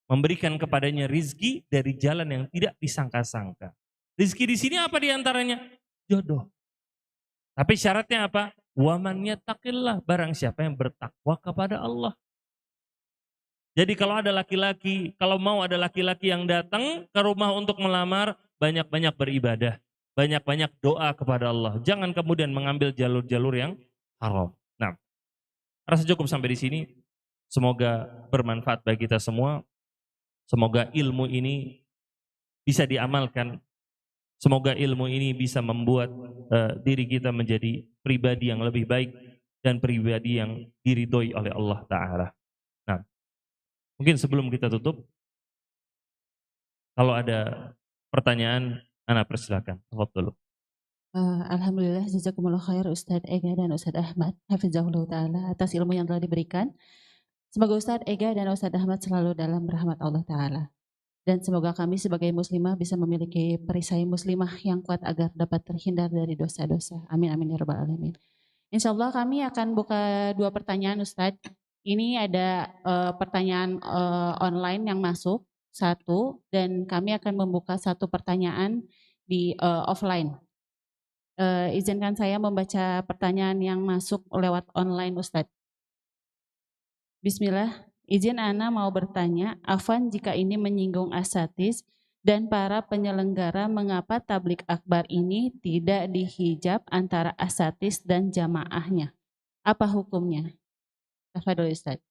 memberikan kepadanya rizki dari jalan yang tidak disangka-sangka. Rizki di sini apa diantaranya? Jodoh. Tapi syaratnya apa? Waman yattaqillah, barang siapa yang bertakwa kepada Allah. Jadi kalau ada laki-laki, kalau mau ada laki-laki yang datang ke rumah untuk melamar, banyak-banyak beribadah, banyak-banyak doa kepada Allah. Jangan kemudian mengambil jalur-jalur yang haram. Nah, rasa cukup sampai di sini. Semoga bermanfaat bagi kita semua. Semoga ilmu ini bisa diamalkan. Semoga ilmu ini bisa membuat diri kita menjadi pribadi yang lebih baik dan pribadi yang diridhoi oleh Allah Ta'ala. Nah, mungkin sebelum kita tutup, kalau ada pertanyaan, Ana persilakan. Tafadhol. Alhamdulillah, jazakumullah khair Ustadz Ega dan Ustadz Ahmad hafizahullah ta'ala atas ilmu yang telah diberikan. Semoga Ustadz Ega dan Ustadz Ahmad selalu dalam rahmat Allah Ta'ala. Dan semoga kami sebagai muslimah bisa memiliki perisai muslimah yang kuat agar dapat terhindar dari dosa-dosa. Amin amin ya rabbal alamin. Insya Allah kami akan buka 2 pertanyaan Ustadz. Ini ada pertanyaan online yang masuk 1 dan kami akan membuka 1 pertanyaan di offline. Izinkan saya membaca pertanyaan yang masuk lewat online Ustadz. Bismillah, izin Ana mau bertanya, afwan jika ini menyinggung asatis dan para penyelenggara, mengapa tablik akbar ini tidak dihijab antara asatis dan jamaahnya? Apa hukumnya? Tafadhol Ustadz.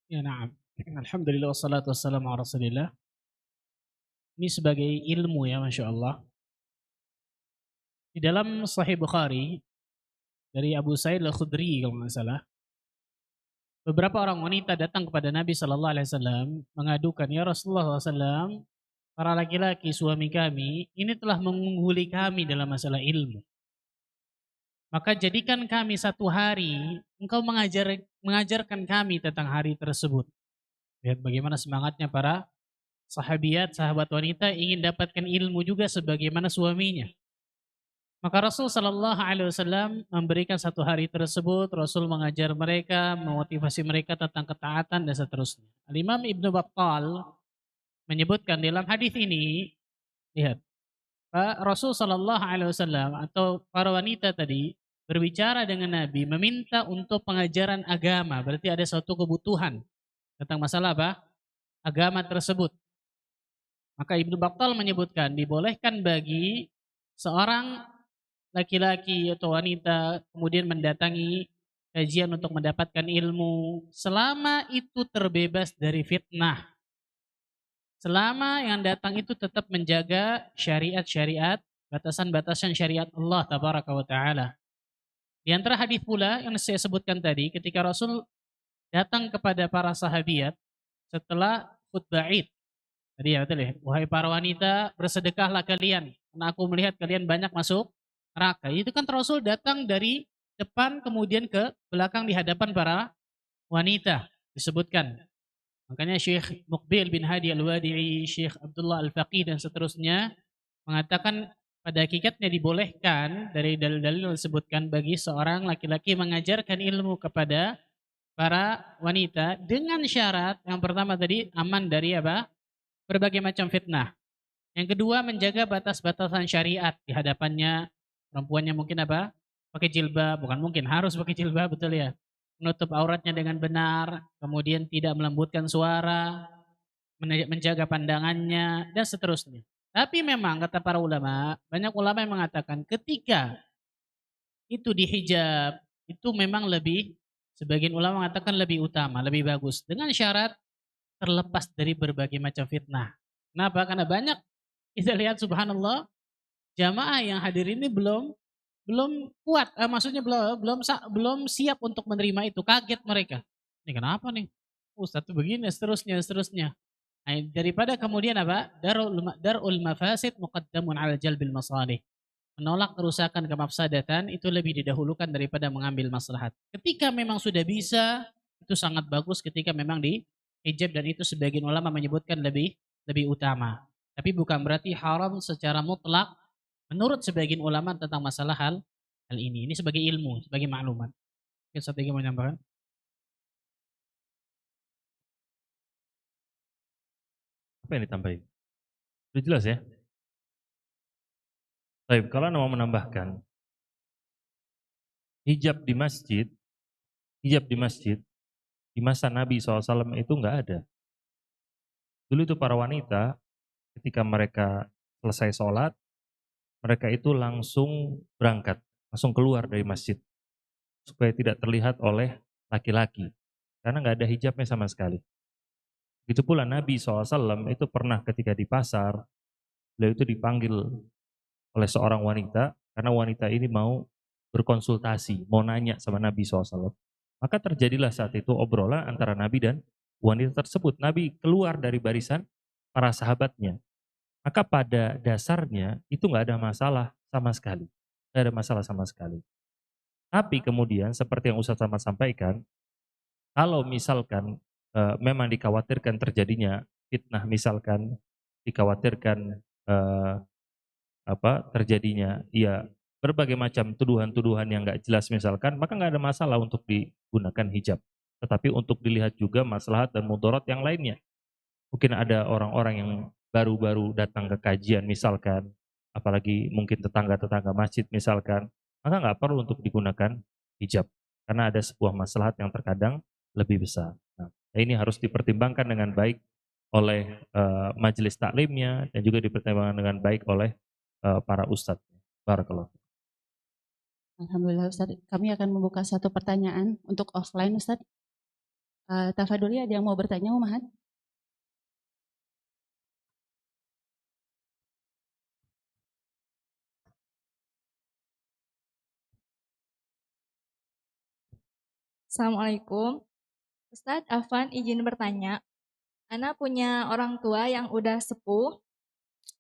Ya, na'am. Alhamdulillah wassalatu wassalamu ala Rasulillah. Ini sebagai ilmu ya, Masya Allah. Di dalam Sahih Bukhari dari Abu Sa'id Al-Khudri kalau nggak salah, beberapa orang wanita datang kepada Nabi Shallallahu Alaihi Wasallam mengadukan, ya Rasulullah SAW, para laki-laki suami kami ini telah mengungguli kami dalam masalah ilmu. Maka jadikan kami 1 hari, engkau mengajarkan kami tentang hari tersebut. Lihat bagaimana semangatnya para sahabiat, sahabat wanita ingin dapatkan ilmu juga sebagaimana suaminya. Maka Rasul Shallallahu Alaihi Wasallam memberikan 1 hari tersebut, Rasul mengajar mereka, memotivasi mereka tentang ketaatan dan seterusnya. Al-Imam Ibnu Battal menyebutkan dalam hadis ini, lihat, Pak Rasul Shallallahu Alaihi Wasallam atau para wanita tadi berbicara dengan Nabi, meminta untuk pengajaran agama, berarti ada suatu kebutuhan tentang masalah apa? Agama tersebut. Maka Ibnu Battal menyebutkan dibolehkan bagi seorang laki-laki atau wanita kemudian mendatangi kajian untuk mendapatkan ilmu selama itu terbebas dari fitnah. Selama yang datang itu tetap menjaga syariat-syariat, batasan-batasan syariat Allah tabaraka wa taala. Di antara hadis pula yang saya sebutkan tadi ketika Rasul datang kepada para sahabiat setelah khutbah Id. Tadi ya betul ya, wahai para wanita bersedekahlah kalian karena aku melihat kalian banyak masuk neraka. Itu kan Rasul datang dari depan kemudian ke belakang di hadapan para wanita disebutkan. Makanya Syekh Muqbil bin Hadi Al-Wadi'i, Syekh Abdullah Al-Faqih dan seterusnya mengatakan pada hakikatnya dibolehkan dari dalil-dalil yang disebutkan bagi seorang laki-laki mengajarkan ilmu kepada para wanita dengan syarat yang pertama tadi aman dari apa? Berbagai macam fitnah. Yang kedua menjaga batas-batasan syariat di hadapannya. Perempuannya mungkin apa? Pakai jilbab, bukan mungkin harus pakai jilbab, betul ya. Menutup auratnya dengan benar, kemudian tidak melembutkan suara, menjaga pandangannya dan seterusnya. Tapi memang kata para ulama, banyak ulama yang mengatakan ketika itu dihijab, itu memang lebih, sebagian ulama mengatakan lebih utama, lebih bagus. Dengan syarat terlepas dari berbagai macam fitnah. Kenapa? Karena banyak kita lihat subhanallah jamaah yang hadir ini belum kuat, maksudnya belum siap untuk menerima itu, kaget mereka. Ini kenapa nih? Ustaz tuh begini, seterusnya. Nah, daripada kemudian apa? Darul mafasid muqaddamun ala jalbil masalih. Menolak kerusakan kemafsadatan itu lebih didahulukan daripada mengambil maslahat. Ketika memang sudah bisa, itu sangat bagus ketika memang di hijab dan itu sebagian ulama menyebutkan lebih utama. Tapi bukan berarti haram secara mutlak Menurut sebagian ulama tentang masalah hal ini sebagai ilmu, sebagai maklumat. Oke, Ustaz Ega mau menambahkan? Apa yang ditambahin? Sudah jelas ya? Baik, kalau Anda mau menambahkan, hijab di masjid, hijab di masjid, di masa Nabi SAW itu nggak ada. Dulu itu para wanita, ketika mereka selesai sholat, mereka itu langsung berangkat, langsung keluar dari masjid, supaya tidak terlihat oleh laki-laki, karena nggak ada hijabnya sama sekali. Begitu pula Nabi SAW itu pernah ketika di pasar, beliau itu dipanggil oleh seorang wanita, karena wanita ini mau berkonsultasi, mau nanya sama Nabi SAW. Maka terjadilah saat itu obrolan antara Nabi dan wanita tersebut. Nabi keluar dari barisan para sahabatnya. Maka pada dasarnya itu nggak ada masalah sama sekali. Nggak ada masalah sama sekali. Tapi kemudian seperti yang Ustaz Ahmad sampaikan, kalau misalkan memang dikhawatirkan terjadinya fitnah, misalkan dikhawatirkan eh, terjadinya ya berbagai macam tuduhan-tuduhan yang nggak jelas misalkan, maka nggak ada masalah untuk digunakan hijab. Tetapi untuk dilihat juga maslahat dan mudarat yang lainnya. Mungkin ada orang-orang yang baru-baru datang ke kajian misalkan, apalagi mungkin tetangga-tetangga masjid misalkan, maka nggak perlu untuk digunakan hijab. Karena ada sebuah maslahat yang terkadang lebih besar. Nah, ini harus dipertimbangkan dengan baik oleh majelis taklimnya dan juga dipertimbangkan dengan baik oleh para ustadz. Barakallah. Alhamdulillah Ustaz, kami akan membuka satu pertanyaan untuk offline Ustaz. Tafaduli ada yang mau bertanya Umahat? Assalamualaikum. Ustadz Afan izin bertanya. Ana punya orang tua yang udah sepuh.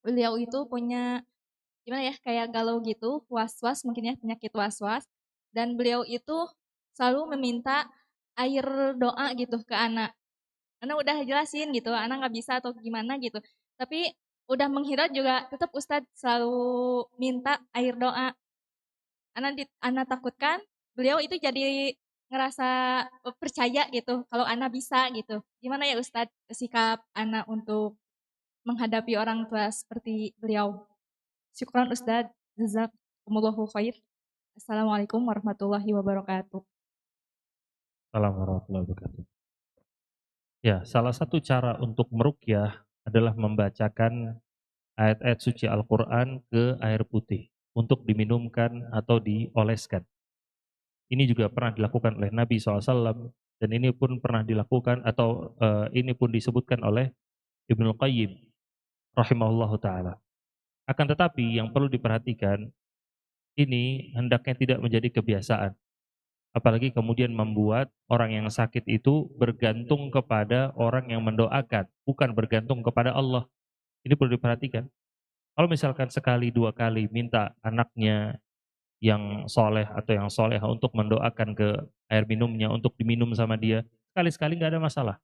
Beliau itu punya gimana ya kayak galau gitu, was-was mungkin ya penyakit was-was. Dan beliau itu selalu meminta air doa gitu ke anak. Ana udah jelasin gitu, anak nggak bisa atau gimana gitu. Tapi udah menghirat juga tetap Ustadz selalu minta air doa. Ana takutkan beliau itu jadi ngerasa percaya gitu kalau Ana bisa gitu. Gimana ya Ustadz sikap Ana untuk menghadapi orang tua seperti beliau? Syukran Ustadz. Jazakumullahu khair. Assalamualaikum warahmatullahi wabarakatuh. Assalamualaikum warahmatullahi wabarakatuh. Ya, salah satu cara untuk meruqyah adalah membacakan ayat-ayat suci Al-Quran ke air putih untuk diminumkan atau dioleskan. Ini juga pernah dilakukan oleh Nabi SAW dan ini pun pernah dilakukan atau ini pun disebutkan oleh Ibnu Qayyim rahimahullahu taala. Akan tetapi yang perlu diperhatikan ini hendaknya tidak menjadi kebiasaan. Apalagi kemudian membuat orang yang sakit itu bergantung kepada orang yang mendoakan, bukan bergantung kepada Allah. Ini perlu diperhatikan. Kalau misalkan sekali dua kali minta anaknya yang soleh atau yang soleha untuk mendoakan ke air minumnya untuk diminum sama dia, sekali-sekali nggak ada masalah.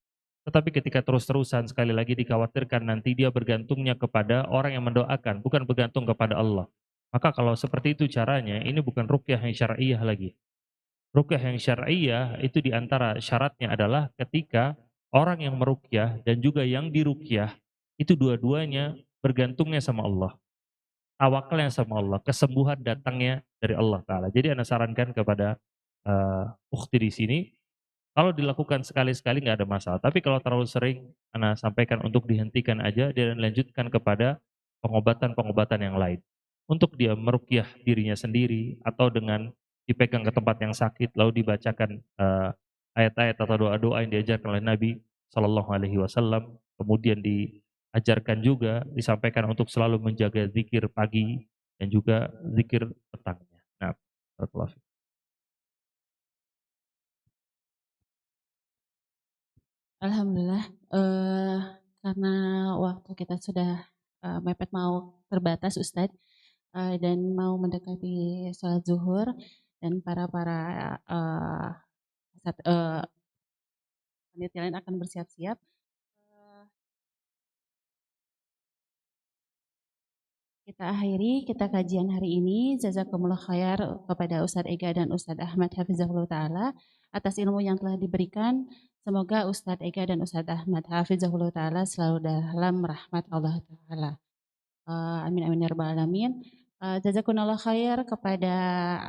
Tetapi ketika terus-terusan sekali lagi dikhawatirkan nanti dia bergantungnya kepada orang yang mendoakan, bukan bergantung kepada Allah. Maka kalau seperti itu caranya, ini bukan ruqyah yang syar'iyah lagi. Ruqyah yang syar'iyah itu diantara syaratnya adalah ketika orang yang meruqyah dan juga yang diruqyah itu dua-duanya bergantungnya sama Allah. Tawakalnya sama Allah, kesembuhan datangnya dari Allah Ta'ala. Jadi Anda sarankan kepada ukhti di sini, kalau dilakukan sekali-sekali nggak ada masalah. Tapi kalau terlalu sering, Anda sampaikan untuk dihentikan aja dan lanjutkan kepada pengobatan-pengobatan yang lain. Untuk dia meruqyah dirinya sendiri atau dengan dipegang ke tempat yang sakit lalu dibacakan ayat-ayat atau doa-doa yang diajarkan oleh Nabi Shallallahu Alaihi Wasallam. Kemudian diajarkan juga disampaikan untuk selalu menjaga zikir pagi dan juga zikir petangnya. Nah, barakallahu fiik. Alhamdulillah, karena waktu kita sudah mepet mau terbatas Ustadz, dan mau mendekati sholat zuhur dan para eh, panitia lain akan bersiap-siap. Eh, Kita akhiri kita kajian hari ini. Jazakumullah khair kepada Ustadz Ega dan Ustadz Ahmad Hafizahullah Ta'ala atas ilmu yang telah diberikan. Semoga Ustadz Ega dan Ustadz Ahmad Hafizahullah Ta'ala selalu dalam rahmat Allah Ta'ala. Amin amin ya rabbal alamin. Jazakumullah khair kepada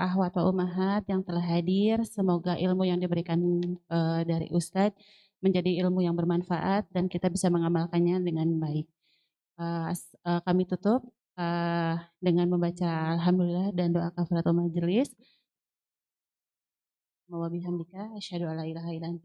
ahwat wa ummahat yang telah hadir. Semoga ilmu yang diberikan dari Ustadz menjadi ilmu yang bermanfaat dan kita bisa mengamalkannya dengan baik. Kami tutup dengan membaca alhamdulillah dan doa kafaratul majelis. Wa bihamdika asyhadu alla ilaha illa anta